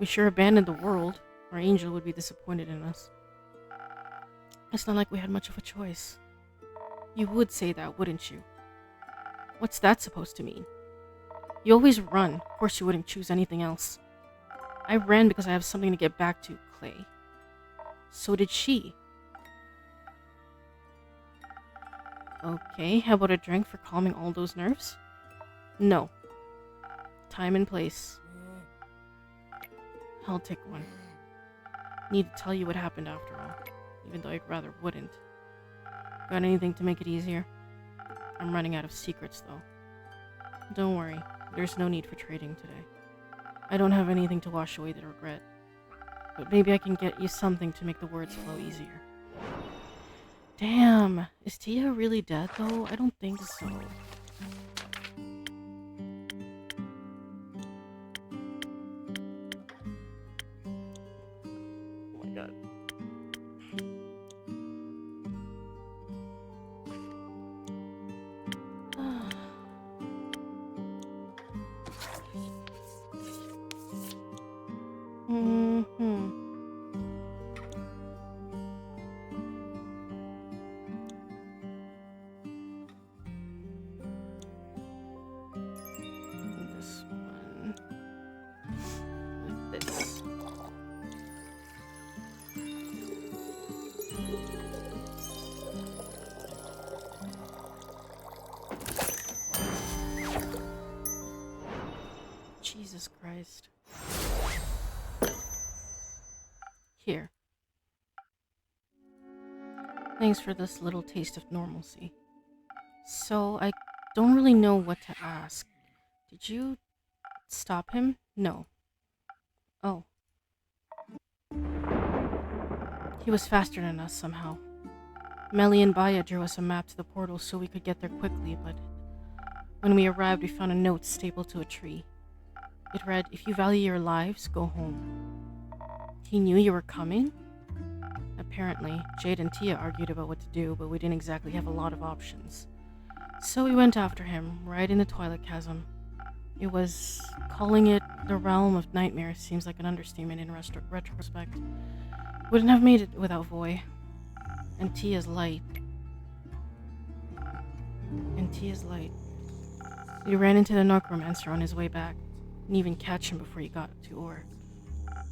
We sure abandoned the world. Our angel would be disappointed in us. It's not like we had much of a choice. You would say that, wouldn't you? What's that supposed to mean? You always run. Of course you wouldn't choose anything else. I ran because I have something to get back to, Clay. So did she. Okay, how about a drink for calming all those nerves? No. Time and place. I'll take one. Need to tell you what happened after all, even though I'd rather wouldn't. Got anything to make it easier? I'm running out of secrets, though. Don't worry, there's no need for trading today. I don't have anything to wash away the regret. But maybe I can get you something to make the words flow easier. Damn, is Tia really dead, though? I don't think so. Oh my god. This one. Like this. Jesus Christ. Here. Thanks for this little taste of normalcy. So, I don't really know what to ask. Did you stop him? No. Oh. He was faster than us somehow. Melly and Baya drew us a map to the portal so we could get there quickly, but when we arrived, we found a note stapled to a tree. It read, "If you value your lives, go home." He knew you were coming? Apparently, Jade and Tia argued about what to do, but we didn't exactly have a lot of options. So we went after him, right in the Twilight Chasm. It was... calling it the realm of nightmares seems like an understatement in retrospect. Wouldn't have made it without Voy. And Tia's light. We ran into the necromancer on his way back. Didn't even catch him before he got to Ur.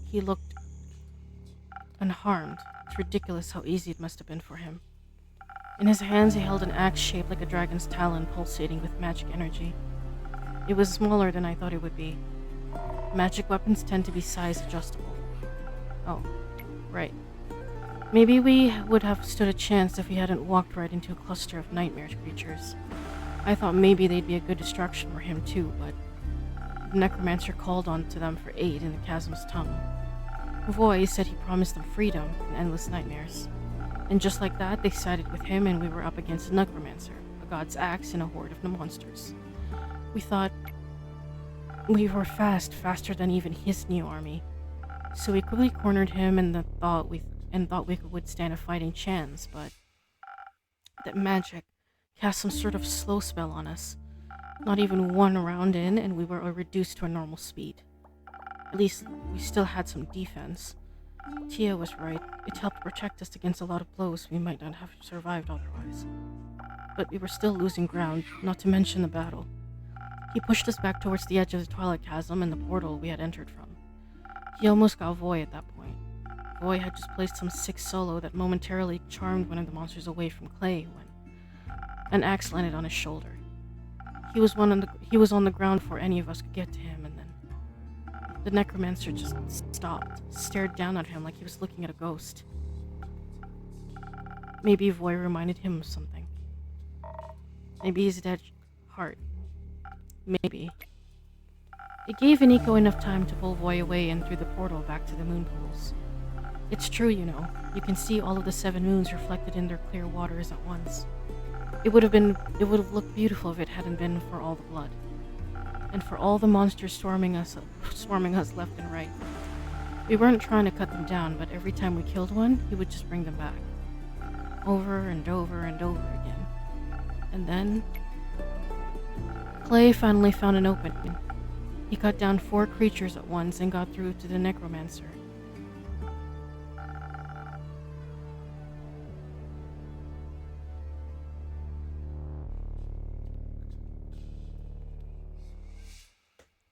He looked unharmed. It's ridiculous how easy it must have been for him. In his hands, he held an axe shaped like a dragon's talon, pulsating with magic energy. It was smaller than I thought it would be. Magic weapons tend to be size adjustable. Oh, right. Maybe we would have stood a chance if we hadn't walked right into a cluster of nightmare creatures. I thought maybe they'd be a good distraction for him too, but the necromancer called on to them for aid in the chasm's tongue. Voy said he promised them freedom and endless nightmares. And just like that, they sided with him and we were up against a necromancer, a god's axe, and a horde of monsters. We thought we were faster than even his new army. So we quickly cornered him and thought we could withstand a fighting chance, but that magic cast some sort of slow spell on us. Not even one round in, and we were reduced to a normal speed. At least, we still had some defense. Tia was right. It helped protect us against a lot of blows we might not have survived otherwise. But we were still losing ground, not to mention the battle. He pushed us back towards the edge of the Twilight Chasm and the portal we had entered from. He almost got Voy at that point. Boy had just placed some sick solo that momentarily charmed one of the monsters away from Clay when an axe landed on his shoulder. He was on the ground before any of us could get to him, and then the necromancer just stopped, stared down at him like he was looking at a ghost. Maybe Voy reminded him of something. Maybe his dead heart. Maybe. It gave Iniko enough time to pull Voy away and through the portal back to the moon pools. It's true, you know. You can see all of the 7 moons reflected in their clear waters at once. It would have looked beautiful if it hadn't been for all the blood. And for all the monsters swarming us left and right. We weren't trying to cut them down, but every time we killed one, he would just bring them back. Over and over and over again. And then Clay finally found an opening. He cut down 4 creatures at once and got through to the necromancer.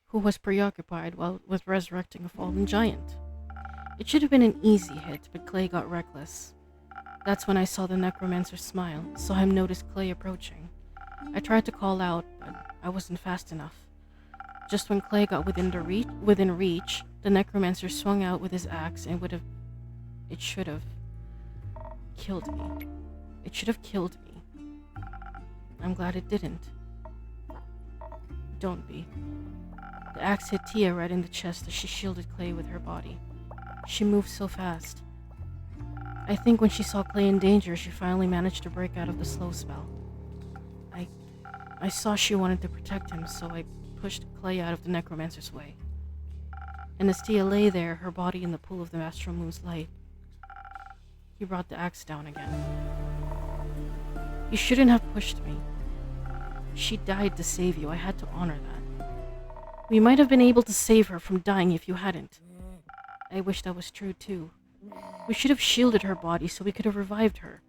Who was preoccupied with resurrecting a fallen giant. It should have been an easy hit, but Clay got reckless. That's when I saw the necromancer smile, saw him notice Clay approaching. I tried to call out, but I wasn't fast enough. Just when Clay got within reach, the necromancer swung out with his axe and it should have killed me. It should have killed me. I'm glad it didn't. Don't be. The axe hit Tia right in the chest as she shielded Clay with her body. She moved so fast. I think when she saw Clay in danger, she finally managed to break out of the slow spell. I saw she wanted to protect him, so I pushed Clay out of the necromancer's way. And as Tia lay there, her body in the pool of the astral moon's light, he brought the axe down again. You shouldn't have pushed me. She died to save you. I had to honor that. We might have been able to save her from dying if you hadn't. I wish that was true too. We should have shielded her body so we could have revived her.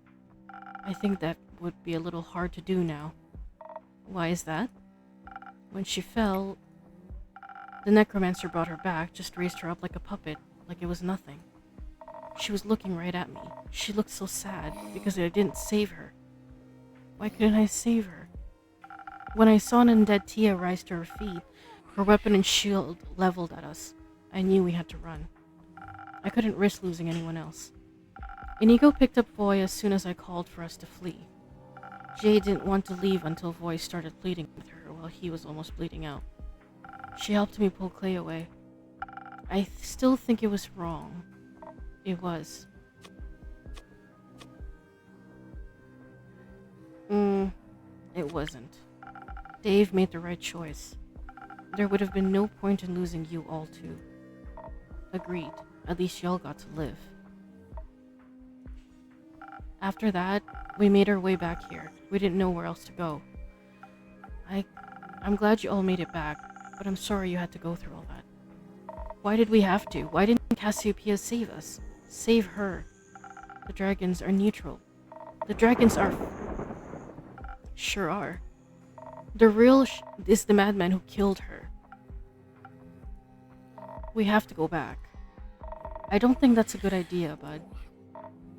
I think that would be a little hard to do now. Why is that? When she fell, the necromancer brought her back, just raised her up like a puppet, like it was nothing. She was looking right at me. She looked so sad because I didn't save her. Why couldn't I save her? When I saw an undead Tia rise to her feet, her weapon and shield leveled at us, I knew we had to run. I couldn't risk losing anyone else. Inigo picked up Voy as soon as I called for us to flee. Jay didn't want to leave until Voy started pleading with her while he was almost bleeding out. She helped me pull Clay away. I still think it was wrong. It was. It wasn't. Dave made the right choice. There would have been no point in losing you all too. Agreed. At least y'all got to live. After that, we made our way back here. We didn't know where else to go. I'm glad you all made it back, but I'm sorry you had to go through all that. Why did we have to? Why didn't Cassiopeia save us? Save her. The dragons are neutral. The dragons are... Sure are. The real is the madman who killed her. We have to go back. I don't think that's a good idea, bud.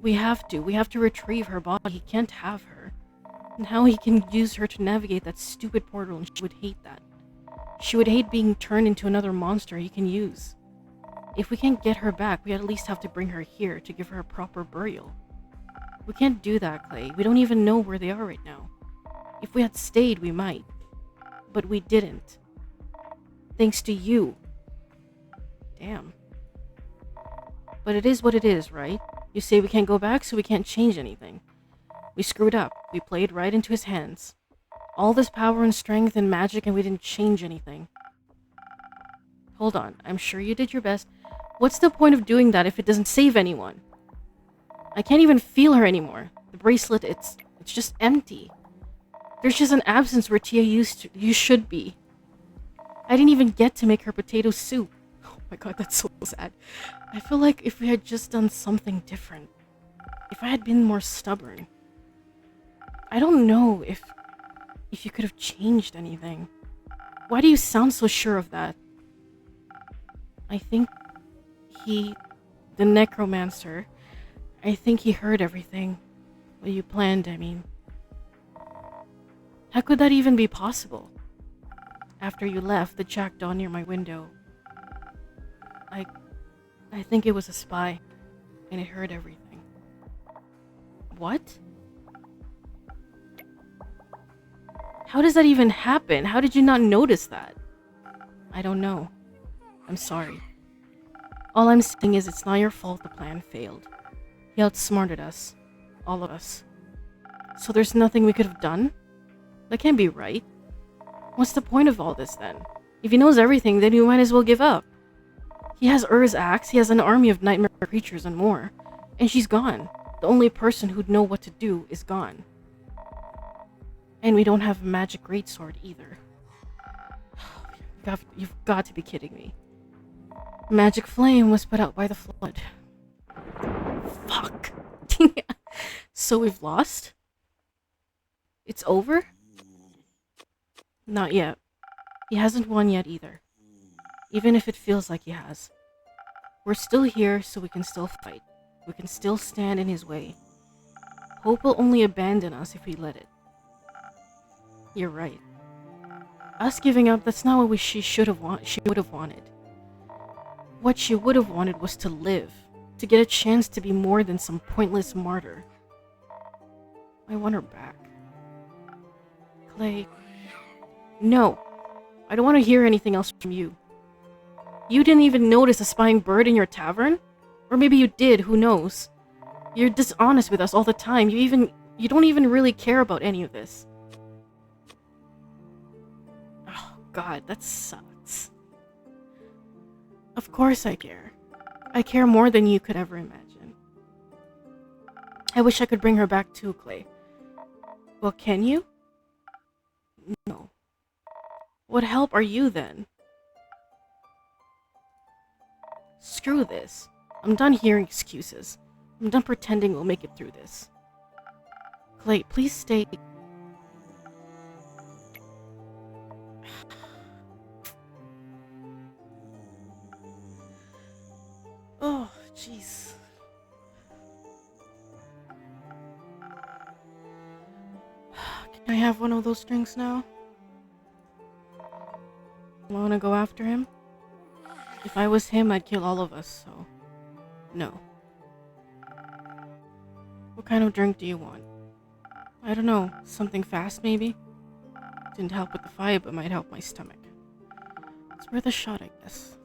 We have to retrieve her body. He can't have her. And how he can use her to navigate that stupid portal, and she would hate that. She would hate being turned into another monster he can use. If we can't get her back, we at least have to bring her here to give her a proper burial. We can't do that, Clay. We don't even know where they are right now. If we had stayed, we might. But we didn't. Thanks to you. Damn. But it is what it is, right? You say we can't go back, so we can't change anything. We screwed up. We played right into his hands. All this power and strength and magic, and we didn't change anything. Hold on. I'm sure you did your best. What's the point of doing that if it doesn't save anyone? I can't even feel her anymore. The bracelet, it's just empty. There's just an absence where Tia you should be. I didn't even get to make her potato soup. Oh my god, that's so sad. I feel like if we had just done something different. If I had been more stubborn. I don't know if you could have changed anything. Why do you sound so sure of that? I think he The necromancer. I think he heard everything. What you planned, I mean. How could that even be possible? After you left, the jackdaw near my window. I think it was a spy, and it heard everything. What? How does that even happen? How did you not notice that? I don't know. I'm sorry. All I'm saying is it's not your fault the plan failed. He outsmarted us. All of us. So there's nothing we could have done? That can't be right. What's the point of all this then? If he knows everything, then you might as well give up. He has Ur's axe, he has an army of nightmare creatures and more. And she's gone. The only person who'd know what to do is gone. And we don't have a magic greatsword either. You've got to be kidding me. Magic flame was put out by the flood. Fuck. So we've lost? It's over? Not yet. He hasn't won yet either. Even if it feels like he has. We're still here, so we can still fight. We can still stand in his way. Hope will only abandon us if we let it. You're right. Us giving up, that's not what she would have wanted. What she would have wanted was to live. To get a chance to be more than some pointless martyr. I want her back. Clay. No. I don't want to hear anything else from you. You didn't even notice a spying bird in your tavern? Or maybe you did, who knows? You're dishonest with us all the time. You don't even really care about any of this. Oh god, that sucks. Of course I care. I care more than you could ever imagine. I wish I could bring her back too, Clay. Well, can you? No. What help are you then? Screw this. I'm done hearing excuses. I'm done pretending we'll make it through this. Clay, please stay. Oh, jeez. Can I have one of those drinks now? Wanna go after him? If I was him, I'd kill all of us, so... No. What kind of drink do you want? I don't know, something fast maybe? Didn't help with the fight, but might help my stomach. It's worth a shot, I guess.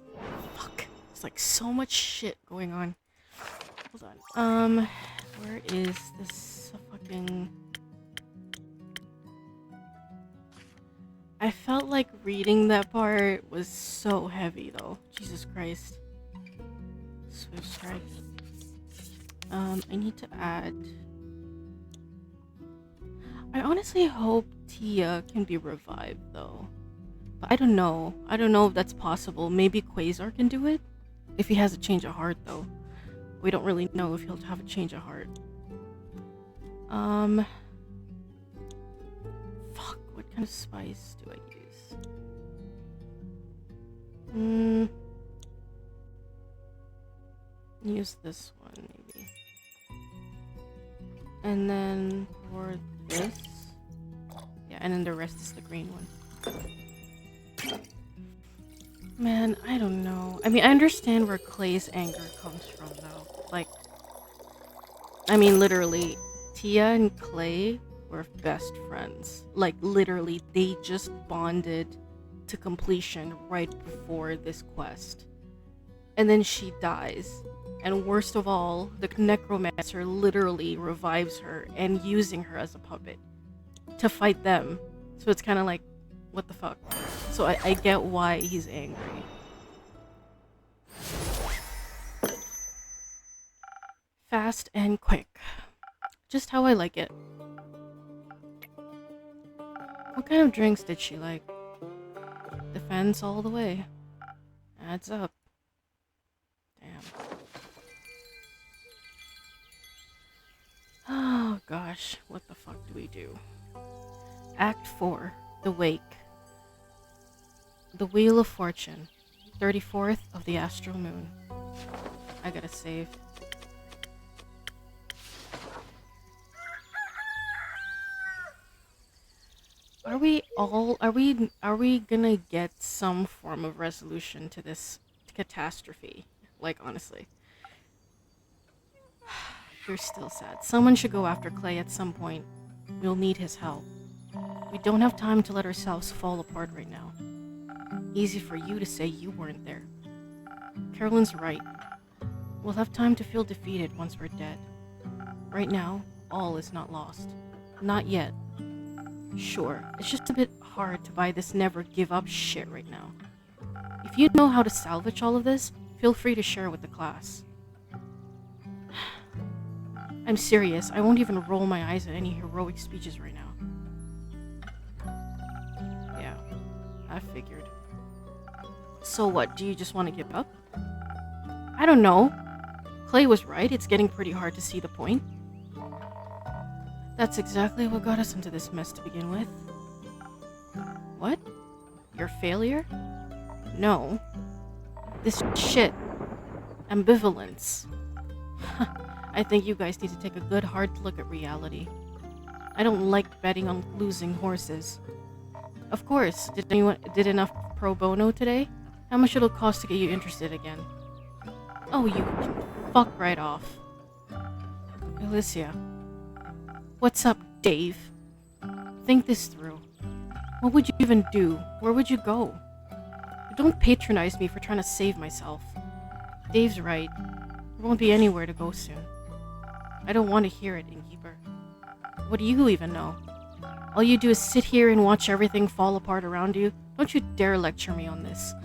Fuck. There's like so much shit going on. Hold on. Where is this fucking... I felt like reading that part was so heavy though. Jesus Christ. Swift strike. I need to add... I honestly hope Tia can be revived though. But I don't know. I don't know if that's possible. Maybe Quasar can do it? If he has a change of heart though. We don't really know if he'll have a change of heart. Fuck, what kind of spice do I use? Use this one maybe. And then for this. Yeah, and then the rest is the green one. Man, I don't know. I mean, I understand where Clay's anger comes from though. Like, I mean, literally, Tia and Clay were best friends. Like, literally, they just bonded to completion right before this quest. And then she dies. And worst of all, the necromancer literally revives her and using her as a puppet to fight them. So it's kind of like, what the fuck? So I get why he's angry. Fast and quick. Just how I like it. What kind of drinks did she like? Defense all the way. Adds up. Damn. Oh gosh, what the fuck do we do? Act 4. The Wake. The Wheel of Fortune. 34th of the Astral Moon. I gotta save. Are we gonna get some form of resolution to this catastrophe? Like, honestly. You're still sad. Someone should go after Clay at some point. We'll need his help. We don't have time to let ourselves fall apart right now. Easy for you to say you weren't there. Carolyn's right. We'll have time to feel defeated once we're dead. Right now, all is not lost. Not yet. Sure, it's just a bit hard to buy this never give up shit right now. If you know how to salvage all of this, feel free to share with the class. I'm serious, I won't even roll my eyes at any heroic speeches right now. Yeah, I figured. So what, do you just want to give up? I don't know. Clay was right, it's getting pretty hard to see the point. That's exactly what got us into this mess to begin with. What? Your failure? No. This shit. Ambivalence. I think you guys need to take a good hard look at reality. I don't like betting on losing horses. Of course, did anyone did enough pro bono today? How much it'll cost to get you interested again? Oh, you fuck right off. Alicia. What's up, Dave? Think this through. What would you even do? Where would you go? Don't patronize me for trying to save myself. Dave's right. There won't be anywhere to go soon. I don't want to hear it, InnKeeper. What do you even know? All you do is sit here and watch everything fall apart around you. Don't you dare lecture me on this.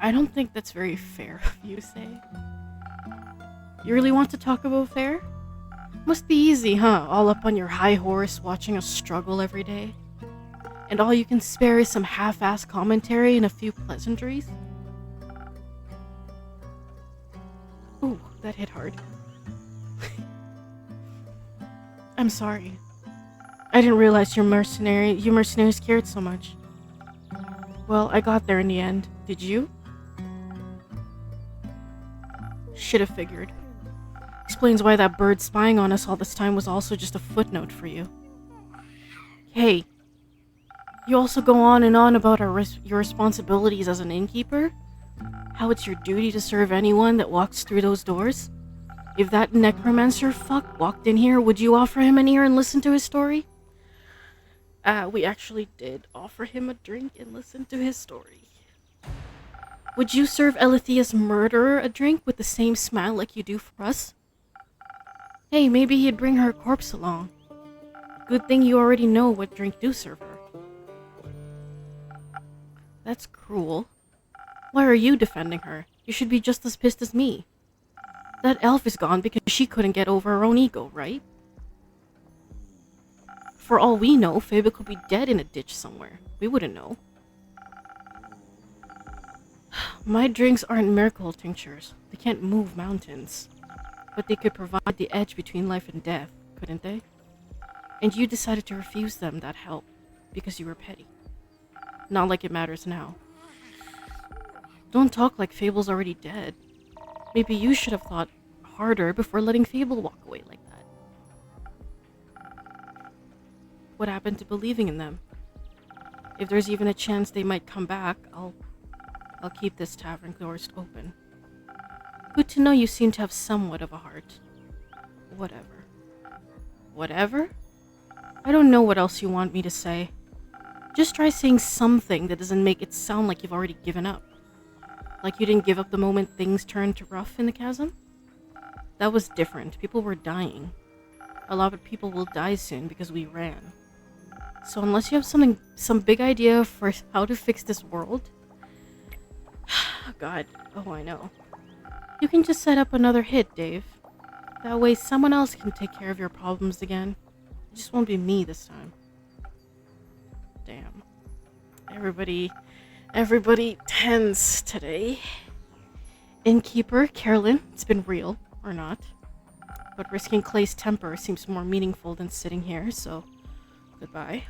I don't think that's very fair of you to say. You really want to talk about fair? Must be easy, huh? All up on your high horse, watching us struggle every day. And all you can spare is some half-assed commentary and a few pleasantries? Ooh, that hit hard. I'm sorry. I didn't realize you mercenaries cared so much. Well, I got there in the end. Did you? Should have figured. Explains why that bird spying on us all this time was also just a footnote for you. Hey, you also go on and on about your responsibilities as an innkeeper? How it's your duty to serve anyone that walks through those doors? If that necromancer fuck walked in here, would you offer him an ear and listen to his story? We actually did offer him a drink and listen to his story. Would you serve Alethea's murderer a drink with the same smile like you do for us? Hey, maybe he'd bring her corpse along. Good thing you already know what drink do serve her. That's cruel. Why are you defending her? You should be just as pissed as me. That elf is gone because she couldn't get over her own ego, right? For all we know, Faber could be dead in a ditch somewhere. We wouldn't know. My drinks aren't miracle tinctures. They can't move mountains. But they could provide the edge between life and death, couldn't they? And you decided to refuse them that help because you were petty. Not like it matters now. Don't talk like Fable's already dead. Maybe you should have thought harder before letting Fable walk away like that. What happened to believing in them? If there's even a chance they might come back, I'll keep this tavern doors open. Good to know you seem to have somewhat of a heart. Whatever. Whatever? I don't know what else you want me to say. Just try saying something that doesn't make it sound like you've already given up. Like you didn't give up the moment things turned to rough in the chasm? That was different. People were dying. A lot of people will die soon because we ran. So unless you have some big idea for how to fix this world... God, oh I know. You can just set up another hit, Dave. That way someone else can take care of your problems again. It just won't be me this time. Damn. Everybody tense today. InnKeeper, Carolyn, it's been real, or not. But risking Clay's temper seems more meaningful than sitting here, so goodbye.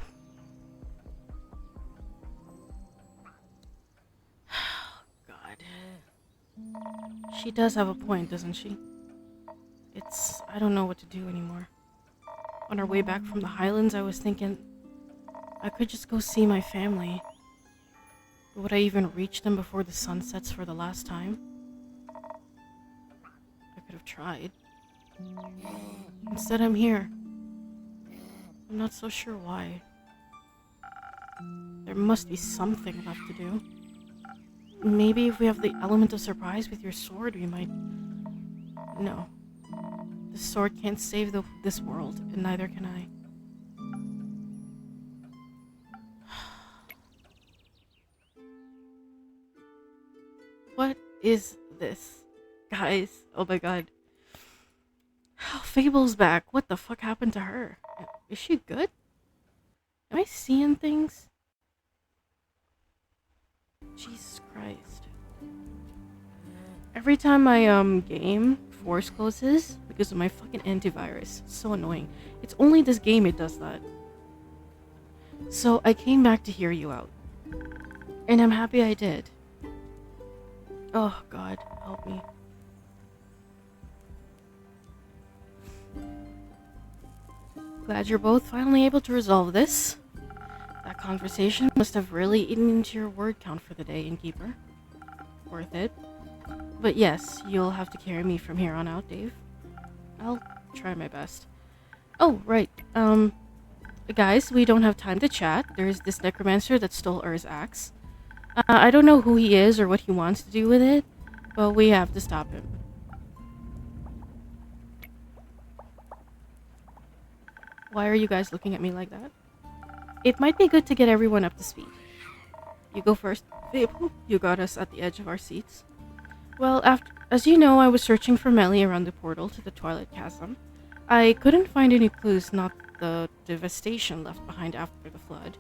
God. She does have a point, doesn't she? I don't know what to do anymore. On our way back from the Highlands, I was thinking I could just go see my family. Would I even reach them before the sun sets for the last time? I could have tried. Instead, I'm here. I'm not so sure why. There must be something left to do. Maybe if we have the element of surprise with your sword, we might... No. The sword can't save this world, and neither can I. What is this? Guys, oh my god. Fable's back. What the fuck happened to her? Is she good? Am I seeing things? Jesus Christ. Every time my game force closes because of my fucking antivirus. It's so annoying. It's only this game it does that. So I came back to hear you out. And I'm happy I did. Oh god, help me. Glad you're both finally able to resolve this. That conversation must have really eaten into your word count for the day, InnKeeper. Worth it. But yes, you'll have to carry me from here on out, Dave. I'll try my best. Oh, right. Guys, we don't have time to chat. There's this necromancer that stole Ur's axe. I don't know who he is or what he wants to do with it, but we have to stop him. Why are you guys looking at me like that? It might be good to get everyone up to speed. You go first, babe. You got us at the edge of our seats. Well, as you know, I was searching for Melly around the portal to the Twilight Chasm. I couldn't find any clues, not the devastation left behind after the flood.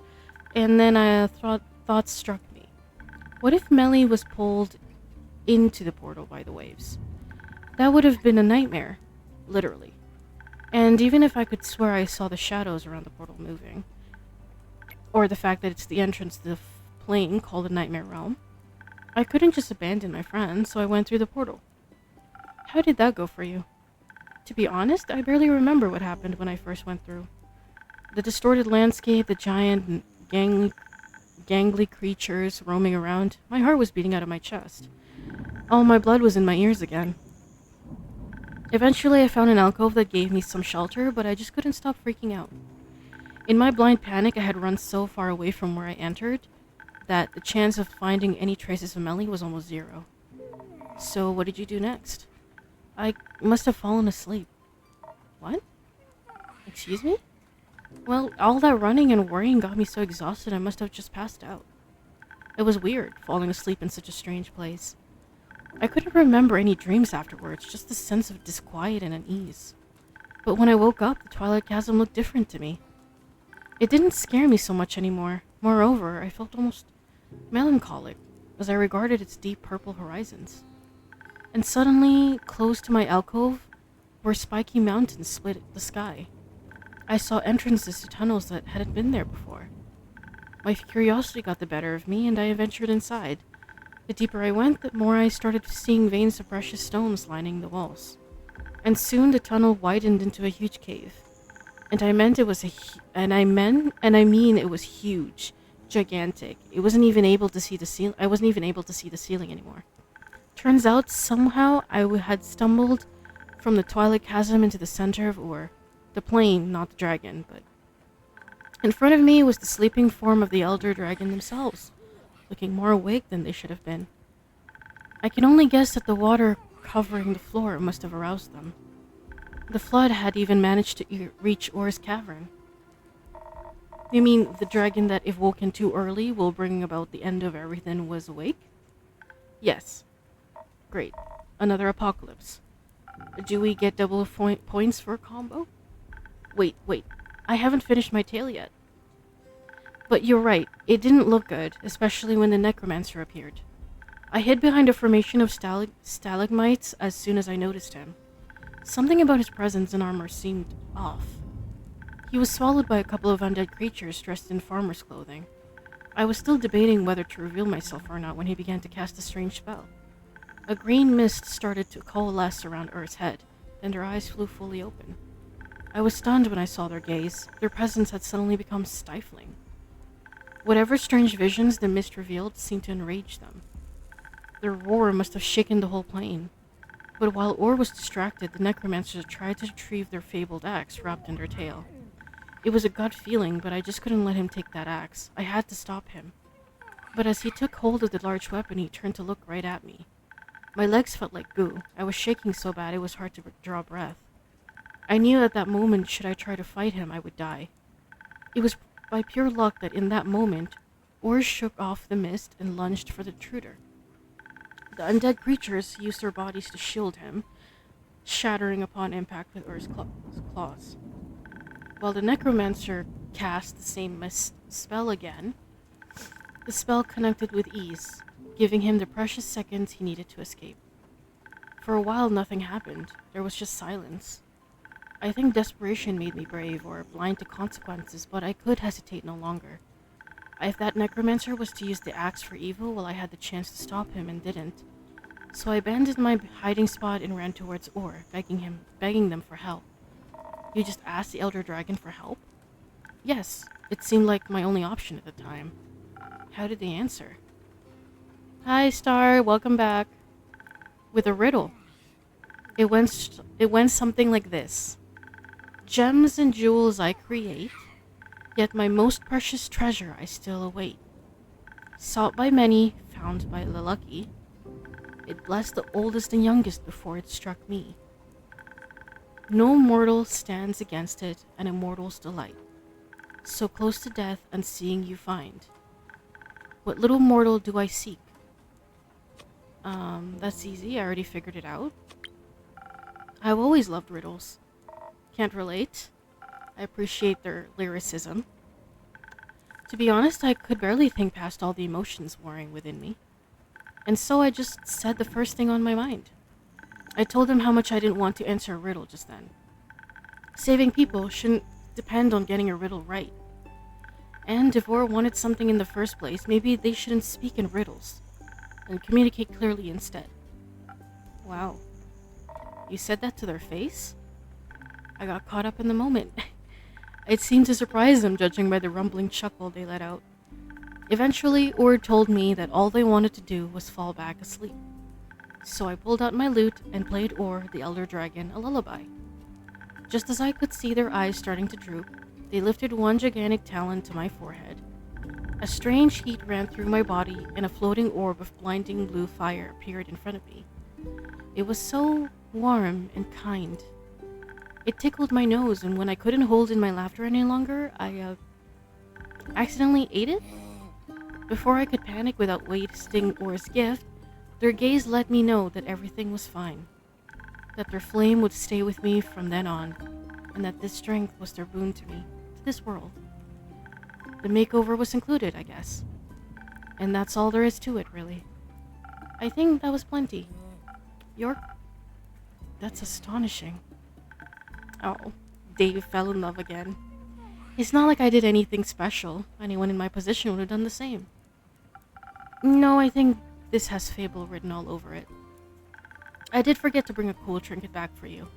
And then thoughts struck me. What if Melly was pulled into the portal by the waves? That would have been a nightmare, literally. And even if I could swear I saw the shadows around the portal moving, or the fact that it's the entrance to the plane called the Nightmare Realm, I couldn't just abandon my friends, so I went through the portal. How did that go for you? To be honest, I barely remember what happened when I first went through. The distorted landscape, the giant and gangly creatures roaming around, my heart was beating out of my chest. All my blood was in my ears again. Eventually, I found an alcove that gave me some shelter, but I just couldn't stop freaking out. In my blind panic, I had run so far away from where I entered that the chance of finding any traces of Melly was almost zero. So what did you do next? I must have fallen asleep. What? Excuse me? Well, all that running and worrying got me so exhausted I must have just passed out. It was weird, falling asleep in such a strange place. I couldn't remember any dreams afterwards, just the sense of disquiet and unease. But when I woke up, the Twilight Chasm looked different to me. It didn't scare me so much anymore. Moreover, I felt almost melancholic as I regarded its deep purple horizons. And suddenly, close to my alcove, where spiky mountains split the sky, I saw entrances to tunnels that hadn't been there before. My curiosity got the better of me, and I ventured inside. The deeper I went, the more I started seeing veins of precious stones lining the walls. And soon the tunnel widened into a huge cave. And I mean it was huge, gigantic. I wasn't even able to see the ceiling anymore. Turns out somehow I had stumbled from the Twilight Chasm into the center of Ur. The plane, not the dragon, but in front of me was the sleeping form of the Elder Dragon themselves, looking more awake than they should have been. I can only guess that the water covering the floor must have aroused them. The flood had even managed to reach Ur's cavern. You mean the dragon that, if woken too early, will bring about the end of everything was awake? Yes. Great. Another apocalypse. Do we get double points for a combo? Wait. I haven't finished my tale yet. But you're right, it didn't look good, especially when the necromancer appeared. I hid behind a formation of stalagmites as soon as I noticed him. Something about his presence and armor seemed off. He was swallowed by a couple of undead creatures dressed in farmer's clothing. I was still debating whether to reveal myself or not when he began to cast a strange spell. A green mist started to coalesce around Earth's head, and their eyes flew fully open. I was stunned when I saw their gaze. Their presence had suddenly become stifling. Whatever strange visions the mist revealed seemed to enrage them. Their roar must have shaken the whole plane. But while Orr was distracted, the necromancers tried to retrieve their fabled axe wrapped in their tail. It was a gut feeling, but I just couldn't let him take that axe. I had to stop him. But as he took hold of the large weapon, he turned to look right at me. My legs felt like goo. I was shaking so bad it was hard to draw breath. I knew at that moment, should I try to fight him, I would die. It was by pure luck that in that moment, Orr shook off the mist and lunged for the intruder. The undead creatures used their bodies to shield him, shattering upon impact with Orr's claws. While the necromancer cast the same mist spell again, the spell connected with ease, giving him the precious seconds he needed to escape. For a while, nothing happened. There was just silence. I think desperation made me brave or blind to consequences, but I could hesitate no longer. If that necromancer was to use the axe for evil, well, I had the chance to stop him and didn't. So I abandoned my hiding spot and ran towards Orr, begging them for help. You just asked the Elder Dragon for help? Yes, it seemed like my only option at the time. How did they answer? Hi, Star, welcome back. With a riddle. It went something like this. Gems and jewels I create, yet my most precious treasure I still await. Sought by many, found by the lucky, it blessed the oldest and youngest before it struck me. No mortal stands against it, an immortal's delight. So close to death, unseeing you find. What little mortal do I seek? That's easy, I already figured it out. I've always loved riddles. Can't relate. I appreciate their lyricism. To be honest, I could barely think past all the emotions warring within me. And so I just said the first thing on my mind. I told him how much I didn't want to answer a riddle just then. Saving people shouldn't depend on getting a riddle right. And if Orr wanted something in the first place, maybe they shouldn't speak in riddles and communicate clearly instead. Wow. You said that to their face? I got caught up in the moment. It seemed to surprise them, judging by the rumbling chuckle they let out. Eventually, Orr told me that all they wanted to do was fall back asleep. So I pulled out my lute and played Orr, the Elder Dragon, a lullaby. Just as I could see their eyes starting to droop, they lifted one gigantic talon to my forehead. A strange heat ran through my body, and a floating orb of blinding blue fire appeared in front of me. It was so warm and kind. It tickled my nose, and when I couldn't hold in my laughter any longer, I accidentally ate it? Before I could panic without wasting Orr's gift, their gaze let me know that everything was fine. That their flame would stay with me from then on, and that this strength was their boon to me, to this world. The makeover was included, I guess. And that's all there is to it, really. I think that was plenty. York? That's astonishing. Oh, Dave fell in love again. It's not like I did anything special. Anyone in my position would have done the same. No, I think this has fable written all over it. I did forget to bring a cool trinket back for you.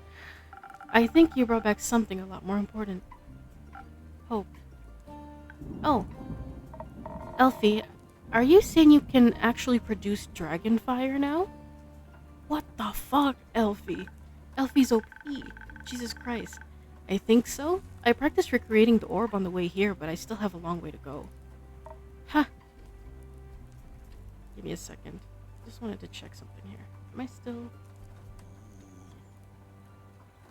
I think you brought back something a lot more important. Hope. Oh. Elfie, are you saying you can actually produce dragon fire now? What the fuck, Elfie? Elfie's OP. Jesus Christ. I think so. I practiced recreating the orb on the way here, but I still have a long way to go. Huh. Give me a second. Just wanted to check something here. Am I still...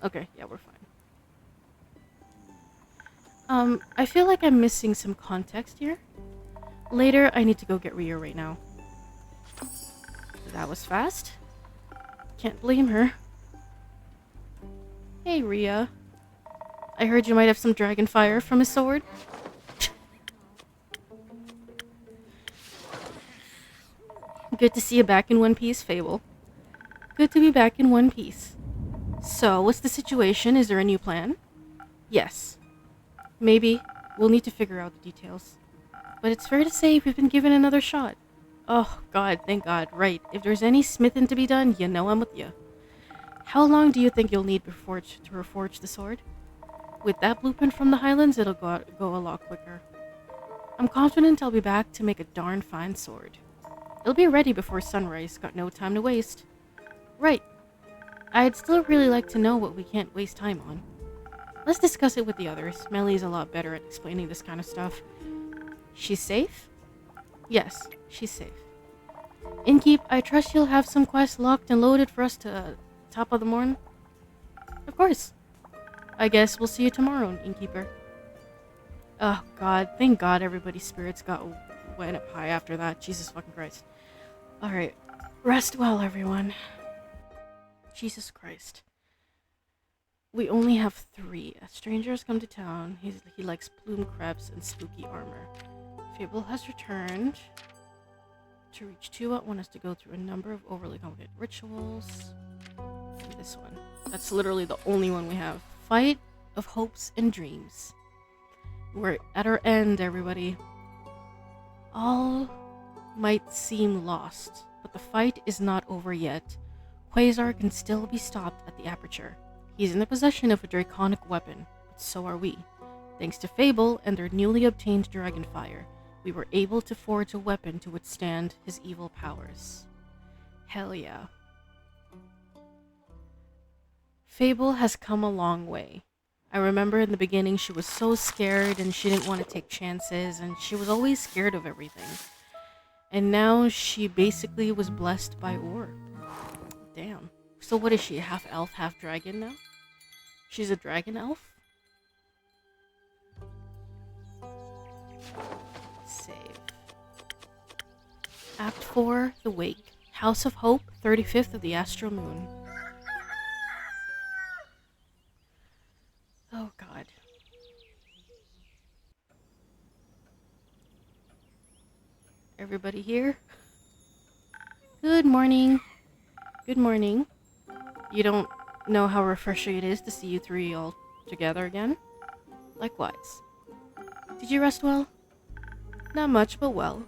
Okay, yeah, we're fine. I feel like I'm missing some context here. Later, I need to go get Ria right now. That was fast. Can't blame her. Hey, Ria. I heard you might have some dragon fire from a sword. Good to see you back in one piece, Fable. Good to be back in one piece. So, what's the situation? Is there a new plan? Yes. Maybe. We'll need to figure out the details. But it's fair to say we've been given another shot. Oh, God, thank God. Right. If there's any smithing to be done, you know I'm with you. How long do you think you'll need before to reforge the sword? With that blueprint from the Highlands, it'll go a lot quicker. I'm confident I'll be back to make a darn fine sword. It'll be ready before sunrise, got no time to waste. Right. I'd still really like to know what we can't waste time on. Let's discuss it with the others. Melly's a lot better at explaining this kind of stuff. She's safe? Yes, she's safe. Innkeep, I trust you'll have some quests locked and loaded for us to top of the morning? Of course. I guess we'll see you tomorrow, Innkeeper. Oh God, thank God everybody's spirits went up high after that. Jesus fucking Christ. Alright, rest well, everyone. Jesus Christ. We only have 3. A stranger has come to town. He likes plume crepes and spooky armor. Fable has returned. To reach 2 at 1 has to go through a number of overly complicated rituals. And this one. That's literally the only one we have. Fight of hopes and dreams. We're at our end, everybody. All might seem lost, but the fight is not over yet. Quasar can still be stopped at the aperture. He's in the possession of a draconic weapon, but so are we. Thanks to Fable and their newly obtained dragonfire, we were able to forge a weapon to withstand his evil powers. Hell yeah. Fable has come a long way. I remember in the beginning she was so scared and she didn't want to take chances and she was always scared of everything. And now she basically was blessed by Orb. Damn. So what is she, half elf, half dragon now? She's a dragon elf? Save. Act 4, The Wake. House of Hope, 35th of the Astral Moon. Oh God. Everybody here? Good morning. Good morning. You don't know how refreshing it is to see you 3 all together again? Likewise. Did you rest well? Not much, but well.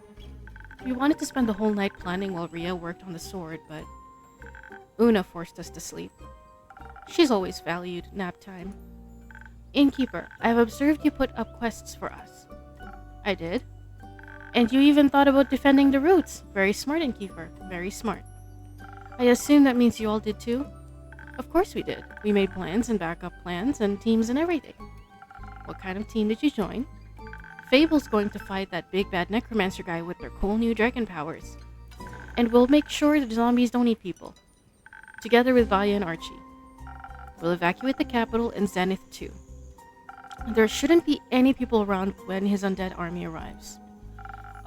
We wanted to spend the whole night planning while Ria worked on the sword, but Una forced us to sleep. She's always valued nap time. Innkeeper, I have observed you put up quests for us. I did. And you even thought about defending the roots. Very smart, Innkeeper. Very smart. I assume that means you all did too? Of course we did. We made plans and backup plans and teams and everything. What kind of team did you join? Fable's going to fight that big bad necromancer guy with their cool new dragon powers. And we'll make sure the zombies don't eat people. Together with Vaya and Archie. We'll evacuate the capital and Zenith too. There shouldn't be any people around when his undead army arrives.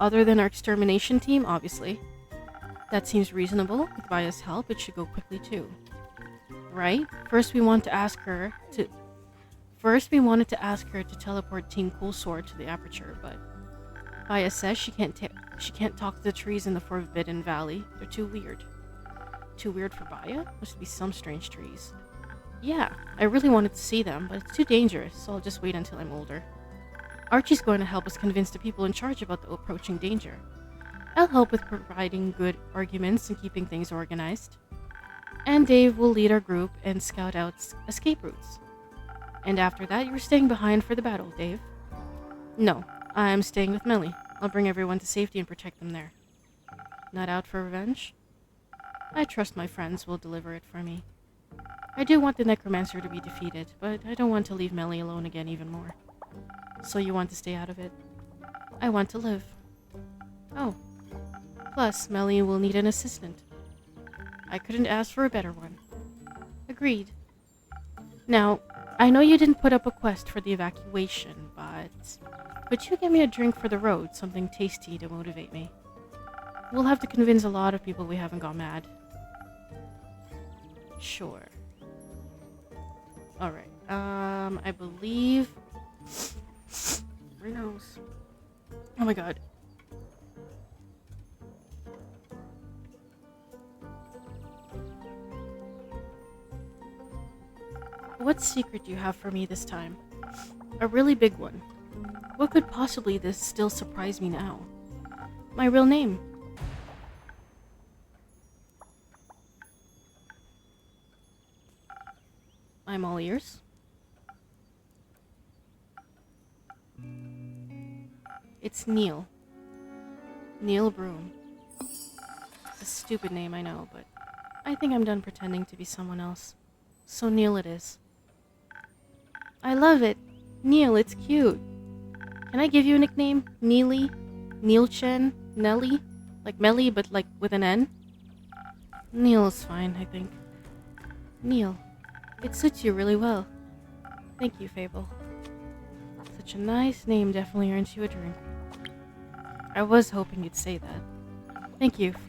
Other than our extermination team, obviously. That seems reasonable. With Vaya's help, it should go quickly too. Right? First we wanted to ask her to teleport Team Cool Sword to the aperture, but Vaya says she can't talk to the trees in the Forbidden Valley. They're too weird. Too weird for Vaya? Must be some strange trees. Yeah, I really wanted to see them, but it's too dangerous, so I'll just wait until I'm older. Archie's going to help us convince the people in charge about the approaching danger. I'll help with providing good arguments and keeping things organized. And Dave will lead our group and scout out escape routes. And after that, you're staying behind for the battle, Dave. No, I'm staying with Melly. I'll bring everyone to safety and protect them there. Not out for revenge? I trust my friends will deliver it for me. I do want the necromancer to be defeated, but I don't want to leave Melly alone again even more. So you want to stay out of it? I want to live. Oh. Plus, Melly will need an assistant. I couldn't ask for a better one. Agreed. Now, I know you didn't put up a quest for the evacuation, but could you get me a drink for the road, something tasty to motivate me? We'll have to convince a lot of people we haven't gone mad. Sure. Alright, I believe... My nose. Oh my god. What secret do you have for me this time? A really big one. What could possibly this still surprise me now? My real name. I'm all ears. It's Neil. Neil Broom. It's a stupid name, I know, but I think I'm done pretending to be someone else. So Neil it is. I love it. Neil, it's cute. Can I give you a nickname? Neely? Neilchen? Nelly? Like Melly, but like with an N? Neil is fine, I think. Neil. It suits you really well. Thank you, Fable. Such a nice name definitely earns you a drink. I was hoping you'd say that. Thank you for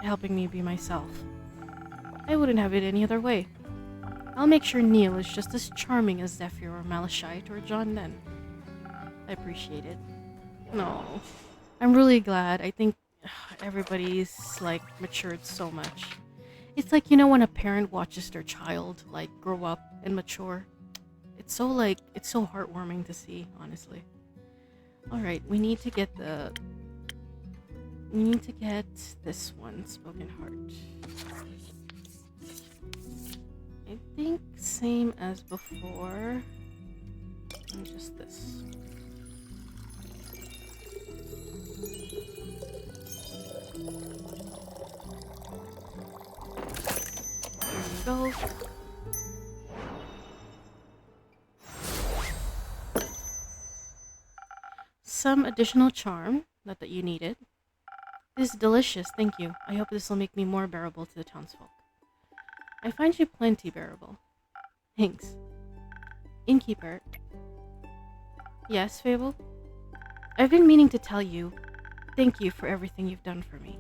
helping me be myself. I wouldn't have it any other way. I'll make sure Neil is just as charming as Zephyr or Malachite or John Nen. I appreciate it. No. I'm really glad. I think everybody's, like, matured so much. It's like, you know, when a parent watches their child, like, grow up and mature. It's so, like, it's so heartwarming to see, honestly. Alright, we need to get this one, Spoken Heart. I think same as before. And just this. There you go. Some additional charm, not that you need it. This is delicious, thank you. I hope this will make me more bearable to the townsfolk. I find you plenty bearable. Thanks. InnKeeper. Yes, Fable? I've been meaning to tell you, thank you for everything you've done for me.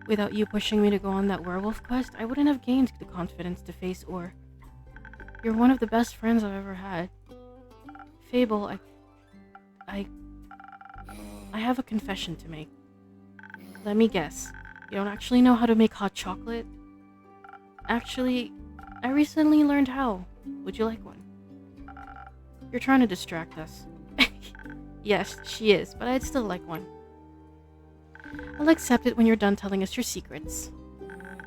Without you pushing me to go on that werewolf quest, I wouldn't have gained the confidence to face Or. You're one of the best friends I've ever had. Fable, I have a confession to make. Let me guess. You don't actually know how to make hot chocolate? Actually, I recently learned how. Would you like one? You're trying to distract us. Yes, she is, but I'd still like one. I'll accept it when you're done telling us your secrets.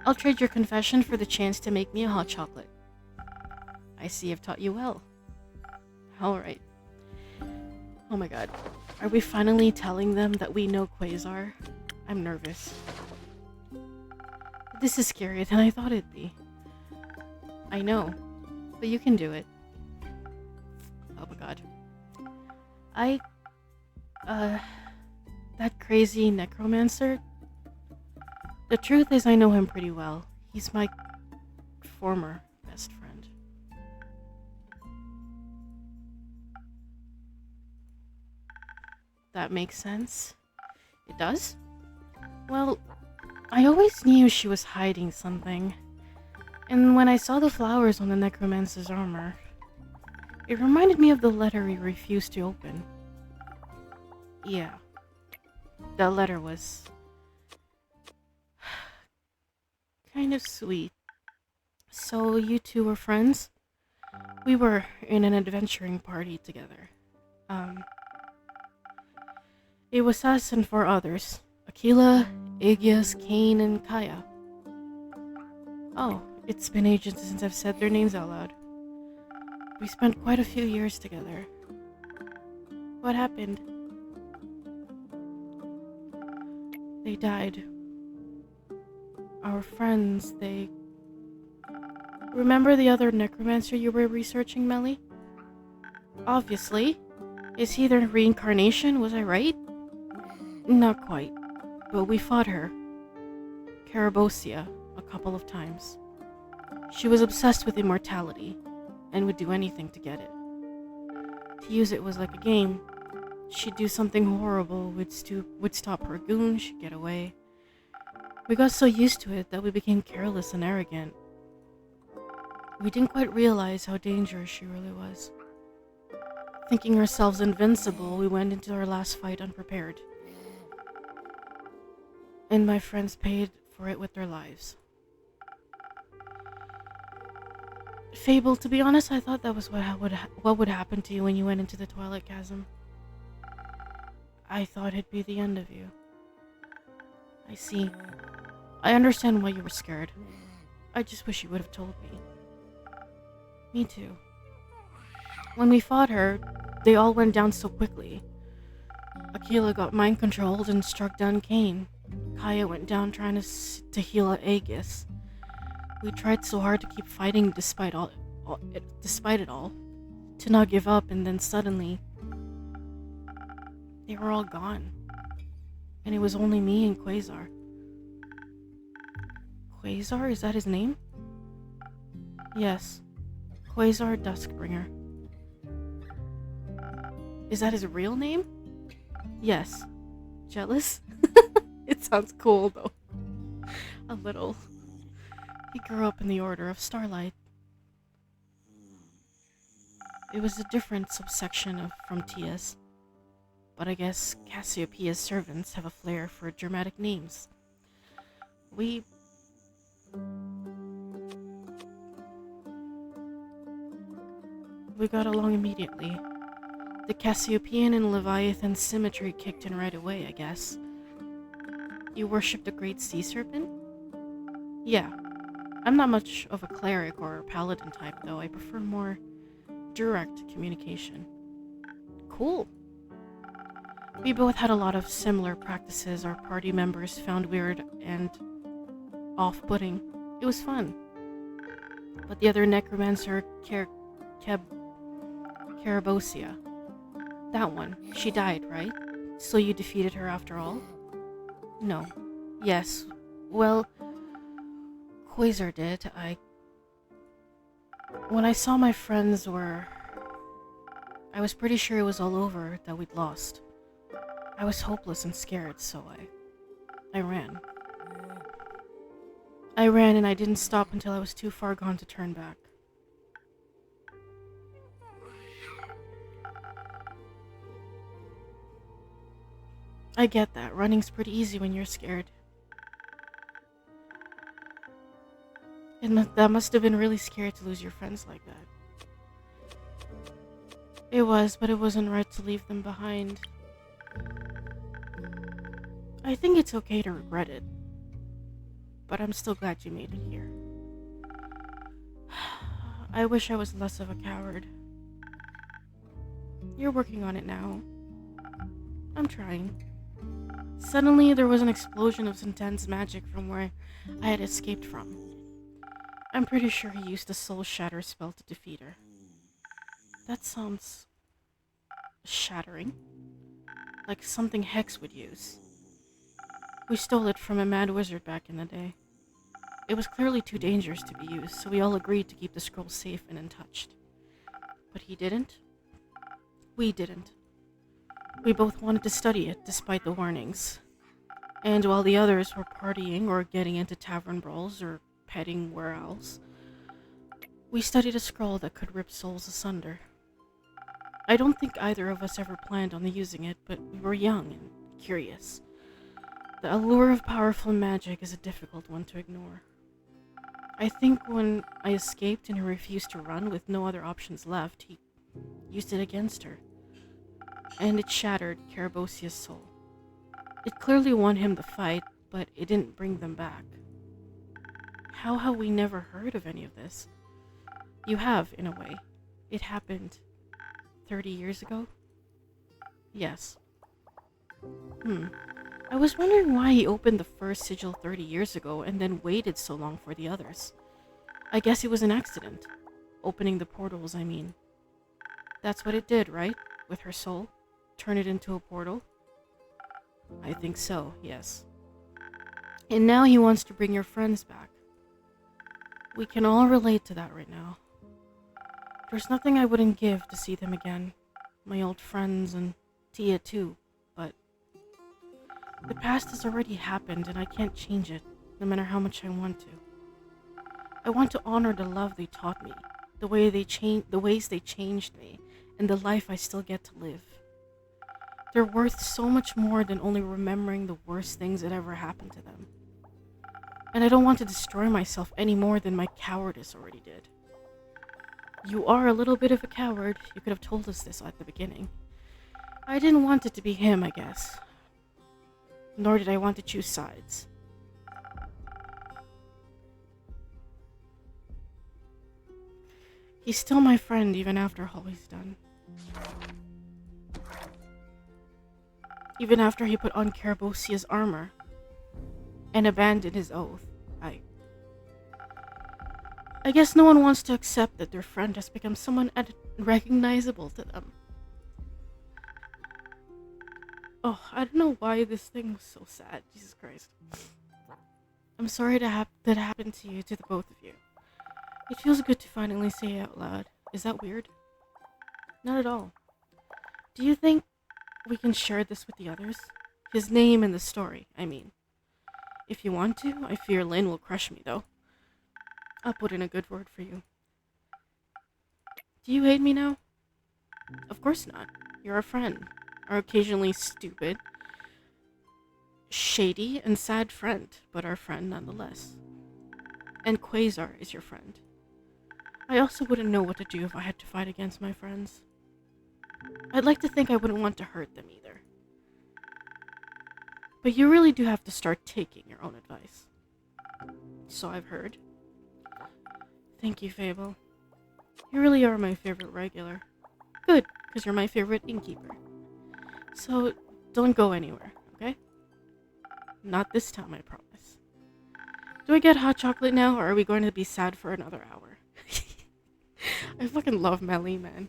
I'll trade your confession for the chance to make me a hot chocolate. I see I've taught you well. Alright. Oh my god. Are we finally telling them that we know Quasar? I'm nervous. This is scarier than I thought it'd be. I know, but you can do it. Oh my god. That crazy necromancer? The truth is I know him pretty well. He's my former best friend. That makes sense. It does? Well, I always knew she was hiding something. And when I saw the flowers on the necromancer's armor, it reminded me of the letter he refused to open. Yeah. That letter was kind of sweet. So you two were friends? We were in an adventuring party together. It was us and 4 others. Aquila, Aegeus, Cain, and Kaya. Oh, it's been ages since I've said their names out loud. We spent quite a few years together. What happened? They died. Our friends, they... Remember the other necromancer you were researching, Melly? Obviously. Is he the reincarnation, was I right? Not quite, but we fought her. Carabosia, a couple of times. She was obsessed with immortality, and would do anything to get it. To use it was like a game. She'd do something horrible, would stop her goon, she'd get away. We got so used to it that we became careless and arrogant. We didn't quite realize how dangerous she really was. Thinking ourselves invincible, we went into our last fight unprepared. And my friends paid for it with their lives. Fable, to be honest, I thought that was what would happen to you when you went into the Twilight Chasm. I thought it'd be the end of you. I see. I understand why you were scared. I just wish you would have told me. Me too. When we fought her, they all went down so quickly. Akila got mind-controlled and struck down Kane. Kaya went down trying to heal Aegis. We tried so hard to keep fighting despite it all, to not give up, and then suddenly, they were all gone. And it was only me and Quasar. Quasar? Is that his name? Yes. Quasar Duskbringer. Is that his real name? Yes. Jealous? It sounds cool, though. A little. He grew up in the Order of Starlight. It was a different subsection from Tia's. But I guess Cassiopeia's servants have a flair for dramatic names. We got along immediately. The Cassiopeian and Leviathan symmetry kicked in right away, I guess. You worshipped a great sea serpent? Yeah. I'm not much of a cleric or a paladin type, though. I prefer more direct communication. Cool. We both had a lot of similar practices our party members found weird and off-putting. It was fun. But the other necromancer, Carabosia, that one, she died, right? So you defeated her after all? No. Yes. Well, Quasar did. When I saw my friends I was pretty sure it was all over, that we'd lost. I was hopeless and scared, so I ran. I ran and I didn't stop until I was too far gone to turn back. I get that. Running's pretty easy when you're scared. And that must have been really scary to lose your friends like that. It was, but it wasn't right to leave them behind. I think it's okay to regret it. But I'm still glad you made it here. I wish I was less of a coward. You're working on it now. I'm trying. Suddenly, there was an explosion of intense magic from where I had escaped from. I'm pretty sure he used a soul shatter spell to defeat her. That sounds shattering. Like something Hex would use. We stole it from a mad wizard back in the day. It was clearly too dangerous to be used, so we all agreed to keep the scroll safe and untouched. But he didn't. We didn't. We both wanted to study it, despite the warnings. And while the others were partying or getting into tavern brawls or petting where else, we studied a scroll that could rip souls asunder. I don't think either of us ever planned on using it, but we were young and curious. The allure of powerful magic is a difficult one to ignore. I think when I escaped and he refused to run with no other options left, he used it against her. And it shattered Carabosia's soul. It clearly won him the fight, but it didn't bring them back. How have we never heard of any of this? You have, in a way. It happened 30 years ago? Yes. I was wondering why he opened the first sigil 30 years ago and then waited so long for the others. I guess it was an accident. Opening the portals, I mean. That's what it did, right? With her soul? Turn it into a portal? I think so, yes. And now he wants to bring your friends back. We can all relate to that right now. There's nothing I wouldn't give to see them again. My old friends and Tia too, but the past has already happened and I can't change it, no matter how much I want to. I want to honor the love they taught me, the ways they changed me, and the life I still get to live. They're worth so much more than only remembering the worst things that ever happened to them. And I don't want to destroy myself any more than my cowardice already did. You are a little bit of a coward. You could have told us this at the beginning. I didn't want it to be him, I guess. Nor did I want to choose sides. He's still my friend even after all he's done. Even after he put on Carabosia's armor and abandoned his oath. I guess no one wants to accept that their friend has become someone unrecognizable to them. Oh, I don't know why this thing was so sad. Jesus Christ. I'm sorry that happened to you, to the both of you. It feels good to finally say it out loud. Is that weird? Not at all. Do you think we can share this with the others? His name and the story, I mean. If you want to, I fear Lynn will crush me, though. I'll put in a good word for you. Do you hate me now? Of course not. You're a friend. Our occasionally stupid, shady, and sad friend, but our friend nonetheless. And Quasar is your friend. I also wouldn't know what to do if I had to fight against my friends. I'd like to think I wouldn't want to hurt them either. But you really do have to start taking your own advice. So I've heard. Thank you, Fable. You really are my favorite regular. Good, because you're my favorite innkeeper. So, don't go anywhere, okay? Not this time, I promise. Do I get hot chocolate now, or are we going to be sad for another hour? I fucking love Melly, man.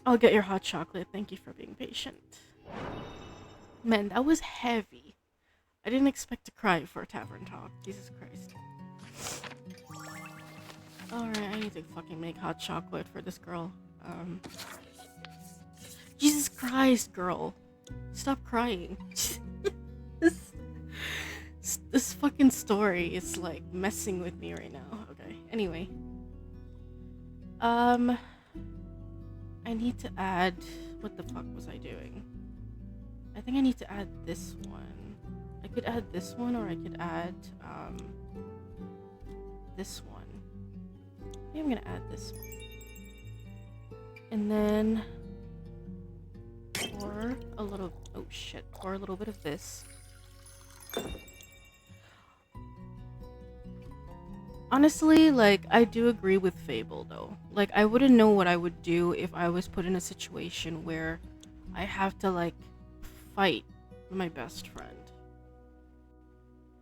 I'll get your hot chocolate. Thank you for being patient. Man, that was heavy. I didn't expect to cry for a tavern talk. Jesus Christ. Alright, I need to fucking make hot chocolate for this girl. Jesus Christ, girl. Stop crying. This fucking story is like messing with me right now. Okay, anyway. I need to add... What the fuck was I doing? I think I need to add this one. I could add this one, or I could add, this one. Maybe I'm gonna add this one. And then... Pour a little... Oh shit. Pour a little bit of this. Honestly, like, I do agree with Fable, though. Like, I wouldn't know what I would do if I was put in a situation where I have to, like, fight my best friend.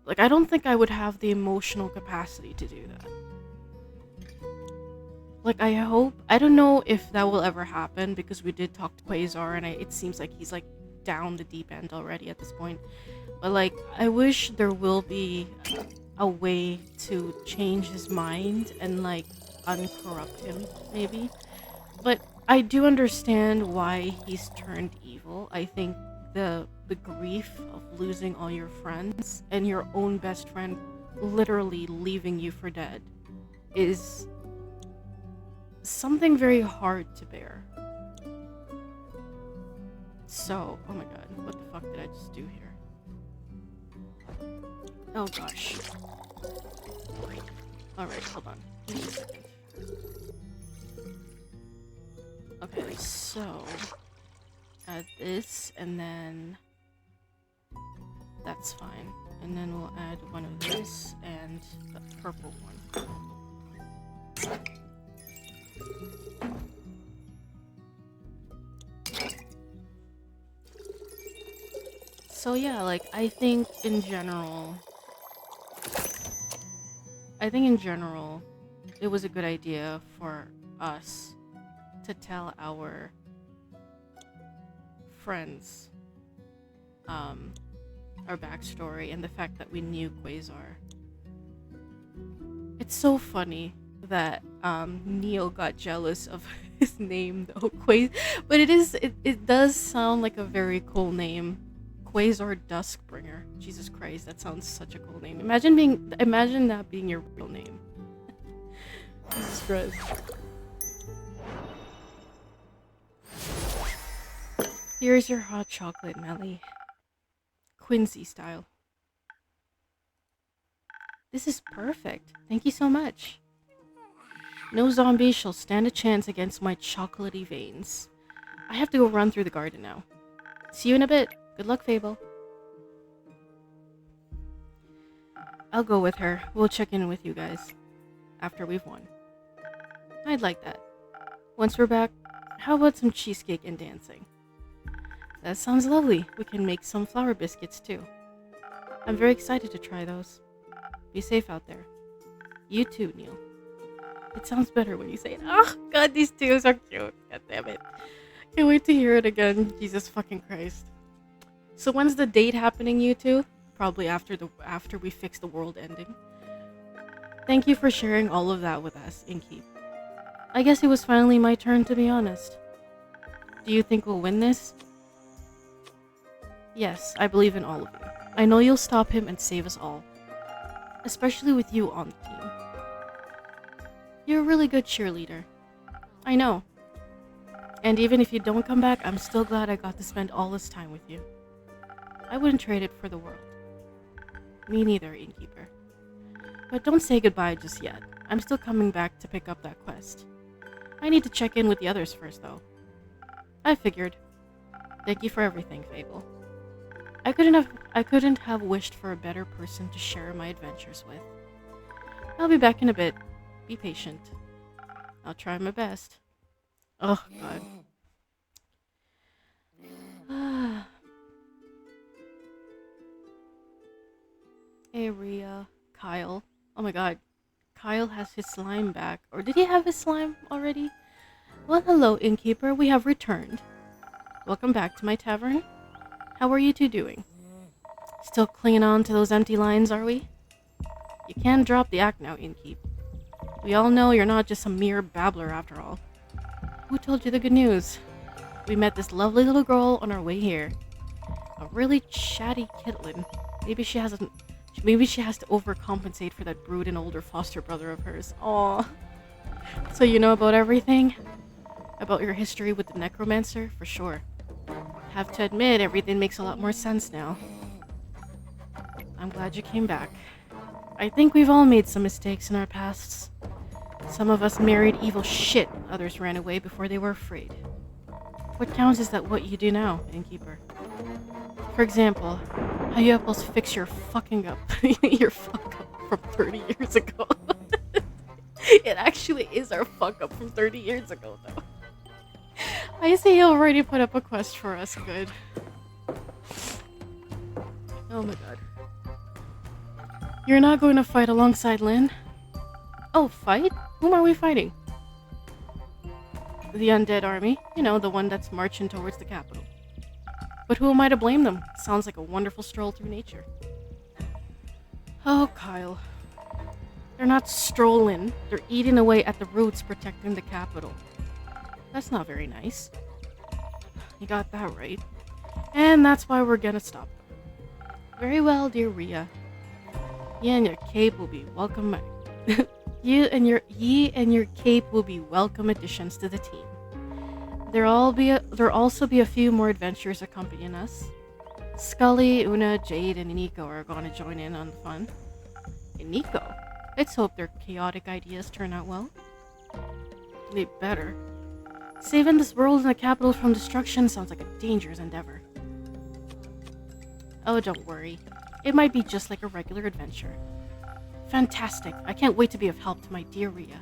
Like, I don't think I would have the emotional capacity to do that. Like, I hope... I don't know if that will ever happen, because we did talk to Quasar, and it seems like he's, like, down the deep end already at this point. But, like, I wish there will be a way to change his mind and, like, uncorrupt him, maybe. But I do understand why he's turned evil. I think the grief of losing all your friends and your own best friend literally leaving you for dead is something very hard to bear. So, oh my god, what the fuck did I just do here? Oh gosh. Alright, hold on. Give me a second. Okay, so... add this, and then... that's fine. And then we'll add one of this, and the purple one. So yeah, like, I think in general, it was a good idea for us to tell our friends, our backstory and the fact that we knew Quasar. It's so funny that, Neil got jealous of his name though, but it does sound like a very cool name. Quasar Duskbringer. Jesus Christ, that sounds such a cool name. Imagine that being your real name. Jesus Christ. Here's your hot chocolate, Melly. Quincy style. This is perfect. Thank you so much. No zombie shall stand a chance against my chocolatey veins. I have to go run through the garden now. See you in a bit. Good luck, Fable. I'll go with her. We'll check in with you guys. after we've won. I'd like that. Once we're back, how about some cheesecake and dancing? That sounds lovely. We can make some flour biscuits too. I'm very excited to try those. Be safe out there. You too, Neil. It sounds better when you say it. Oh, God, these two are cute. God damn it. Can't wait to hear it again. Jesus fucking Christ. So when's the date happening, you two? Probably after we fix the world ending. Thank you for sharing all of that with us, InnKeep. I guess it was finally my turn, to be honest. Do you think we'll win this? Yes, I believe in all of you. I know you'll stop him and save us all. Especially with you on the team. You're a really good cheerleader. I know. And even if you don't come back, I'm still glad I got to spend all this time with you. I wouldn't trade it for the world. Me neither, InnKeeper. But don't say goodbye just yet. I'm still coming back to pick up that quest. I need to check in with the others first, though. I figured. Thank you for everything, Fable. I couldn't have wished for a better person to share my adventures with. I'll be back in a bit. Be patient. I'll try my best. Oh, God. Hey, Rhea. Kyle. Oh my God. Kyle has his slime back. Or did he have his slime already? Well, hello, InnKeeper. We have returned. Welcome back to my tavern. How are you two doing? Still clinging on to those empty lines, are we? You can't drop the act now, InnKeep. We all know you're not just a mere babbler after all. Who told you the good news? We met this lovely little girl on our way here. A really chatty kitlin. Maybe she has to overcompensate for that brooding older foster brother of hers. Aww. So you know about everything? About your history with the necromancer? For sure. Have to admit, everything makes a lot more sense now. I'm glad you came back. I think we've all made some mistakes in our pasts. Some of us married evil shit, others ran away before they were afraid. What counts is that what you do now, InnKeeper. For example, how you help us fix your fucking up. Your fuck up from 30 years ago. It actually is our fuck up from 30 years ago, though. I see you already put up a quest for us. Good. Oh my God. You're not going to fight alongside Lynn? Oh, fight? Whom are we fighting? The undead army. You know, the one that's marching towards the capital. But who am I to blame them? Sounds like a wonderful stroll through nature. Oh, Kyle. They're not strolling. They're eating away at the roots protecting the capital. That's not very nice. You got that right. And that's why we're gonna stop them. Very well, dear Rhea. Ye and your cape will be welcome. Ye and your cape will be welcome additions to the team. There'll also be a few more adventurers accompanying us. Scully, Una, Jade, and Nico are going to join in on the fun. And Nico? Let's hope their chaotic ideas turn out well. They better. Saving this world and the capital from destruction sounds like a dangerous endeavor. Oh, don't worry. It might be just like a regular adventure. Fantastic. I can't wait to be of help to my dear Rhea.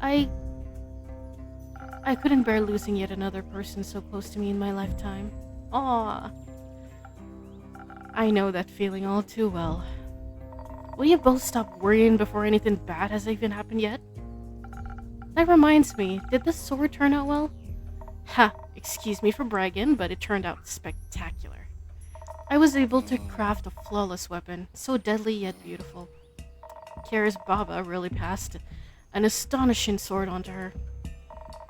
I couldn't bear losing yet another person so close to me in my lifetime. Aww. I know that feeling all too well. Will you both stop worrying before anything bad has even happened yet? That reminds me, did this sword turn out well? Ha, excuse me for bragging, but it turned out spectacular. I was able to craft a flawless weapon, so deadly yet beautiful. Kara's Baba really passed an astonishing sword onto her.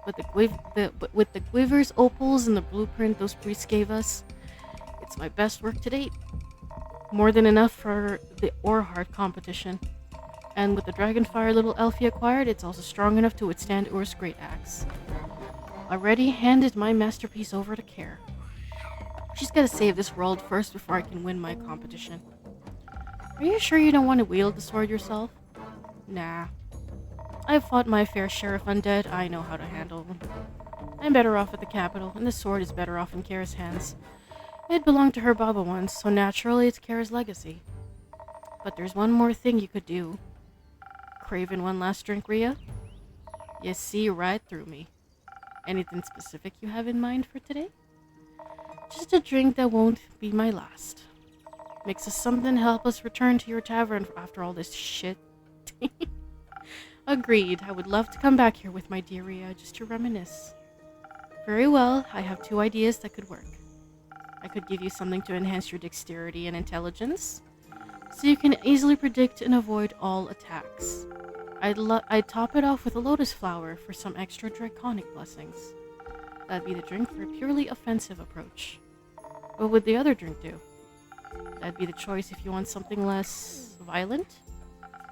With the quivers, opals, and the blueprint those priests gave us, it's my best work to date. More than enough for the Orhart competition. And with the Dragonfire little elf he acquired, it's also strong enough to withstand Ur's great axe. Already handed my masterpiece over to Care. She's gotta save this world first before I can win my competition. Are you sure you don't want to wield the sword yourself? Nah. I've fought my fair share of undead. I know how to handle them. I'm better off at the capital, and the sword is better off in Kara's hands. It belonged to her Baba once, so naturally it's Kara's legacy. But there's one more thing you could do. craving one last drink, Rhea? You see right through me. Anything specific you have in mind for today? Just a drink that won't be my last. Mix us something to help us return to your tavern after all this shit. Agreed. I would love to come back here with my dear Rhea just to reminisce. Very well. I have 2 ideas that could work. I could give you something to enhance your dexterity and intelligence, so you can easily predict and avoid all attacks. I'd top it off with a lotus flower for some extra draconic blessings. That'd be the drink for a purely offensive approach. What would the other drink do? That'd be the choice if you want something less violent.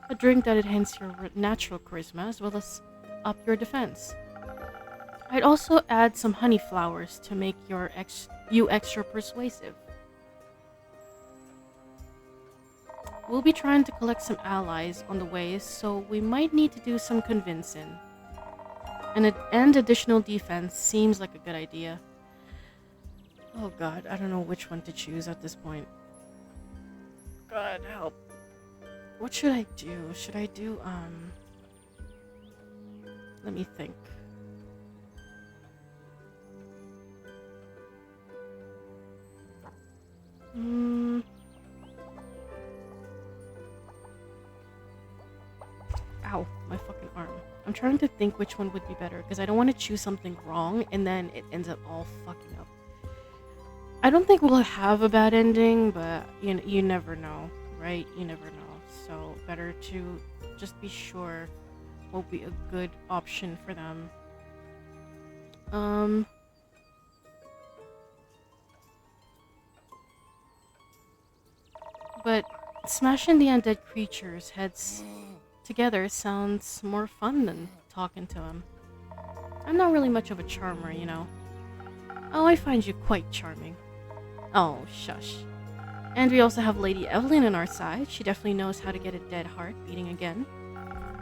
A drink that enhances your natural charisma as well as up your defense. I'd also add some honey flowers to make you extra persuasive. We'll be trying to collect some allies on the way, so we might need to do some convincing. And additional defense seems like a good idea. Oh god, I don't know which one to choose at this point. God help. What should I do? Should I do, let me think. Ow, my fucking arm. I'm trying to think which one would be better, because I don't want to choose something wrong, and then it ends up all fucking up. I don't think we'll have a bad ending, but you never know, right? You never know. So better to just be sure will be a good option for them. But smashing the undead creatures' heads together sounds more fun than talking to them. I'm not really much of a charmer, you know. Oh, I find you quite charming. Oh, shush. And we also have Lady Evelyn on our side. She definitely knows how to get a dead heart beating again.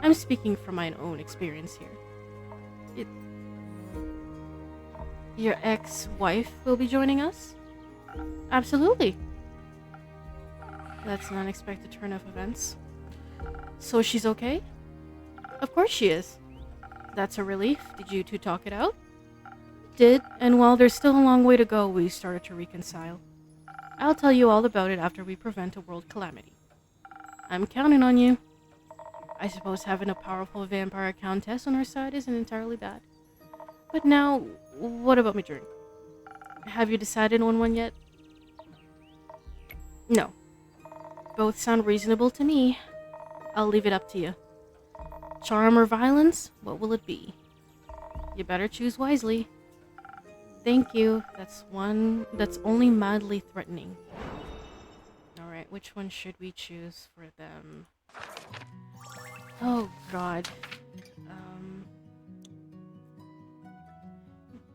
I'm speaking from my own experience here. Your ex-wife will be joining us? Absolutely. That's an unexpected turn of events. So she's okay? Of course she is. That's a relief. Did you two talk it out? Did, and while there's still a long way to go, we started to reconcile. I'll tell you all about it after we prevent a world calamity. I'm counting on you. I suppose having a powerful vampire countess on our side isn't entirely bad. But now, what about my drink? Have you decided on one yet? No. Both sound reasonable to me. I'll leave it up to you. Charm or violence? What will it be? You better choose wisely. Thank you. That's one that's only mildly threatening. Alright, which one should we choose for them? Oh god.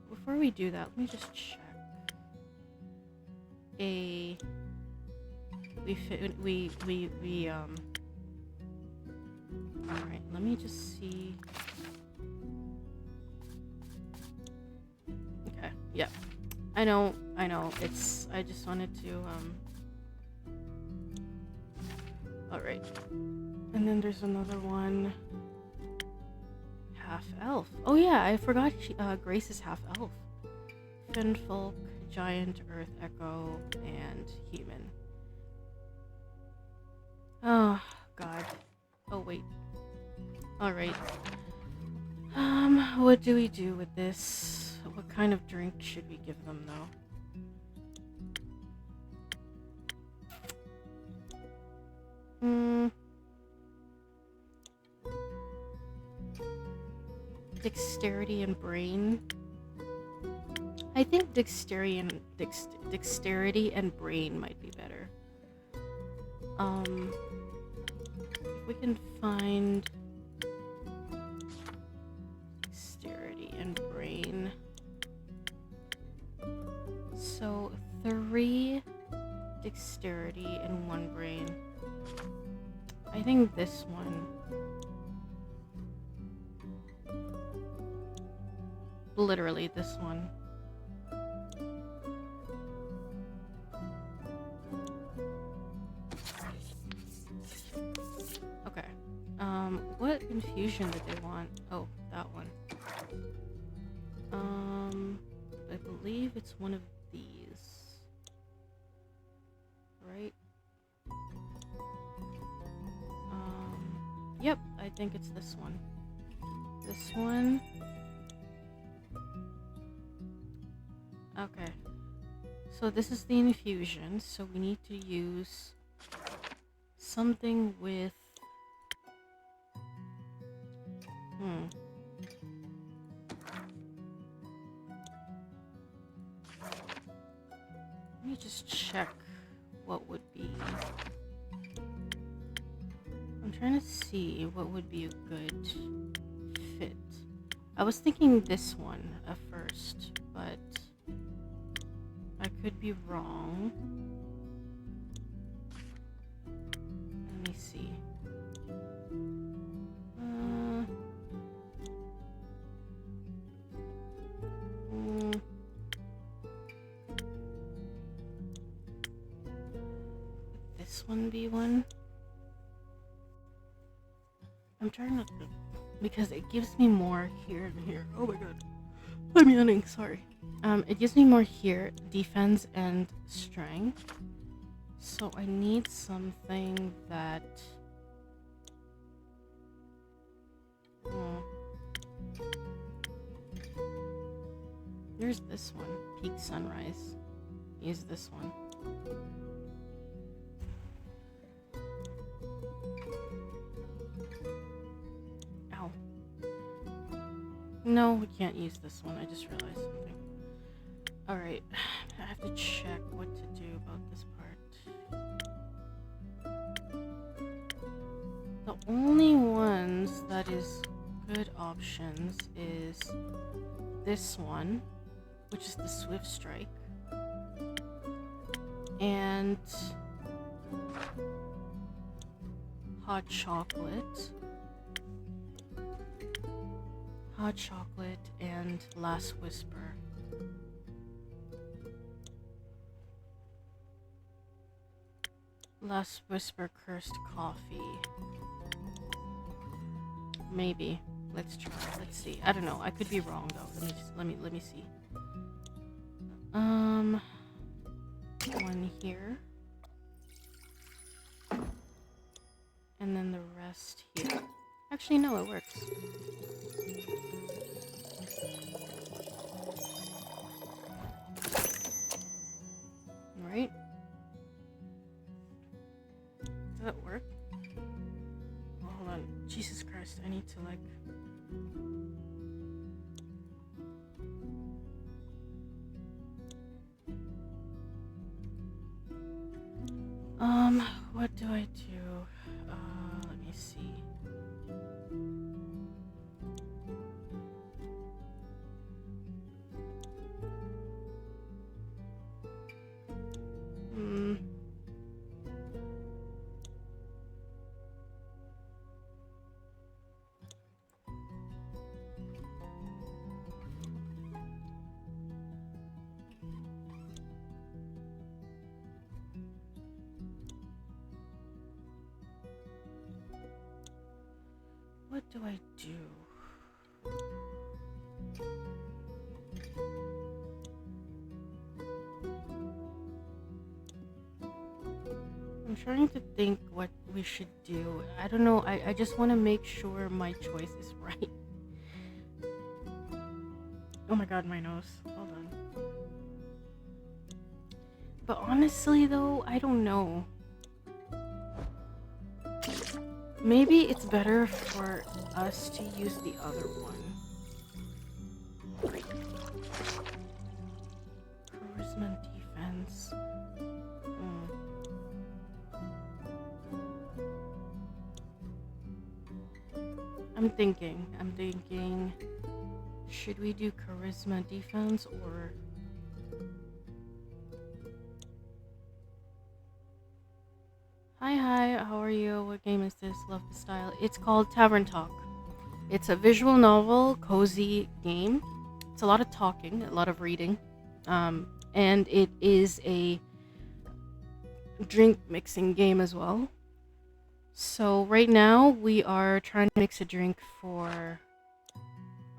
Before we do that, let me just check. Alright, let me just see. Okay, yeah. I know, it's, I just wanted to, alright. And then there's another one. Half-elf. Oh yeah, I forgot Grace is half-elf. Finfolk, giant, earth echo, and human. Oh, god. Oh, wait. Alright. What do we do with this? What kind of drink should we give them, though? Dexterity and brain. I think dexterity and brain might be better. If we can find dexterity and brain. So 3 dexterity and 1 brain. I think this one. Literally this one. Okay. What infusion did they want? Oh, that one. I believe it's one of these. Right? Yep, I think it's this one. This one. Okay. So this is the infusion, so we need to use something with... Let me just check what would be... I'm trying to see what would be a good fit. I was thinking this one at first, but I could be wrong. Let me see. This one be one? I'm trying not to, because it gives me more here and here. Oh my god. I'm yawning, sorry. It gives me more here, defense and strength. So I need something that... There's this one, Peak Sunrise. Use this one. Ow. No, we can't use this one. I just realized something. Alright, I have to check what to do about this part. The only ones that is good options is this one, which is the Swift Strike, and Hot Chocolate, and Last Whisper. Last Whisper Cursed Coffee. Maybe. Let's try. Let's see. I don't know. I could be wrong though. Let me see. One here. And then the rest here. Actually, no, it works. Right? Does that work? Oh, hold on. Jesus Christ, I need to like... What do I do? Let me see. What do I do? I'm trying to think what we should do. I don't know. I just want to make sure my choice is right. Oh my god, my nose. Hold on. But honestly though, I don't know. Maybe it's better for us to use the other one. Charisma defense. I'm thinking, should we do charisma defense or... Hi, how are you? What game is this? Love the style. It's called Tavern Talk. It's a visual novel, cozy game. It's a lot of talking, a lot of reading. And it is a drink mixing game as well. So right now we are trying to mix a drink for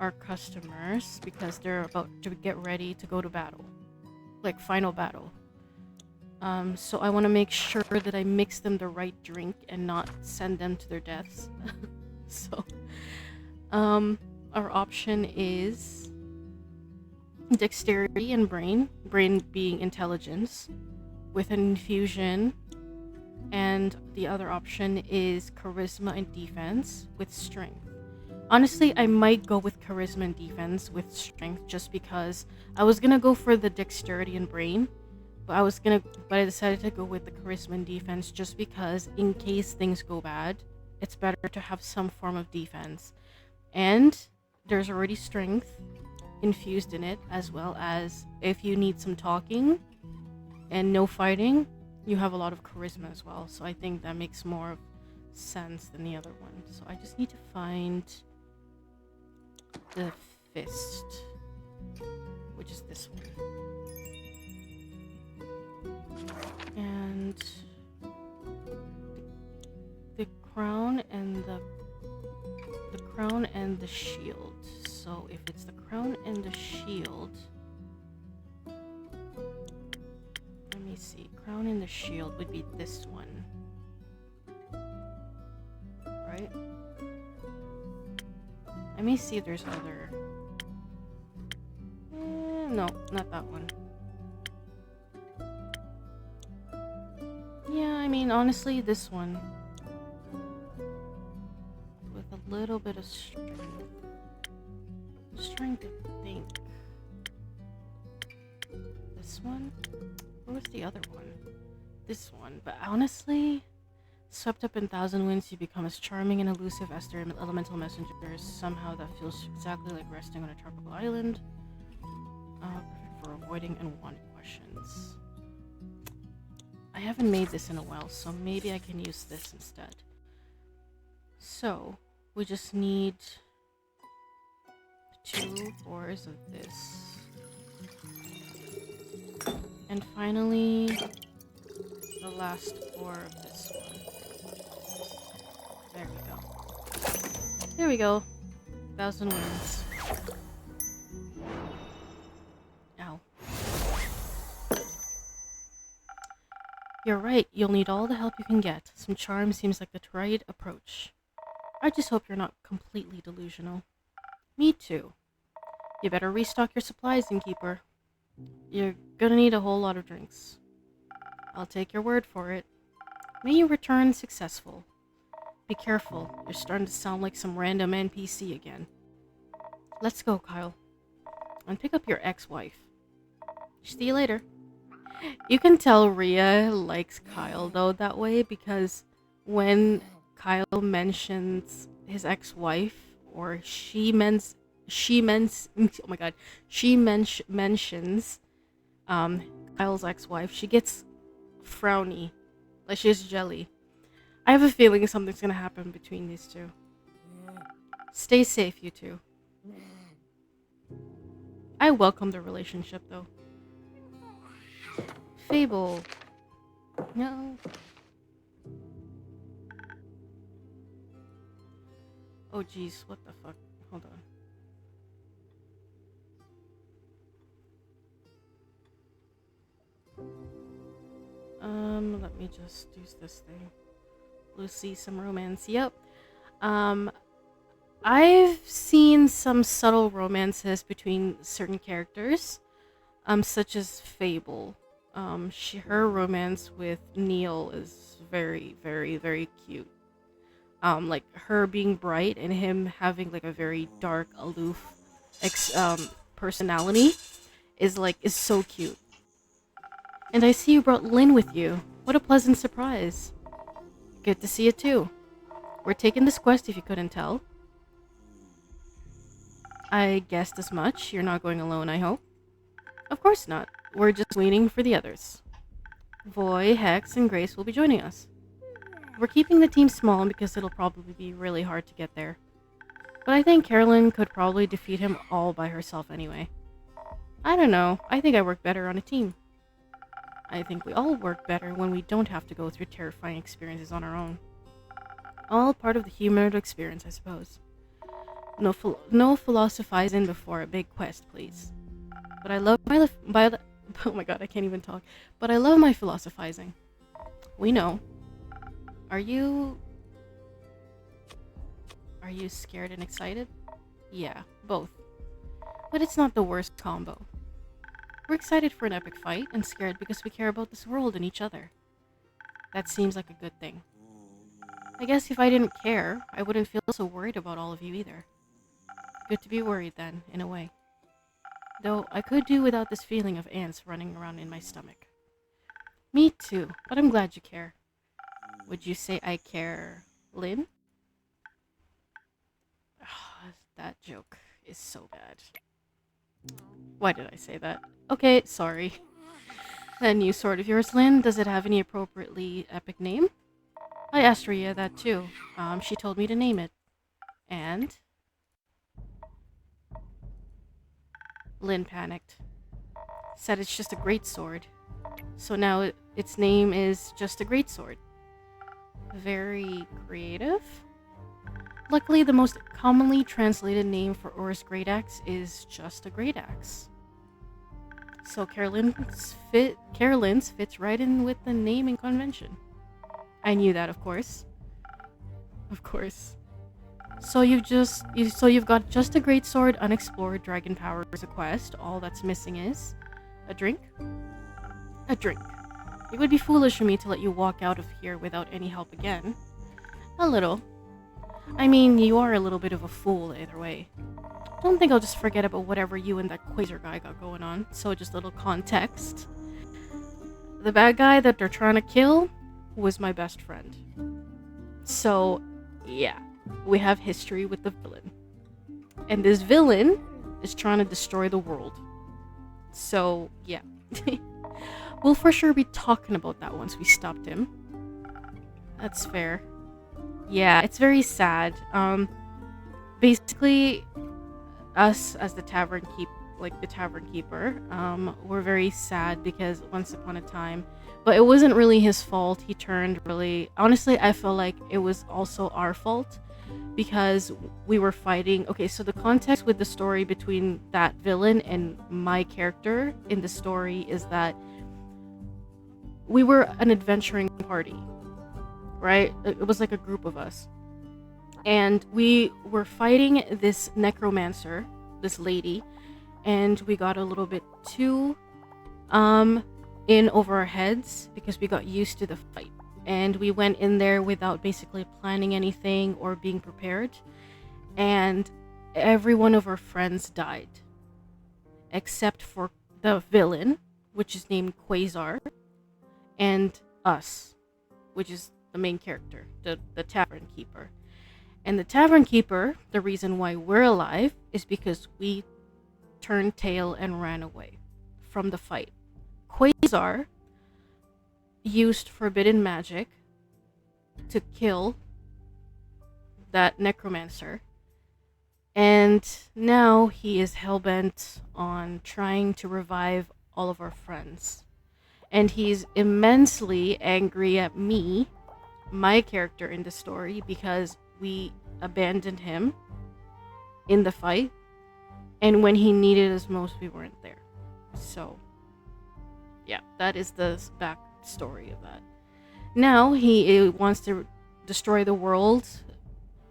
our customers because they're about to get ready to go to battle. Like final battle. So I want to make sure that I mix them the right drink and not send them to their deaths. So, our option is dexterity and brain. Brain being intelligence with an infusion. And the other option is charisma and defense with strength. Honestly, I might go with charisma and defense with strength just because I was gonna go for the dexterity and brain, but I decided to go with the charisma and defense just because in case things go bad, it's better to have some form of defense. And there's already strength infused in it, as well as if you need some talking and no fighting, you have a lot of charisma as well. So I think that makes more sense than the other one. So I just need to find the fist, which is this one. And the crown and the shield. So if it's the crown and the shield, let me see. Crown and the shield would be this one, right? Let me see if there's other. No, not that one. Yeah, I mean, honestly, this one. With a little bit of strength. I'm just trying to think. This one? What was the other one? This one. But honestly, swept up in thousand winds, you become as charming and elusive as their elemental messengers. Somehow that feels exactly like resting on a tropical island. Perfect for avoiding unwanted questions. I haven't made this in a while, so maybe I can use this instead. So, we just need 2 fours of this. And finally, the last 4 of this one. There we go. There we go. 1,000 wins. Ow. You're right, you'll need all the help you can get. Some charm seems like the right approach. I just hope you're not completely delusional. Me too. You better restock your supplies, InnKeeper. You're gonna need a whole lot of drinks. I'll take your word for it. May you return successful. Be careful, you're starting to sound like some random NPC again. Let's go, Kyle. And pick up your ex-wife. See you later. You can tell Rhea likes Kyle, though, that way, because when Kyle mentions his ex-wife, or she mentions Kyle's ex-wife, she gets frowny, like she's jelly. I have a feeling something's gonna happen between these two. Stay safe, you two. I welcome the relationship, though. Fable. No. Oh jeez, what the fuck? Hold on. Let me just use this thing. Lucy, some romance. Yep. I've seen some subtle romances between certain characters, such as Fable. Her romance with Neil is very, very, very cute. Like her being bright and him having like a very dark, aloof, personality is so cute. And I see you brought Lynn with you. What a pleasant surprise. Good to see you too. We're taking this quest if you couldn't tell. I guessed as much. You're not going alone, I hope. Of course not. We're just waiting for the others. Voy, Hex, and Grace will be joining us. We're keeping the team small because it'll probably be really hard to get there. But I think Carolyn could probably defeat him all by herself anyway. I don't know. I think I work better on a team. I think we all work better when we don't have to go through terrifying experiences on our own. All part of the human experience, I suppose. No philosophizing before a big quest, please. But I love oh my god, I can't even talk. But I love my philosophizing. We know. Are you scared and excited? Yeah, both. But it's not the worst combo. We're excited for an epic fight and scared because we care about this world and each other. That seems like a good thing. I guess if I didn't care, I wouldn't feel so worried about all of you either. Good to be worried then, in a way. Though I could do without this feeling of ants running around in my stomach. Me too, but I'm glad you care. Would you say I care, Lynn? That joke is so bad. Why did I say that? Okay, sorry. That new sword of yours, Lynn, does it have any appropriately epic name? I asked Ria that too. She told me to name it. And? Lynn panicked. Said it's just a great sword. So now its name is just a great sword. Very creative? Luckily, the most commonly translated name for Aur's Great Axe is just a Great Axe. So Carolyn's fits right in with the naming convention. I knew that, of course. Of course. So you've got just a great sword, unexplored, dragon power is a quest. All that's missing is a drink. A drink. It would be foolish for me to let you walk out of here without any help again. A little. I mean, you are a little bit of a fool either way. Don't think I'll just forget about whatever you and that Quasar guy got going on. So just a little context. The bad guy that they're trying to kill was my best friend. So, yeah. We have history with the villain. And this villain is trying to destroy the world. So, yeah. We'll for sure be talking about that once we stopped him. That's fair. Yeah, it's very sad. Basically, us as the tavern keeper, we're very sad because once upon a time, but it wasn't really his fault. He turned really, honestly, I feel like it was also our fault because we were fighting. Okay, so the context with the story between that villain and my character in the story is that we were an adventuring party, right? It was like a group of us. And we were fighting this necromancer, this lady, and we got a little bit too in over our heads because we got used to the fight. And we went in there without basically planning anything or being prepared. And every one of our friends died. Except for the villain, which is named Quasar, and us, which is the main character, the tavern keeper. And the tavern keeper, the reason why we're alive is because we turned tail and ran away from the fight. Quasar used forbidden magic to kill that necromancer. And now he is hellbent on trying to revive all of our friends. And he's immensely angry at me, my character in the story, because we abandoned him in the fight. And when he needed us most, we weren't there. So, yeah, that is the backstory of that. Now he wants to destroy the world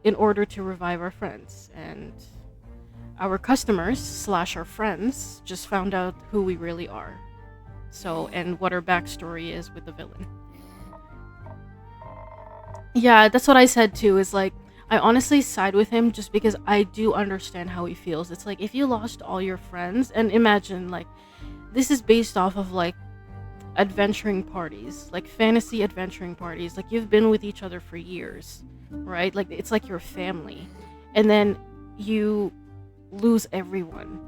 in order to revive our friends. And our customers / our friends just found out who we really are. So, and what our backstory is with the villain. Yeah, that's what I said too, is like, I honestly side with him just because I do understand how he feels. It's like, if you lost all your friends, and imagine, like, this is based off of, like, adventuring parties, like, fantasy adventuring parties. Like, you've been with each other for years, right? Like, it's like your family. And then you lose everyone.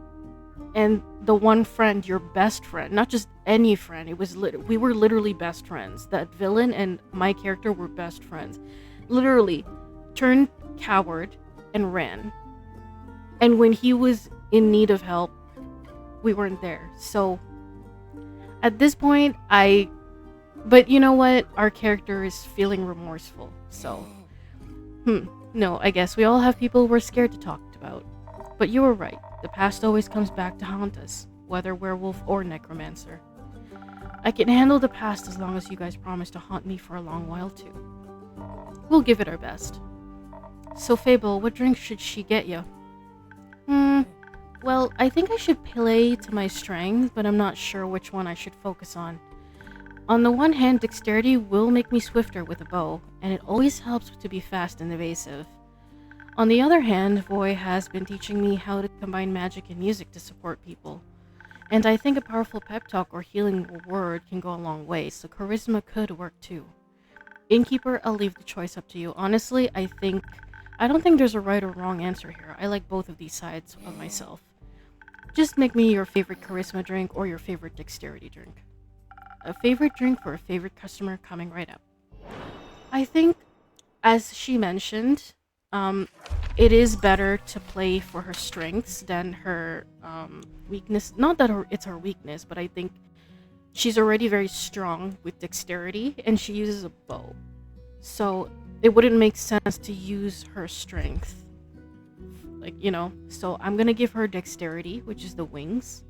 And the one friend, your best friend, not just any friend, it was we were literally best friends. That villain and my character were best friends. Literally turned coward and ran. And when he was in need of help, we weren't there. So at this point, but you know what? Our character is feeling remorseful. So No, I guess we all have people we're scared to talk about. But you were right. The past always comes back to haunt us, whether werewolf or necromancer. I can handle the past as long as you guys promise to haunt me for a long while too. We'll give it our best. So Fable, what drink should she get you? Well, I think I should play to my strengths, but I'm not sure which one I should focus on. On the one hand, dexterity will make me swifter with a bow, and it always helps to be fast and evasive. On the other hand, Voy has been teaching me how to combine magic and music to support people. And I think a powerful pep talk or healing word can go a long way, so charisma could work too. InnKeeper, I'll leave the choice up to you. Honestly, I don't think there's a right or wrong answer here. I like both of these sides of myself. Just make me your favorite charisma drink or your favorite dexterity drink. A favorite drink for a favorite customer coming right up. I think, as she mentioned, it is better to play for her strengths than her weakness. Not that it's her weakness, but I think she's already very strong with dexterity, and she uses a bow. So it wouldn't make sense to use her strength. So I'm gonna give her dexterity, which is the wings.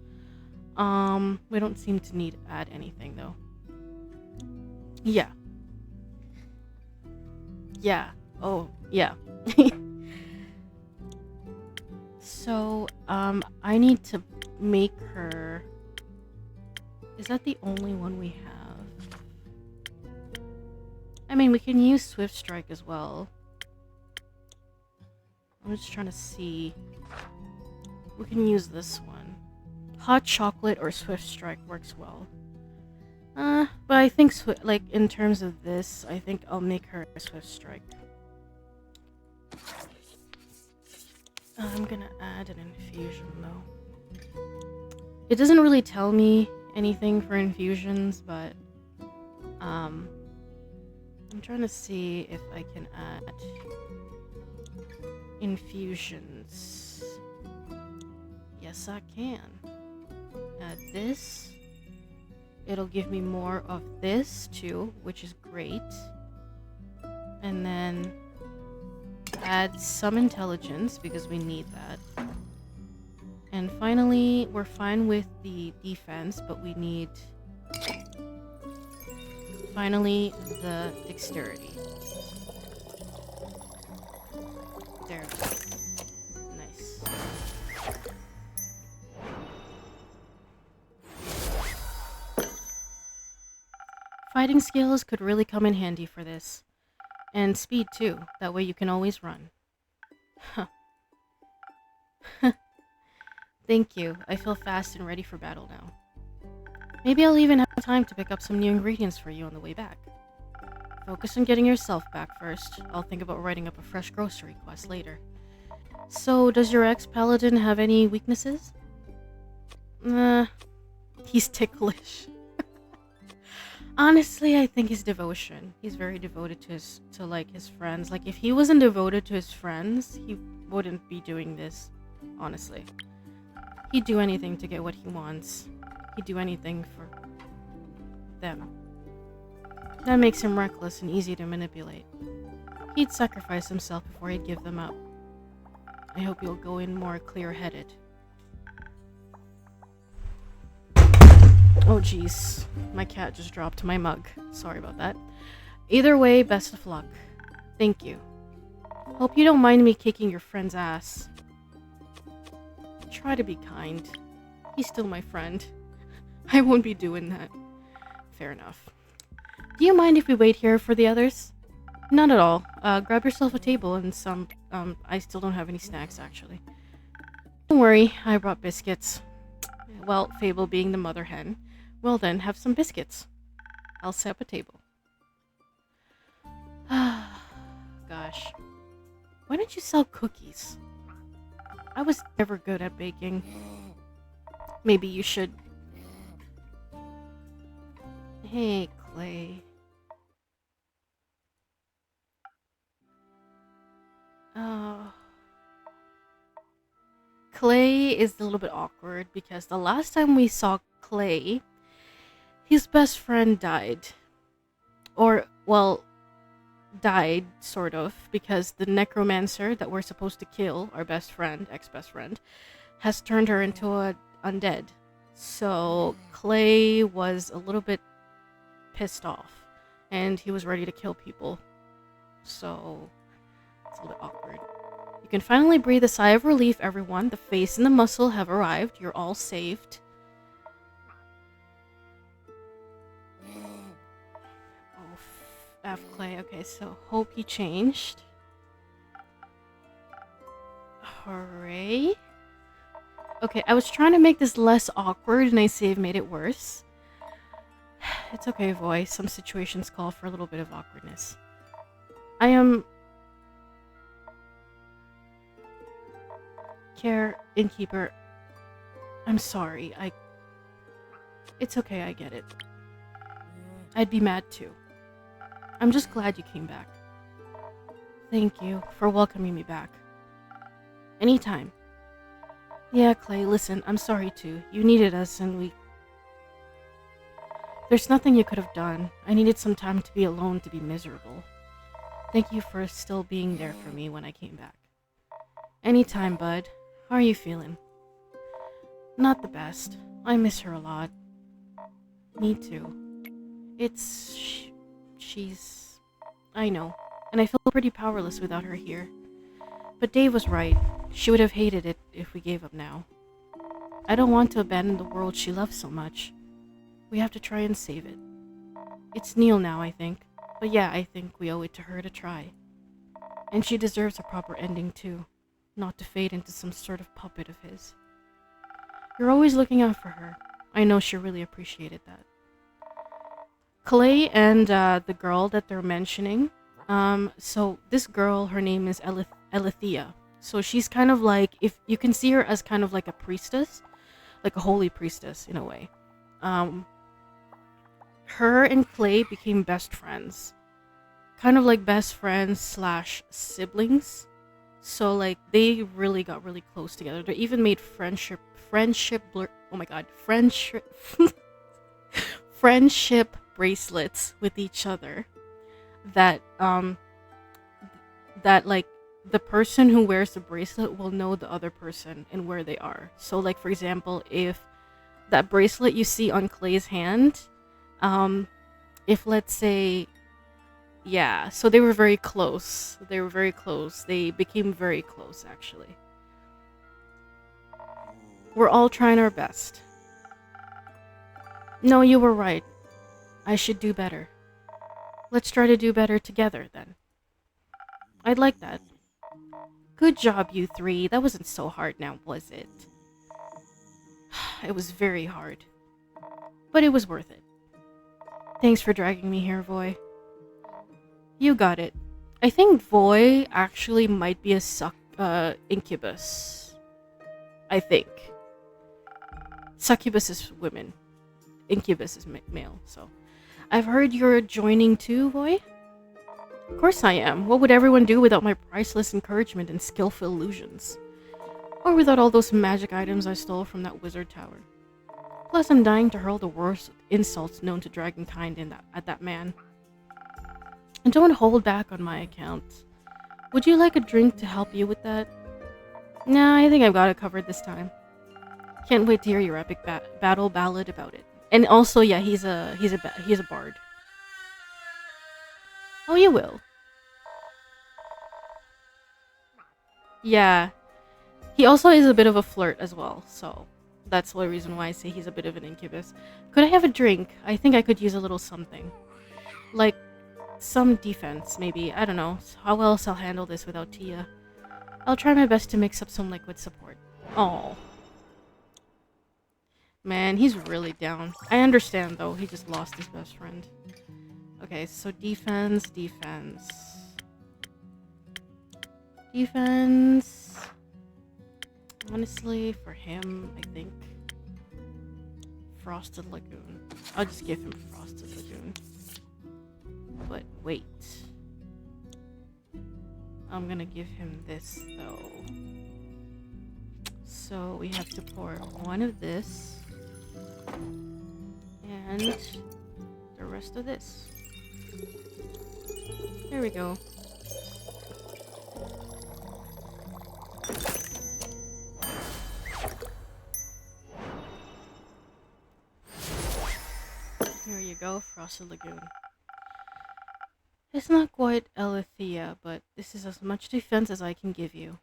We don't seem to need to add anything though. Yeah. Yeah. Oh, yeah. So, I need to make her... Is that the only one we have? I mean, we can use Swift Strike as well. I'm just trying to see. We can use this one. Hot chocolate or Swift Strike works well. But I think, in terms of this, I think I'll make her a Swift Strike. I'm gonna add an infusion, though. It doesn't really tell me anything for infusions, but, I'm trying to see if I can add infusions. Yes, I can. Add this. It'll give me more of this too, which is great. And then add some intelligence because we need that. And finally, we're fine with the defense, but we need finally the dexterity. There we go. Nice. Fighting skills could really come in handy for this. And speed too, that way you can always run. Huh. Thank you, I feel fast and ready for battle now. Maybe I'll even have time to pick up some new ingredients for you on the way back. Focus on getting yourself back first. I'll think about writing up a fresh grocery quest later. So, does your ex-paladin have any weaknesses? He's ticklish. Honestly, I think his devotion. He's very devoted to his friends. Like, if he wasn't devoted to his friends, he wouldn't be doing this, honestly. He'd do anything to get what he wants. He'd do anything for them. That makes him reckless and easy to manipulate. He'd sacrifice himself before he'd give them up. I hope you'll go in more clear-headed. Oh jeez, my cat just dropped my mug. Sorry about that. Either way, best of luck. Thank you. Hope you don't mind me kicking your friend's ass. Try to be kind. He's still my friend. I won't be doing that. Fair enough. Do you mind if we wait here for the others? Not at all. Grab yourself a table and some, I still don't have any snacks, actually. Don't worry, I brought biscuits. Well, Fable being the mother hen. Well then, have some biscuits. I'll set up a table. Gosh. Why don't you sell cookies? I was never good at baking. Maybe you should. Hey, Clay. Clay is a little bit awkward because the last time we saw Clay, his best friend died. Or, well, died, sort of, because the necromancer that we're supposed to kill, our best friend, ex-best friend, has turned her into a undead. So Clay was a little bit pissed off, and he was ready to kill people. So it's a little bit awkward. You can finally breathe a sigh of relief, everyone. The face and the muscle have arrived. You're all saved. Oh, F Clay. Okay, so hope he changed. Hooray. Okay, I was trying to make this less awkward, and I save made it worse. It's okay, Voy. Some situations call for a little bit of awkwardness. I am... Care, InnKeeper. I'm sorry, It's okay, I get it. I'd be mad too. I'm just glad you came back. Thank you for welcoming me back. Anytime. Yeah, Clay, listen, I'm sorry too. You needed us and we... There's nothing you could have done. I needed some time to be alone to be miserable. Thank you for still being there for me when I came back. Anytime, bud. How are you feeling? Not the best. I miss her a lot. Me too. She's... I know. And I feel pretty powerless without her here. But Dave was right. She would have hated it if we gave up now. I don't want to abandon the world she loves so much. We have to try and save it. It's Neil now, I think. But yeah, I think we owe it to her to try. And she deserves a proper ending too. Not to fade into some sort of puppet of his. You're always looking out for her. I know she really appreciated that. Clay and the girl that they're mentioning. So this girl, her name is Alethea. So she's kind of like, if you can see her as kind of like a priestess, like a holy priestess in a way. Her and Clay became best friends. Kind of like best friends / siblings. So like they really got really close together. They even made friendship bracelets with each other. That like the person who wears the bracelet will know the other person and where they are. So like for example, if that bracelet you see on Clay's hand, if let's say, yeah, so they were very close. They became very close, actually. We're all trying our best. No, you were right. I should do better. Let's try to do better together, then. I'd like that. Good job, you three. That wasn't so hard now, was it? It was very hard. But it was worth it. Thanks for dragging me here, Voy. You got it. I think Voy actually might be a incubus. I think. Succubus is women. Incubus is male, so. I've heard you're joining too, Voy? Of course I am. What would everyone do without my priceless encouragement and skillful illusions? Or without all those magic items I stole from that wizard tower? Plus, I'm dying to hurl the worst insults known to dragonkind at that man. And don't hold back on my account. Would you like a drink to help you with that? Nah, I think I've got it covered this time. Can't wait to hear your epic battle ballad about it. And also, yeah, he's a bard. Oh, you will. Yeah. He also is a bit of a flirt as well, so that's the reason why I say he's a bit of an incubus. Could I have a drink? I think I could use a little something. Like, some defense, maybe. I don't know how else I'll handle this without Tia. I'll try my best to mix up some liquid support. Oh. Man, he's really down. I understand, though. He just lost his best friend. Okay, so defense. Honestly, for him, I think Frosted Lagoon. I'll just give him Frosted Lagoon. But wait. I'm gonna give him this, though. So we have to pour one of this. And the rest of this. There we go. Here you go, Frosted Lagoon. It's not quite Elithia, but this is as much defense as I can give you.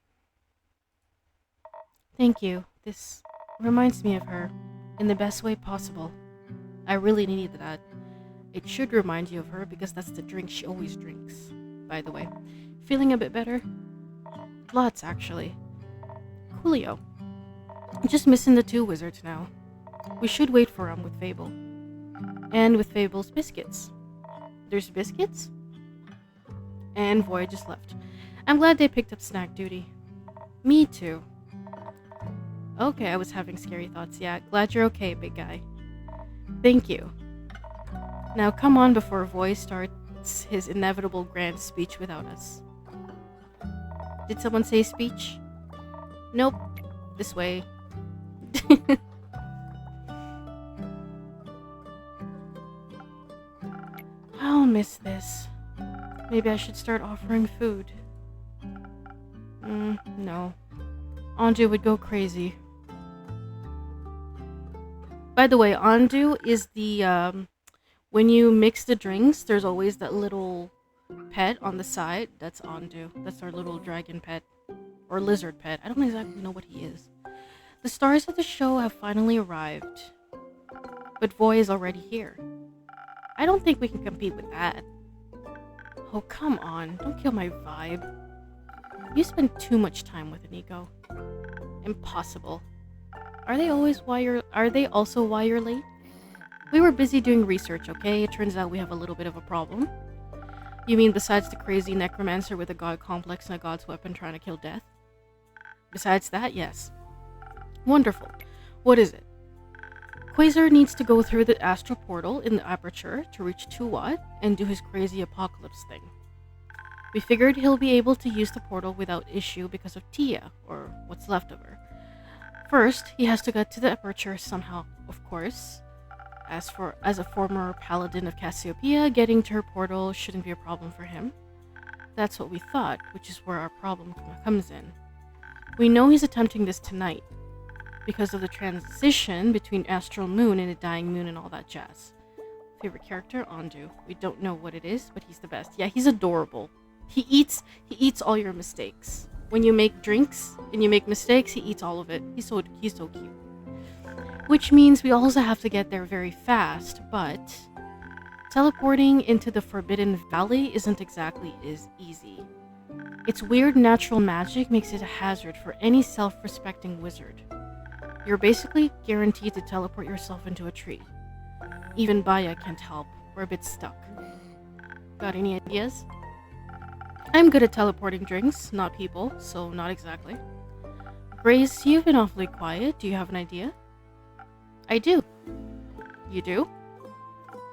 Thank you. This reminds me of her in the best way possible. I really needed that. It should remind you of her because that's the drink she always drinks. By the way, feeling a bit better? Lots, actually. Coolio. Just missing the two wizards now. We should wait for them with Fable. And with Fable's biscuits. There's biscuits? And Void just left. I'm glad they picked up snack duty. Me too. Okay, I was having scary thoughts. Yeah, glad you're okay, big guy. Thank you. Now come on before Void starts his inevitable grand speech without us. Did someone say speech? Nope. This way. I'll miss this. Maybe I should start offering food. No. Andu would go crazy. By the way, Andu is the, when you mix the drinks, there's always that little pet on the side. That's Andu. That's our little dragon pet. Or lizard pet. I don't exactly know what he is. The stars of the show have finally arrived. But Voy is already here. I don't think we can compete with that. Oh, come on. Don't kill my vibe. You spend too much time with Nico. Impossible. Are they also why you're late? We were busy doing research, okay? It turns out we have a little bit of a problem. You mean besides the crazy necromancer with a god complex and a god's weapon trying to kill death? Besides that, yes. Wonderful. What is it? Quasar needs to go through the astral portal in the aperture to reach Tuat and do his crazy apocalypse thing. We figured he'll be able to use the portal without issue because of Tia, or what's left of her. First, he has to get to the aperture somehow, of course. As a former paladin of Cassiopeia, getting to her portal shouldn't be a problem for him. That's what we thought, which is where our problem comes in. We know he's attempting this tonight, because of the transition between Astral Moon and a Dying Moon and all that jazz. Favorite character? Andu. We don't know what it is, but he's the best. Yeah, he's adorable. He eats all your mistakes. When you make drinks and you make mistakes, he eats all of it. He's so cute. Which means we also have to get there very fast, but teleporting into the Forbidden Valley isn't exactly as easy. Its weird natural magic makes it a hazard for any self-respecting wizard. You're basically guaranteed to teleport yourself into a tree. Even Baya can't help. We're a bit stuck. Got any ideas? I'm good at teleporting drinks, not people, so not exactly. Grace, you've been awfully quiet. Do you have an idea? I do. You do?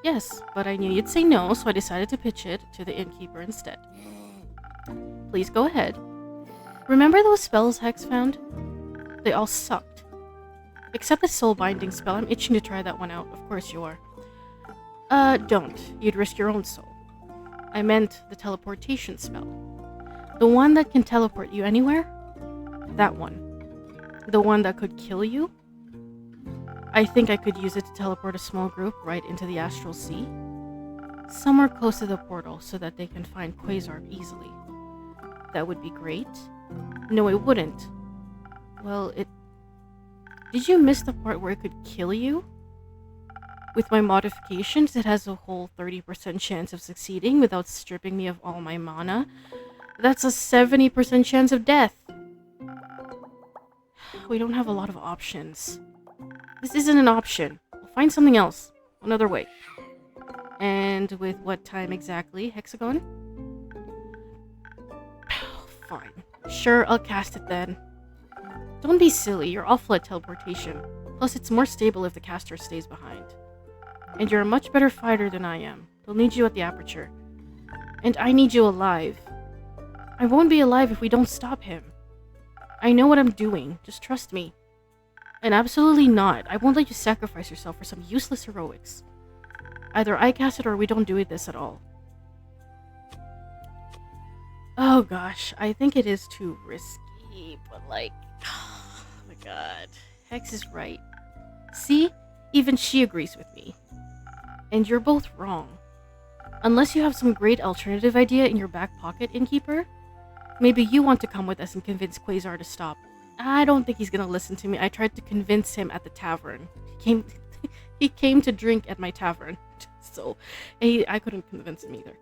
Yes, but I knew you'd say no, so I decided to pitch it to the InnKeeper instead. Please go ahead. Remember those spells Hex found? They all sucked. Except the soul binding spell. I'm itching to try that one out. Of course you are. Don't. You'd risk your own soul. I meant the teleportation spell. The one that can teleport you anywhere? That one. The one that could kill you? I think I could use it to teleport a small group right into the astral sea. Somewhere close to the portal so that they can find Quasar easily. That would be great. No, it wouldn't. Well, Did you miss the part where it could kill you? With my modifications, it has a whole 30% chance of succeeding without stripping me of all my mana. That's a 70% chance of death. We don't have a lot of options. This isn't an option. We'll find something else. Another way. And with what time exactly, Hexagon? Fine. Sure, I'll cast it then. Don't be silly, you're awful at teleportation. Plus, it's more stable if the caster stays behind. And you're a much better fighter than I am. They'll need you at the aperture. And I need you alive. I won't be alive if we don't stop him. I know what I'm doing. Just trust me. And absolutely not. I won't let you sacrifice yourself for some useless heroics. Either I cast it or we don't do this at all. Oh gosh, I think it is too risky, but like, oh my god. Hex is right. See? Even she agrees with me. And you're both wrong. Unless you have some great alternative idea in your back pocket, InnKeeper, maybe you want to come with us and convince Quasar to stop. I don't think he's gonna listen to me. I tried to convince him at the tavern. He came to drink at my tavern, so I couldn't convince him either.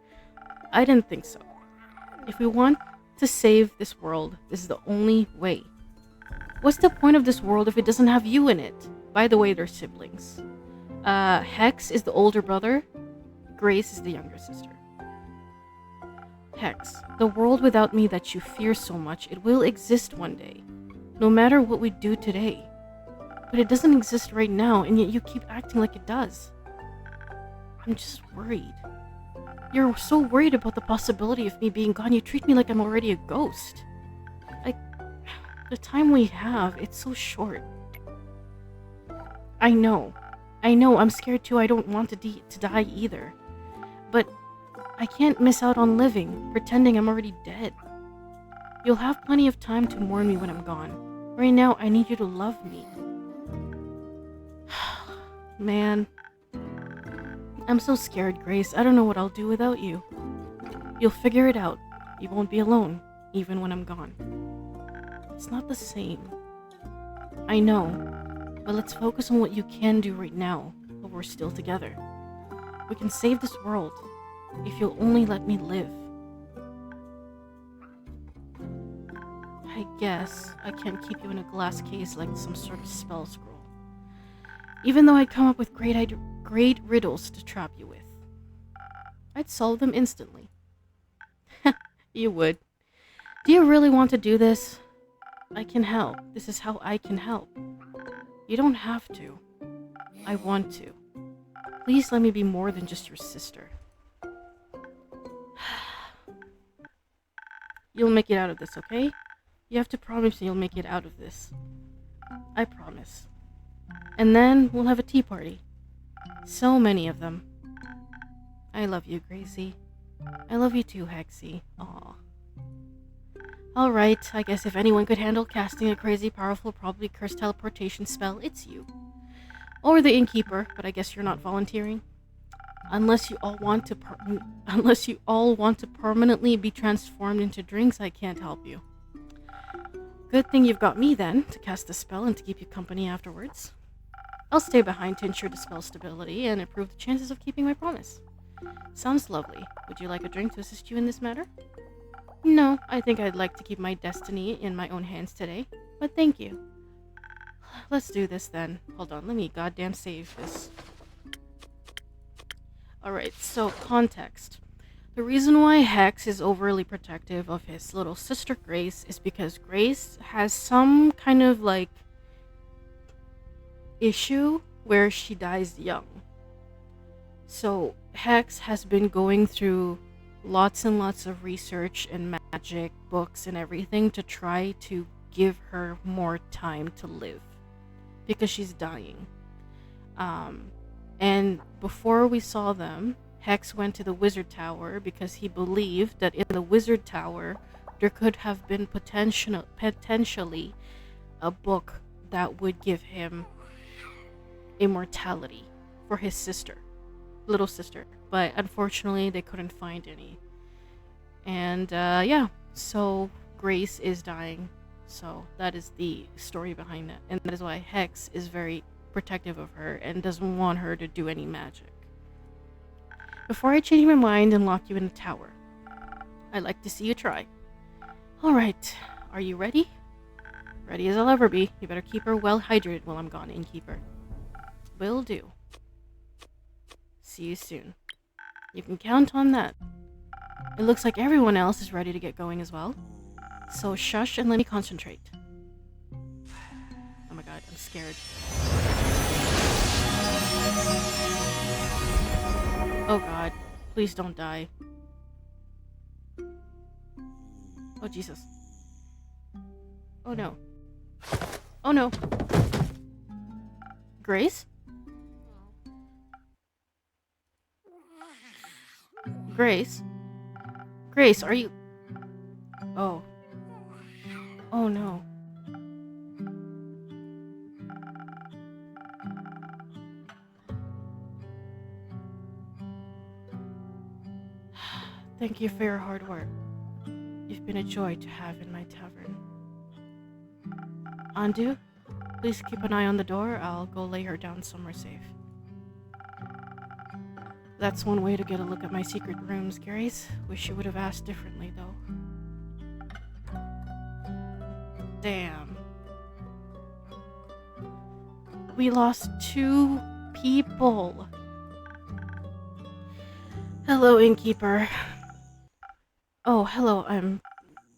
I didn't think so. If we want to save this world, this is the only way. What's the point of this world if it doesn't have you in it? By the way, they're siblings. Hex is the older brother. Grace is the younger sister. Hex, the world without me that you fear so much, it will exist one day. No matter what we do today. But it doesn't exist right now, and yet you keep acting like it does. I'm just worried. You're so worried about the possibility of me being gone, you treat me like I'm already a ghost. The time we have, it's so short. I know, I'm scared too. I don't want to die either. But I can't miss out on living, pretending I'm already dead. You'll have plenty of time to mourn me when I'm gone. Right now, I need you to love me. Man. I'm so scared, Grace. I don't know what I'll do without you. You'll figure it out. You won't be alone, even when I'm gone. It's not the same. I know, but let's focus on what you can do right now, while we're still together. We can save this world, if you'll only let me live. I guess I can't keep you in a glass case like some sort of spell scroll. Even though I'd come up with great riddles to trap you with. I'd solve them instantly. You would. Do you really want to do this? I can help. This is how I can help. You don't have to. I want to. Please let me be more than just your sister. You'll make it out of this, okay? You have to promise me you'll make it out of this. I promise. And then we'll have a tea party. So many of them. I love you, Gracie. I love you too, Hexy. Aw. Alright, I guess if anyone could handle casting a crazy, powerful, probably cursed teleportation spell, it's you. Or the InnKeeper, but I guess you're not volunteering. Unless you all want to permanently be transformed into drinks, I can't help you. Good thing you've got me then, to cast the spell and to keep you company afterwards. I'll stay behind to ensure the spell's stability and improve the chances of keeping my promise. Sounds lovely. Would you like a drink to assist you in this matter? No, I think I'd like to keep my destiny in my own hands today, but thank you. Let's do this then. Hold on, let me goddamn save this. Alright, so context. The reason why Hex is overly protective of his little sister Grace is because Grace has some kind of like issue where she dies young. So Hex has been going through lots and lots of research and magic books and everything to try to give her more time to live because she's dying. And before we saw them, Hex went to the Wizard Tower because he believed that in the Wizard Tower there could have been potentially a book that would give him immortality for his little sister. But unfortunately, they couldn't find any. And yeah, so Grace is dying. So that is the story behind that. And that is why Hex is very protective of her and doesn't want her to do any magic. Before I change my mind and lock you in the tower, I'd like to see you try. Alright, are you ready? Ready as I'll ever be. You better keep her well hydrated while I'm gone, InnKeeper. Will do. See you soon. You can count on that. It looks like everyone else is ready to get going as well. So shush and let me concentrate. Oh my god, I'm scared. Oh god, please don't die. Oh Jesus. Oh no. Oh no. Grace? Grace? Grace, are you... Oh. Oh no. Thank you for your hard work. You've been a joy to have in my tavern. Andu, please keep an eye on the door. I'll go lay her down somewhere safe. That's one way to get a look at my secret rooms, Gary's. Wish you would have asked differently, though. Damn. We lost 2 people. Hello, InnKeeper. Oh, hello, I'm...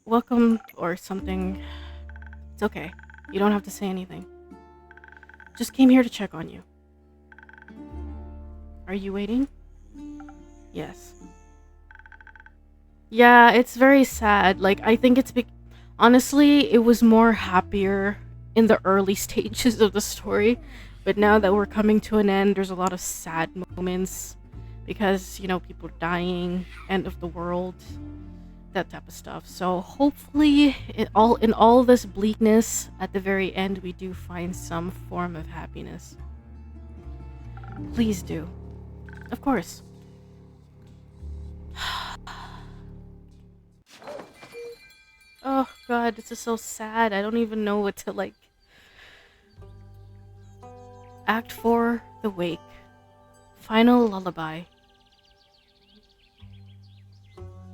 welcome, or something. It's okay. You don't have to say anything. Just came here to check on you. Are you waiting? Yes. Yeah, it's very sad. Like, I think it's... honestly, it was more happier in the early stages of the story. But now that we're coming to an end, there's a lot of sad moments. Because, you know, people dying, end of the world, that type of stuff. So hopefully, in all this bleakness, at the very end, we do find some form of happiness. Please do. Of course. Oh god, this is so sad. I don't even know what to, like... Act 4, The Wake. Final lullaby.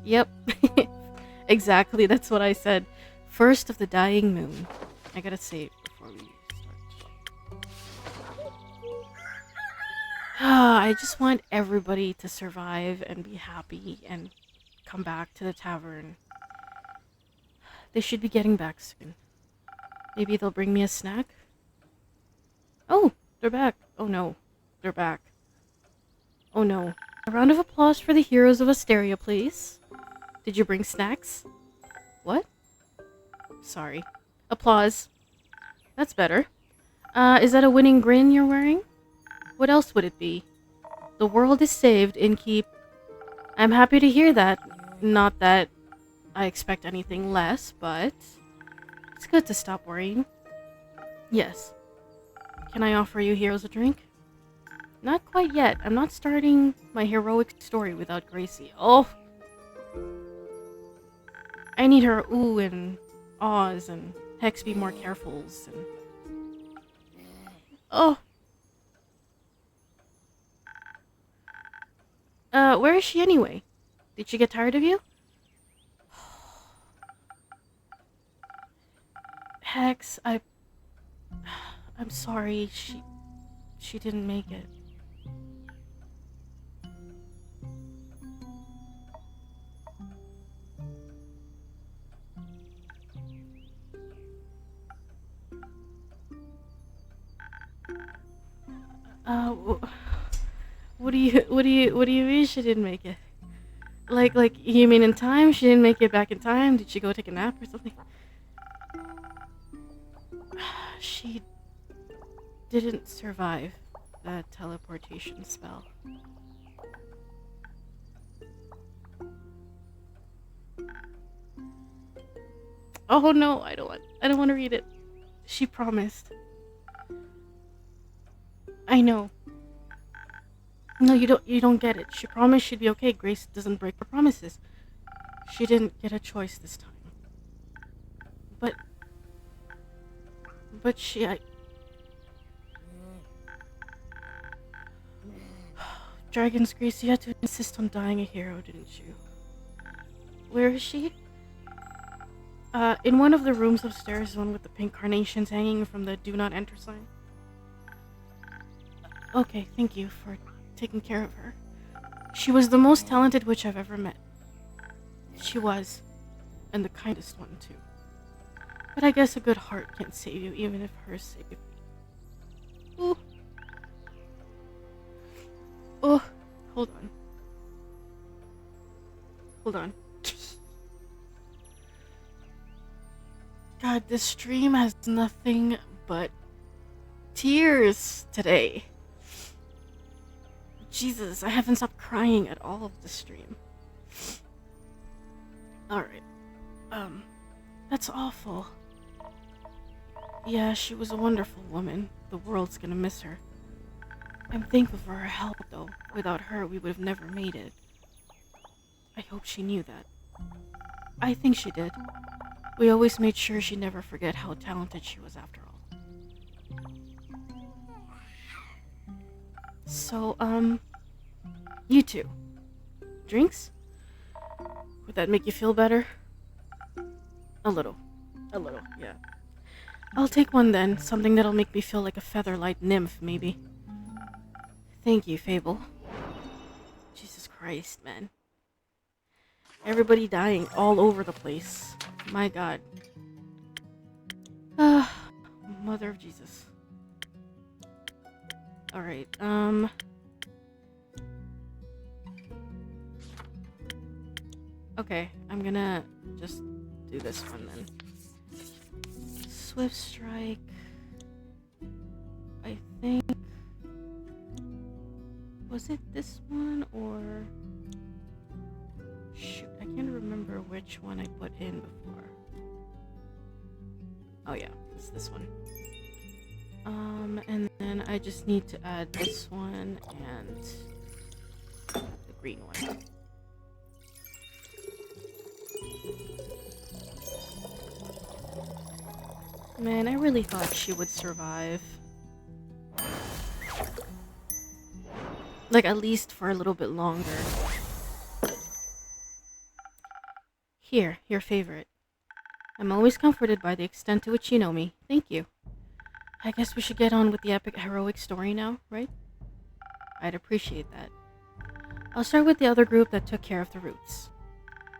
Yep. Exactly, that's what I said. First of the dying moon. I gotta save before we start. I just want everybody to survive and be happy and come back to the tavern. They should be getting back soon. Maybe they'll bring me a snack? Oh, they're back. Oh no, they're back. Oh no. A round of applause for the heroes of Asteria, please. Did you bring snacks? What? Sorry. Applause. That's better. Is that a winning grin you're wearing? What else would it be? The world is saved, InnKeep. I'm happy to hear that. Not that I expect anything less, but it's good to stop worrying. Yes. Can I offer you heroes a drink? Not quite yet. I'm not starting my heroic story without Gracie. Oh! I need her ooh and ahs and hex be more carefuls and... Oh! Where is she anyway? Did she get tired of you? Hex, I'm sorry, she didn't make it. What do you mean she didn't make it? Like, you mean in time? She didn't make it back in time? Did she go take a nap or something? She didn't survive that teleportation spell. Oh no, I don't want to read it. She promised. I know. No, you don't get it. She promised she'd be okay. Grace doesn't break her promises. She didn't get a choice this time. But she... Dragons, Grace, you had to insist on dying a hero, didn't you? Where is she? In one of the rooms upstairs, one with the pink carnations hanging from the do not enter sign. Okay, thank you for taking care of her. She was the most talented witch I've ever met. She was. And the kindest one, too. But I guess a good heart can save you, even if hers saved me. Ooh. Oh, hold on. Hold on. God, this stream has nothing but tears today. Jesus, I haven't stopped crying at all of the stream. Alright. That's awful. Yeah, she was a wonderful woman. The world's gonna miss her. I'm thankful for her help, though. Without her, we would have never made it. I hope she knew that. I think she did. We always made sure she'd never forget how talented she was after all. So, you two. Drinks? Would that make you feel better? A little. A little, yeah. I'll take one then. Something that'll make me feel like a featherlight nymph, maybe. Thank you, Fable. Jesus Christ, man. Everybody dying all over the place. My god. Mother of Jesus. Alright, okay, I'm gonna just do this one then. Swift Strike. I think... Was it this one or... Shoot, I can't remember which one I put in before. Oh yeah, it's this one. And then I just need to add this one and the green one. Man, I really thought she would survive. Like, at least for a little bit longer. Here, your favorite. I'm always comforted by the extent to which you know me. Thank you. I guess we should get on with the epic heroic story now, right? I'd appreciate that. I'll start with the other group that took care of the roots.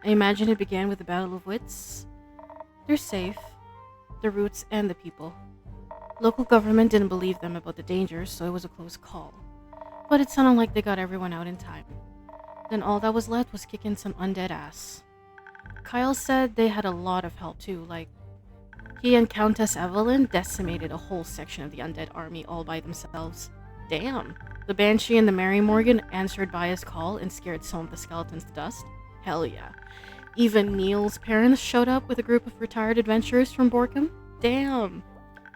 I imagine it began with the Battle of Wits. They're safe. The roots and the people. Local government didn't believe them about the dangers, so it was a close call. But it sounded like they got everyone out in time. Then all that was left was kicking some undead ass. Kyle said they had a lot of help too, like he and Countess Evelyn decimated a whole section of the undead army all by themselves. Damn. The Banshee and the Mary Morgan answered Baya's call and scared some of the skeletons to dust. Hell yeah. Even Neil's parents showed up with a group of retired adventurers from Borkham. Damn.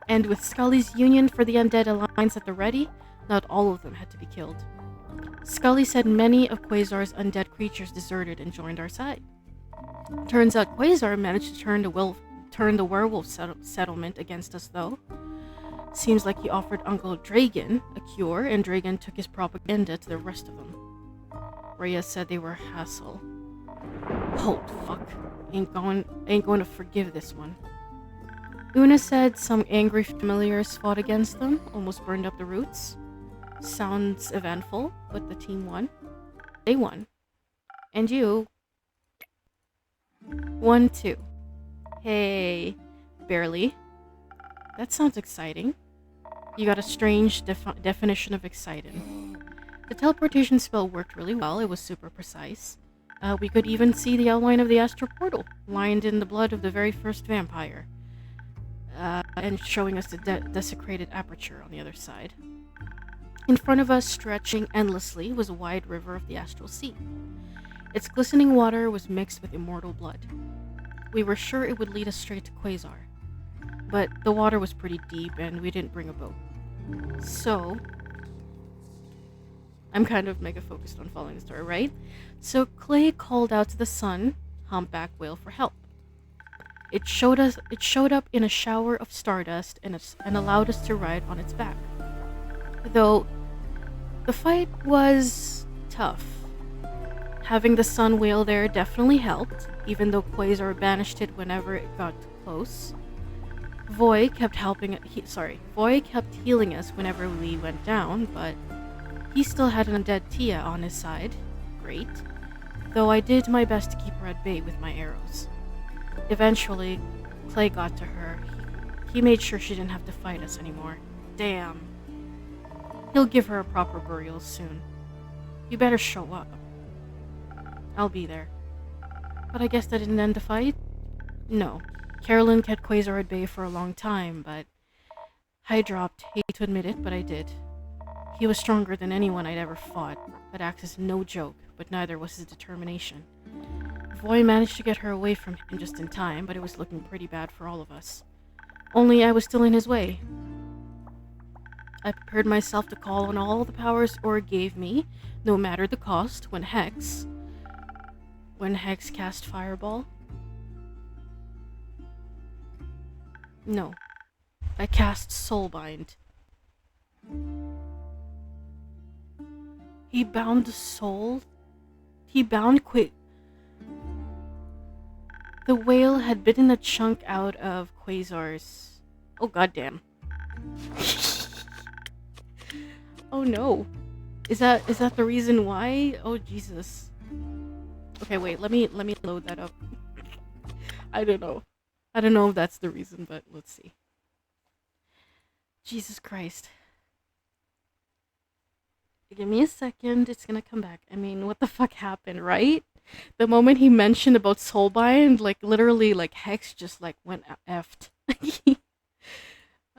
And with Scully's union for the Undead Alliance at the ready, not all of them had to be killed. Scully said many of Quasar's undead creatures deserted and joined our side. Turns out Quasar managed to turn the werewolf settlement against us, though. Seems like he offered Uncle Dragon a cure, and Dragon took his propaganda to the rest of them. Rhea said they were a hassle. Oh, fuck. Ain't going to forgive this one. Una said some angry familiars fought against them, almost burned up the roots. Sounds eventful, but the team won. They won. And you... won too. Hey, barely. That sounds exciting. You got a strange definition of exciting. The teleportation spell worked really well. It was super precise. We could even see the outline of the astral portal, lined in the blood of the very first vampire. And showing us the desecrated aperture on the other side. In front of us, stretching endlessly, was a wide river of the astral sea. Its glistening water was mixed with immortal blood. We were sure it would lead us straight to Quasar, but the water was pretty deep and we didn't bring a boat. So, I'm kind of mega focused on following the story, right? So Clay called out to the sun, humpback whale, for help. It showed up in a shower of stardust and allowed us to ride on its back. Though, the fight was tough. Having the sun whale there definitely helped, even though Quasar banished it whenever it got close. Voy kept healing us whenever we went down, but he still had an undead Tia on his side. Great. Though I did my best to keep her at bay with my arrows. Eventually, Clay got to her. He made sure she didn't have to fight us anymore. Damn. He'll give her a proper burial soon. You better show up. I'll be there. But I guess that didn't end the fight? No. Carolyn kept Quasar at bay for a long time, but I dropped. Hate to admit it, but I did. He was stronger than anyone I'd ever fought. That axe is no joke, but neither was his determination. Voy managed to get her away from him just in time, but it was looking pretty bad for all of us. Only I was still in his way. I prepared myself to call on all the powers Or gave me, no matter the cost, when Hex cast Fireball. No. I cast Soulbind. He bound the soul. He bound The whale had bitten a chunk out of Quasar's. Oh goddamn. Oh no. Is that the reason why? Oh Jesus. Okay, wait, let me load that up. I don't know. I don't know if that's the reason, but let's see. Jesus Christ. Give me a second, it's gonna come back. I mean, what the fuck happened, right? The moment he mentioned about Soulbind, like, literally, like, Hex just, like, went effed.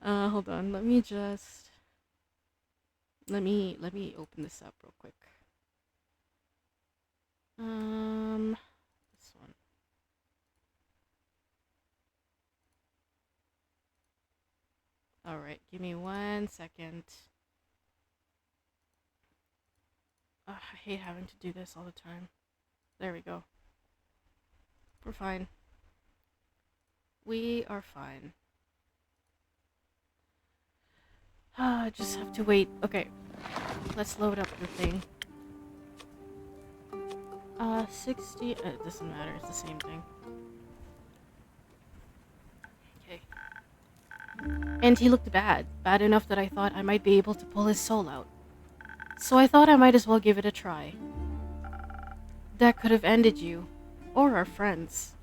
Hold on, let me open this up real quick. This one. Alright, give me 1 second. I hate having to do this all the time. There we go. We're fine. We are fine. I just have to wait. Okay. Let's load up the thing. 60... it doesn't matter. It's the same thing. Okay. And he looked bad. Bad enough that I thought I might be able to pull his soul out. So I thought I might as well give it a try. That could have ended you. Or our friends.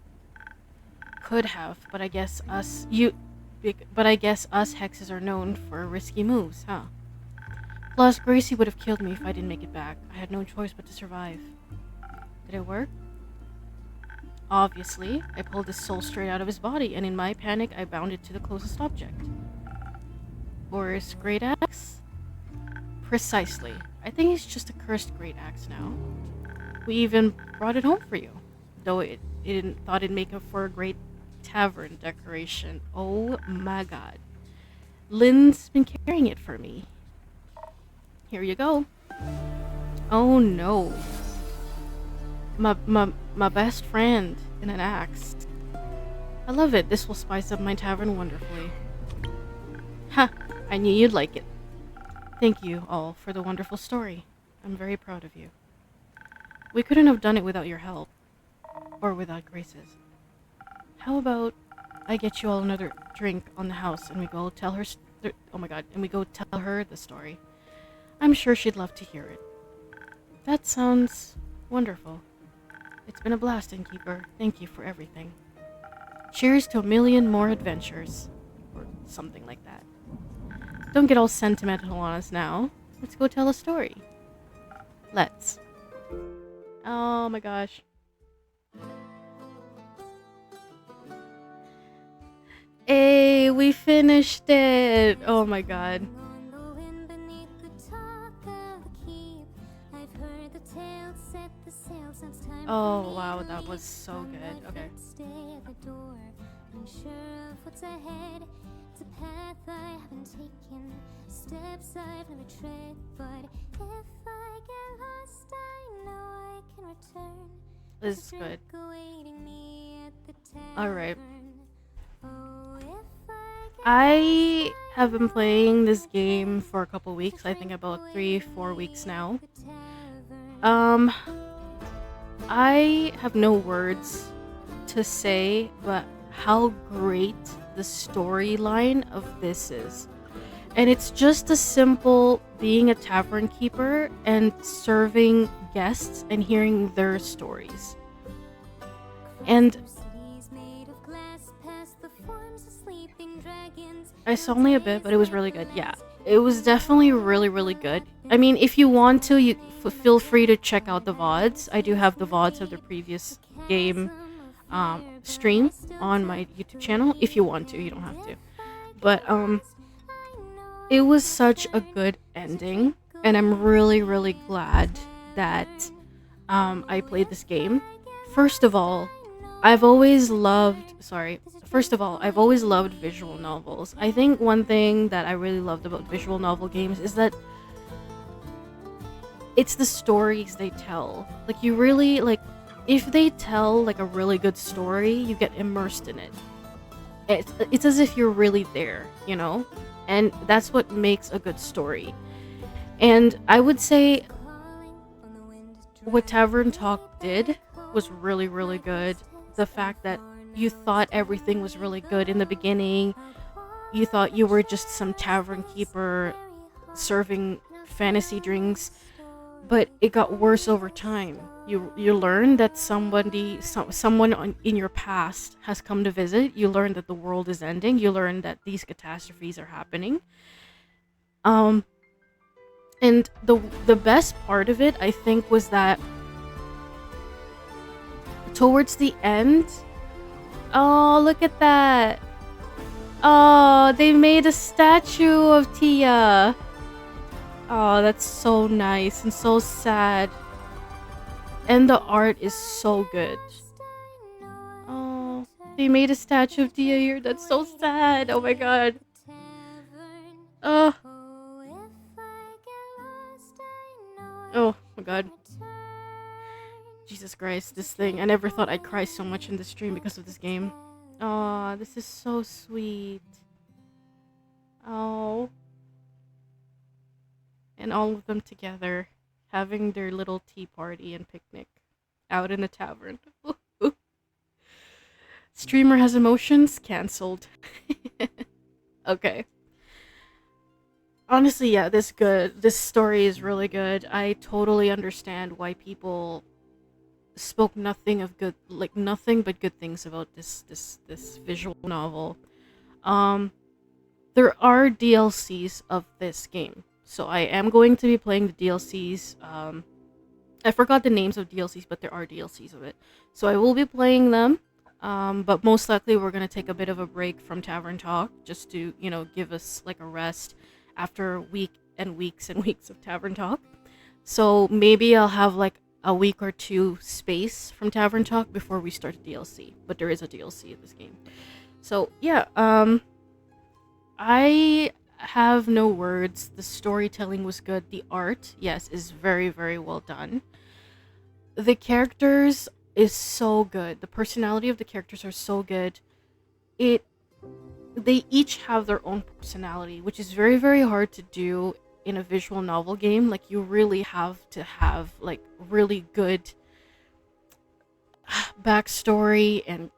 Could have, but I guess us hexes are known for risky moves, huh? Plus, Gracie would have killed me if I didn't make it back. I had no choice but to survive. Did it work? Obviously, I pulled his soul straight out of his body, and in my panic, I bound it to the closest object. Boris' great axe? Precisely. I think he's just a cursed great axe now. We even brought it home for you. Though it thought it'd make up for a great tavern decoration. Oh my god. Lynn's been carrying it for me. Here you go. Oh no. My best friend in an axe. I love it. This will spice up my tavern wonderfully. Ha! I knew you'd like it. Thank you all for the wonderful story. I'm very proud of you. We couldn't have done it without your help. Or without Grace's. How about I get you all another drink on the house and we go tell her and we go tell her the story. I'm sure she'd love to hear it. That sounds wonderful. It's been a blast, InnKeeper. Thank you for everything. Cheers to a million more adventures. Or something like that. Don't get all sentimental on us now. Let's go tell a story. Let's. Oh my gosh. Hey, we finished it! Oh my god. Oh wow, that was so good. Okay. Steps I've never tread, but if I get lost, I know I can return. This is good. Alright. I have been playing this game for a couple weeks. I think about 3-4 weeks now. I have no words to say, but how great the storyline of this is. And it's just a simple being a tavern keeper and serving guests and hearing their stories. And I saw only a bit, but it was really good. Yeah, it was definitely really, really good. I mean, if you want to, you feel free to check out the VODs. I do have the VODs of the previous game stream on my YouTube channel. If you want to, you don't have to. But it was such a good ending, and I'm really, really glad that I played this game First of all, I've always loved. Sorry. First of all, I've always loved visual novels. I think one thing that I really loved about visual novel games is that it's the stories they tell. Like, you really, like, if they tell, like, a really good story, you get immersed in it. It's as if you're really there, you know? And that's what makes a good story. And I would say what Tavern Talk did was really, really good. The fact that you thought everything was really good in the beginning. You thought you were just some tavern keeper serving fantasy drinks, but it got worse over time. You learn that someone in your past has come to visit. You learn that the world is ending. You learn that these catastrophes are happening. And the best part of it, I think, was that towards the end, oh, look at that. Oh, they made a statue of Tia. Oh, that's so nice and so sad. And the art is so good. Oh, they made a statue of Tia here. That's so sad. Oh my god. Oh. Oh my god. Jesus Christ, this thing. I never thought I'd cry so much in this stream because of this game. Oh, this is so sweet. Oh. And all of them together, having their little tea party and picnic out in a tavern. Streamer has emotions? Cancelled. Okay. Honestly, yeah, this story is really good. I totally understand why people spoke nothing but good things about this visual novel. There are DLCs of this game. So I am going to be playing the DLCs. I forgot the names of DLCs, but there are DLCs of it. So I will be playing them. But most likely we're going to take a bit of a break from Tavern Talk just to, give us like a rest after weeks and weeks of Tavern Talk. So maybe I'll have like a week or two space from Tavern Talk before we start the DLC. But there is a DLC of this game. So yeah, I have no words. The storytelling was good. The art, yes, is very, very well done. The characters is so good. The personality of the characters are so good. They each have their own personality, which is very, very hard to do in a visual novel game. Like, you really have to have like really good backstory and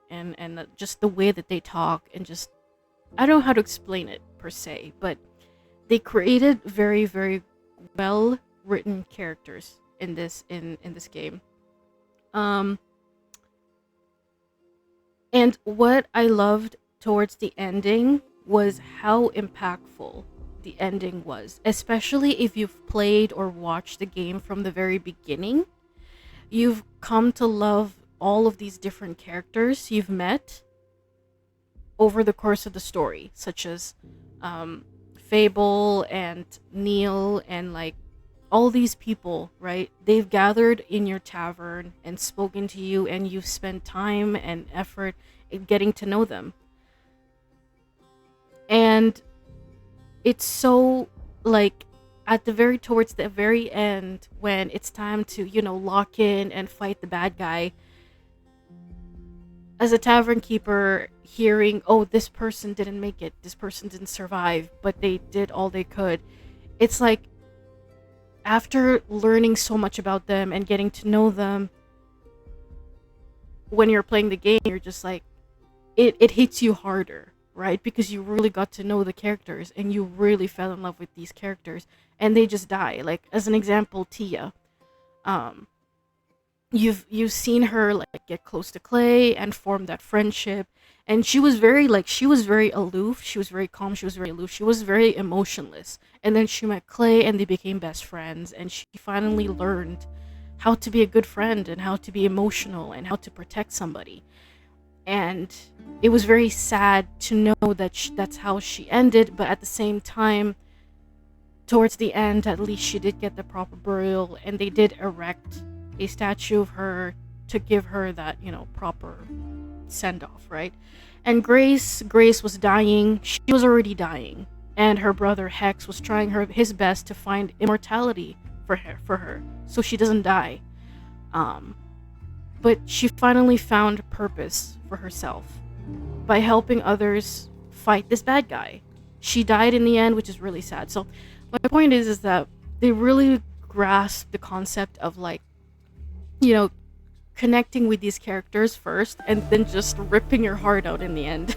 just the way that they talk, and just, I don't know how to explain it per se, but they created very, very well written characters in this game. And what I loved towards the ending was how impactful the ending was, especially if you've played or watched the game from the very beginning. You've come to love all of these different characters you've met over the course of the story, such as Fable and Neil, and like all these people, right? They've gathered in your tavern and spoken to you, and you've spent time and effort in getting to know them. And it's so, like, towards the very end, when it's time to, lock in and fight the bad guy, as a tavern keeper, hearing, oh, this person didn't make it, this person didn't survive, but they did all they could. It's like, after learning so much about them and getting to know them, when you're playing the game, you're just like, it hits you harder, right? Because you really got to know the characters and you really fell in love with these characters, and they just die. Like, as an example, Tia. You've seen her like get close to Clay and form that friendship, and she was very aloof, she was very calm, she was very aloof, she was very emotionless. And then she met Clay and they became best friends, and she finally learned how to be a good friend and how to be emotional and how to protect somebody. And it was very sad to know that that's how she ended, but at the same time, towards the end, at least she did get the proper burial, and they did erect a statue of her to give her that, you know, proper send off, right? And Grace was dying. She was already dying, and her brother Hex was trying his best to find immortality for her, so she doesn't die. But she finally found purpose for herself by helping others fight this bad guy. She died in the end, which is really sad. So my point is that they really grasp the concept of, like, you know, connecting with these characters first and then just ripping your heart out in the end.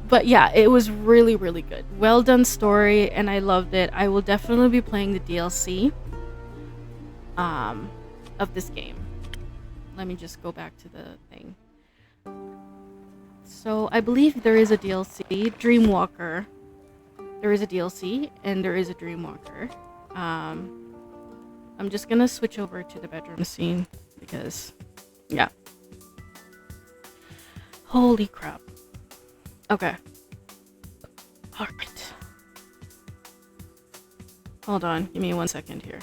But yeah, it was really, really good. Well done story, and I loved it. I will definitely be playing the DLC of this game. Let me just go back to the thing. So I believe there is a DLC, Dreamwalker. There is a DLC, and there is a Dreamwalker. I'm just gonna switch over to the bedroom scene because, yeah. Holy crap. Okay. Alright. Hold on, give me 1 second here.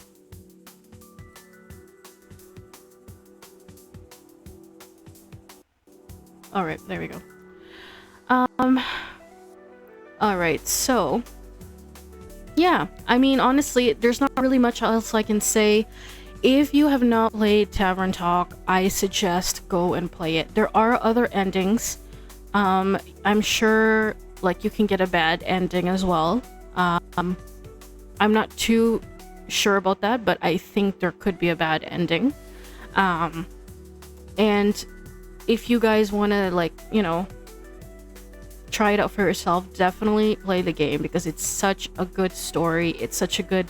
Alright, there we go. Alright, so yeah, I mean, honestly, there's not really much else I can say. If you have not played Tavern Talk, I suggest go and play it. There are other endings. I'm sure, like, you can get a bad ending as well. I'm not too sure about that, but I think there could be a bad ending. And if you guys want to, like, you know, try it out for yourself, definitely play the game because it's such a good story. It's such a good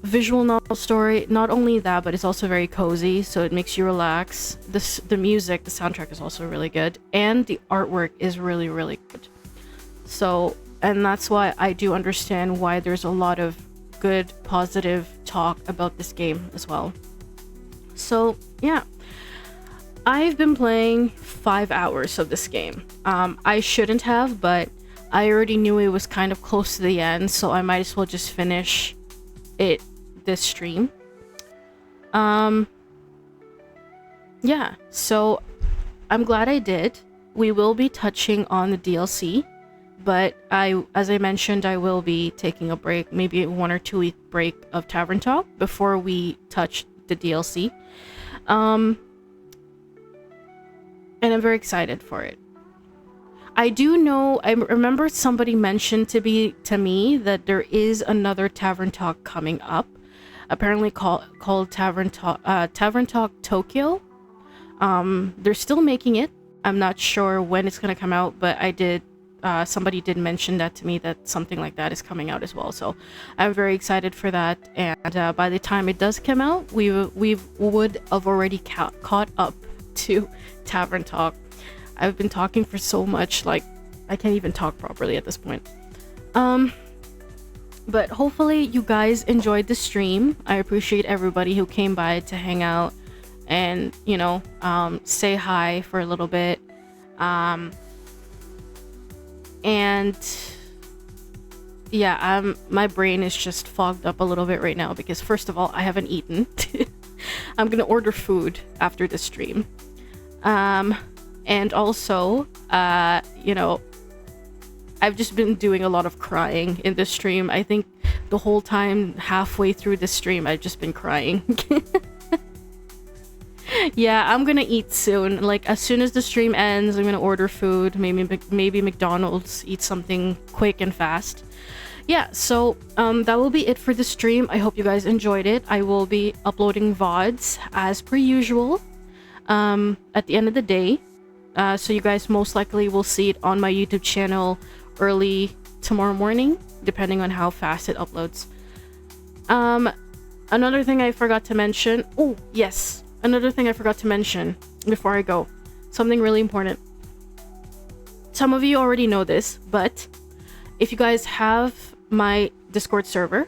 visual novel story. Not only that, but it's also very cozy, so it makes you relax. The music, the soundtrack is also really good, and the artwork is really, really good. So, and that's why I do understand why there's a lot of good, positive talk about this game as well. So, yeah. I've been playing 5 hours of this game. I shouldn't have, but I already knew it was kind of close to the end, so I might as well just finish it this stream. Yeah, so I'm glad I did. We will be touching on the DLC, but as I mentioned, I will be taking a break, maybe a 1 or 2 week break of Tavern Talk before we touch the DLC. And I'm very excited for it. I do know, I remember somebody mentioned to me that there is another Tavern Talk coming up, apparently called Tavern Talk Tokyo. They're still making it. I'm not sure when it's gonna come out, but somebody did mention that to me, that something like that is coming out as well. So I'm very excited for that. And by the time it does come out, we would have already caught up to Tavern Talk. I've been talking for so much, like, I can't even talk properly at this point. But hopefully you guys enjoyed the stream. I appreciate everybody who came by to hang out and, you know, say hi for a little bit. And yeah, my brain is just fogged up a little bit right now because, first of all, I haven't eaten. I'm gonna order food after the stream. And also, you know, I've just been doing a lot of crying in this stream. I think the whole time, halfway through the stream, I've just been crying. Yeah, I'm gonna eat soon. Like, as soon as the stream ends, I'm gonna order food. Maybe McDonald's, eat something quick and fast. Yeah, so that will be it for the stream. I hope you guys enjoyed it. I will be uploading VODs as per usual at the end of the day. So you guys most likely will see it on my YouTube channel early tomorrow morning, depending on how fast it uploads. Another thing I forgot to mention. Oh, yes. Another thing I forgot to mention before I go. Something really important. Some of you already know this, but if you guys have my Discord server,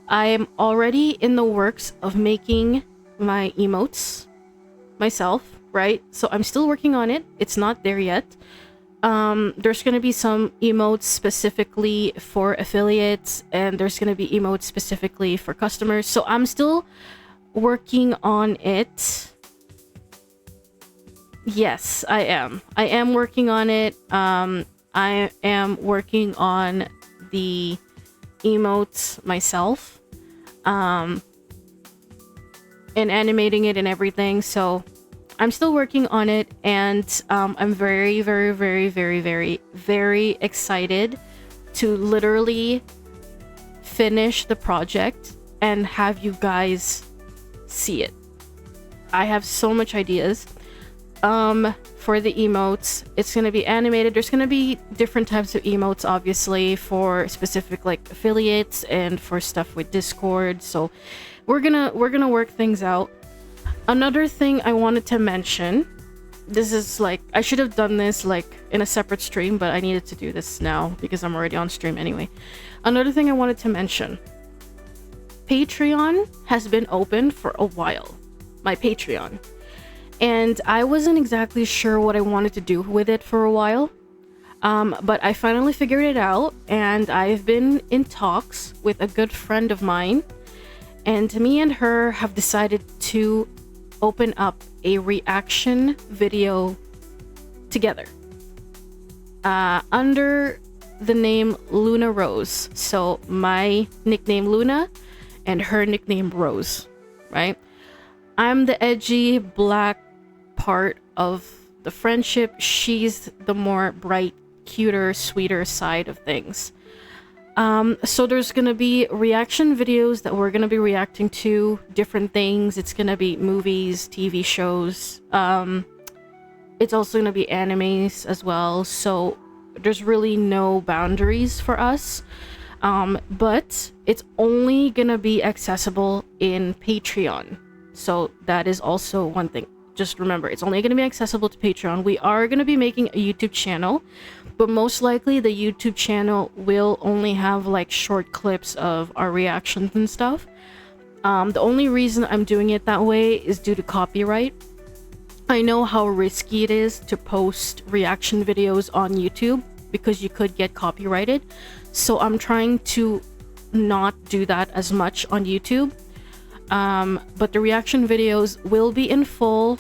I am already in the works of making my emotes myself, right? So I'm still working on it. It's not there yet. There's going to be some emotes specifically for affiliates, and there's going to be emotes specifically for customers. So I'm still working on it. Yes, I am. I am working on it. I am working on the emotes myself. And animating it and everything. So I'm still working on it, and I'm very, very, very, very, very, very excited to literally finish the project and have you guys see it. I have so much ideas for the emotes. It's gonna be animated. There's gonna be different types of emotes, obviously, for specific like affiliates and for stuff with Discord. So we're gonna work things out. Another thing I wanted to mention, this is like, I should have done this like in a separate stream, but I needed to do this now because I'm already on stream anyway. Another thing I wanted to mention, Patreon has been open for a while, my Patreon. And I wasn't exactly sure what I wanted to do with it for a while. But I finally figured it out, and I've been in talks with a good friend of mine, and me and her have decided to open up a reaction video together under the name Luna Rose. So my nickname Luna and her nickname Rose, right? I'm the edgy black part of the friendship. She's the more bright, cuter, sweeter side of things. So there's gonna be reaction videos that we're gonna be reacting to different things. It's gonna be movies, TV shows. It's also gonna be animes as well. So there's really no boundaries for us. But it's only gonna be accessible in Patreon. So that is also one thing. Just remember, it's only going to be accessible to Patreon. We are going to be making a YouTube channel, but most likely the YouTube channel will only have like short clips of our reactions and stuff. The only reason I'm doing it that way is due to copyright. I know how risky it is to post reaction videos on YouTube because you could get copyrighted. So I'm trying to not do that as much on YouTube. But the reaction videos will be in full,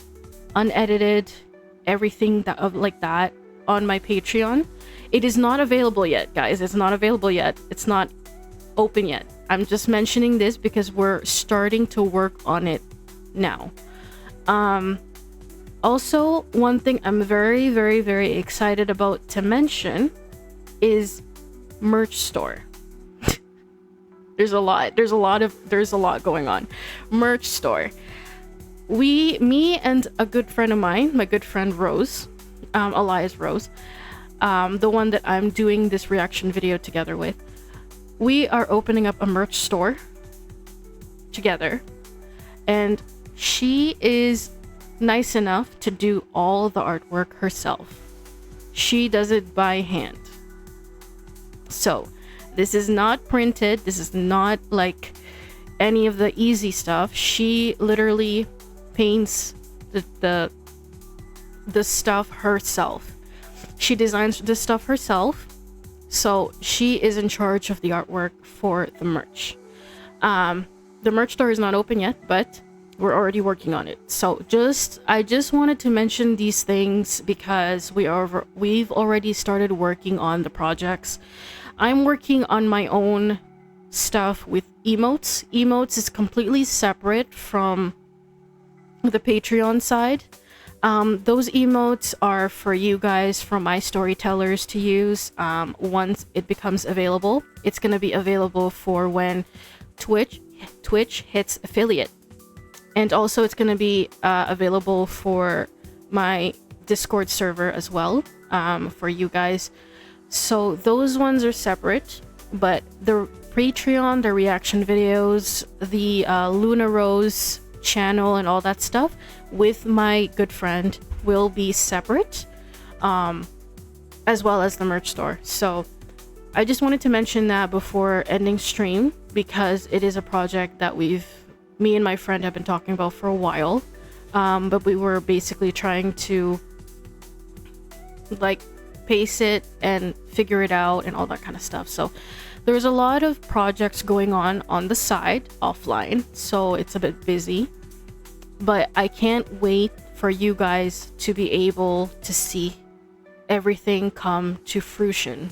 unedited, everything that of like that on my Patreon. It is not available yet, guys. It's not available yet. It's not open yet. I'm just mentioning this because we're starting to work on it now. Also, one thing I'm very, very, very excited about to mention is merch store. There's a lot going on. Merch store. Me and a good friend of mine, my good friend Rose, Elias Rose, the one that I'm doing this reaction video together with, we are opening up a merch store together, and she is nice enough to do all the artwork herself. She does it by hand. So this is not printed. This is not like any of the easy stuff. She literally paints the stuff herself. She designs the stuff herself. So she is in charge of the artwork for the merch. The merch store is not open yet, but we're already working on it. So I just wanted to mention these things because we've already started working on the projects. I'm working on my own stuff with emotes. Emotes is completely separate from the Patreon side. Those emotes are for you guys, from my StoryTellers to use. Once it becomes available, it's going to be available for when Twitch hits affiliate. And also it's going to be available for my Discord server as well, for you guys. So those ones are separate, but the Patreon, the reaction videos, the Luna Rose channel and all that stuff with my good friend will be separate, as well as the merch store. So I just wanted to mention that before ending stream, because it is a project that me and my friend have been talking about for a while, but we were basically trying to like pace it and figure it out and all that kind of stuff. So there's a lot of projects going on the side offline, so it's a bit busy. But I can't wait for you guys to be able to see everything come to fruition.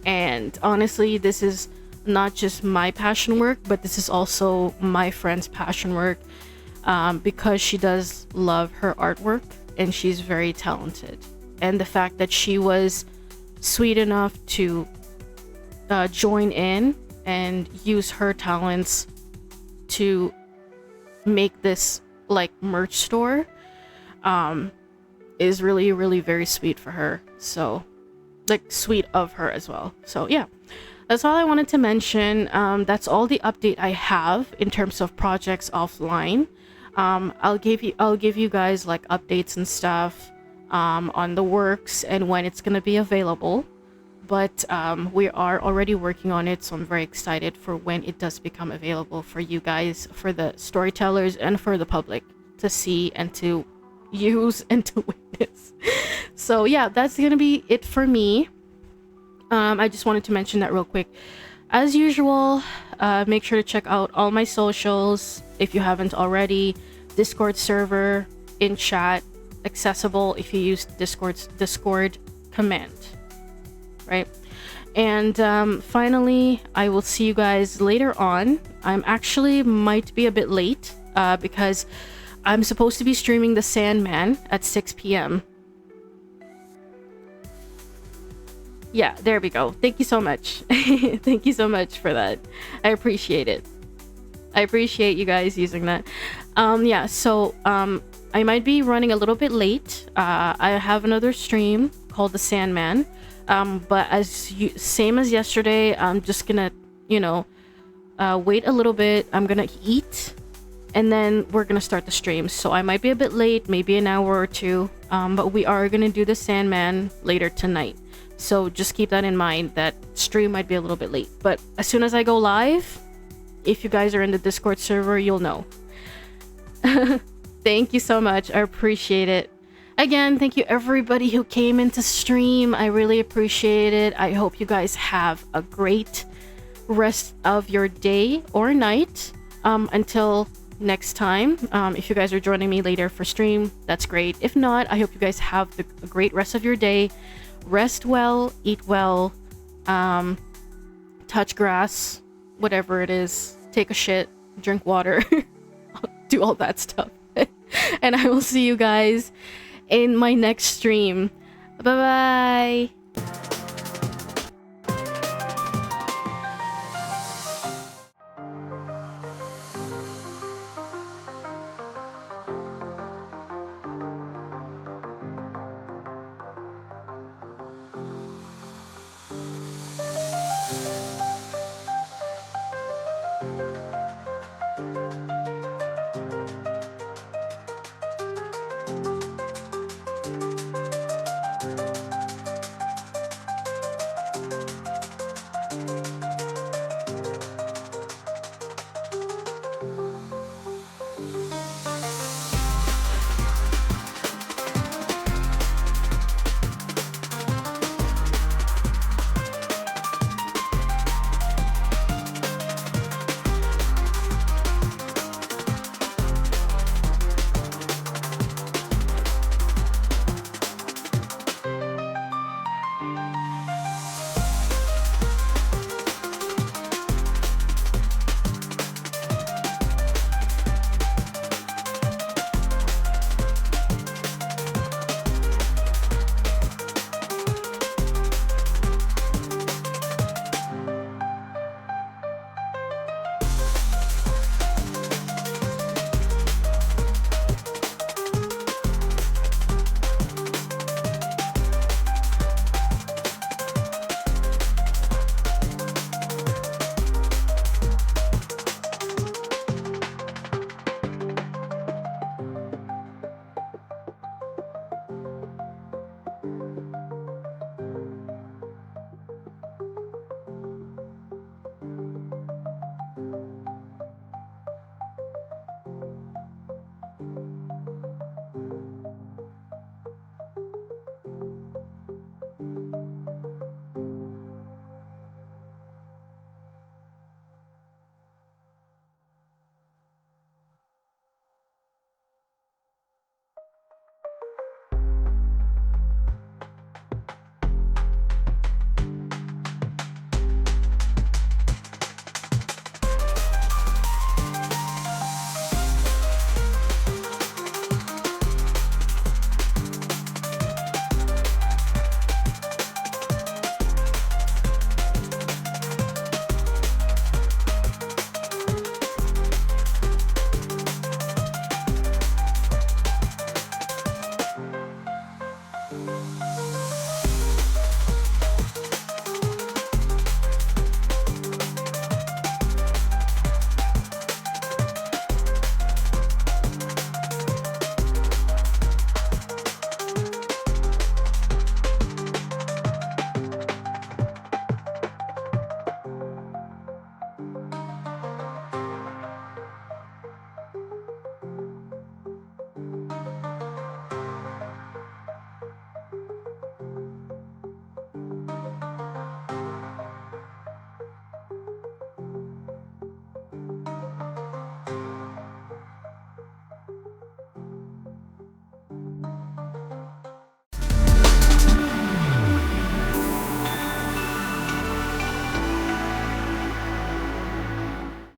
And honestly, this is not just my passion work, but this is also my friend's passion work, because she does love her artwork and she's very talented. And the fact that she was sweet enough to join in and use her talents to make this like merch store is really, really very sweet for her. So like sweet of her as well. So yeah, that's all I wanted to mention. That's all the update I have in terms of projects offline. I'll give you guys like updates and stuff on the works and when it's gonna be available. But we are already working on it, so I'm very excited for when it does become available for you guys, for the storytellers, and for the public to see and to use and to witness. So yeah, that's gonna be it for me. I just wanted to mention that real quick. As usual, make sure to check out all my socials if you haven't already. Discord server in chat, accessible if you use Discord command, right? And finally, I will see you guys later on. I'm actually might be a bit late because I'm supposed to be streaming the Sandman at 6 p.m. Yeah, there we go. Thank you so much. Thank you so much for that. I appreciate it. I appreciate you guys using that. Yeah, so I might be running a little bit late. I have another stream called the Sandman. But same as yesterday, I'm just gonna, wait a little bit. I'm gonna eat, and then we're gonna start the stream. So I might be a bit late, maybe an hour or two. But we are gonna do the Sandman later tonight. So just keep that in mind, that stream might be a little bit late. But as soon as I go live, if you guys are in the Discord server, you'll know. Thank you so much. I appreciate it. Again, thank you everybody who came into stream. I really appreciate it. I hope you guys have a great rest of your day or night. Until next time. If you guys are joining me later for stream, that's great. If not, I hope you guys have a great rest of your day. Rest well, eat well, touch grass, whatever it is, take a shit, drink water, do all that stuff. And I will see you guys in my next stream. Bye bye.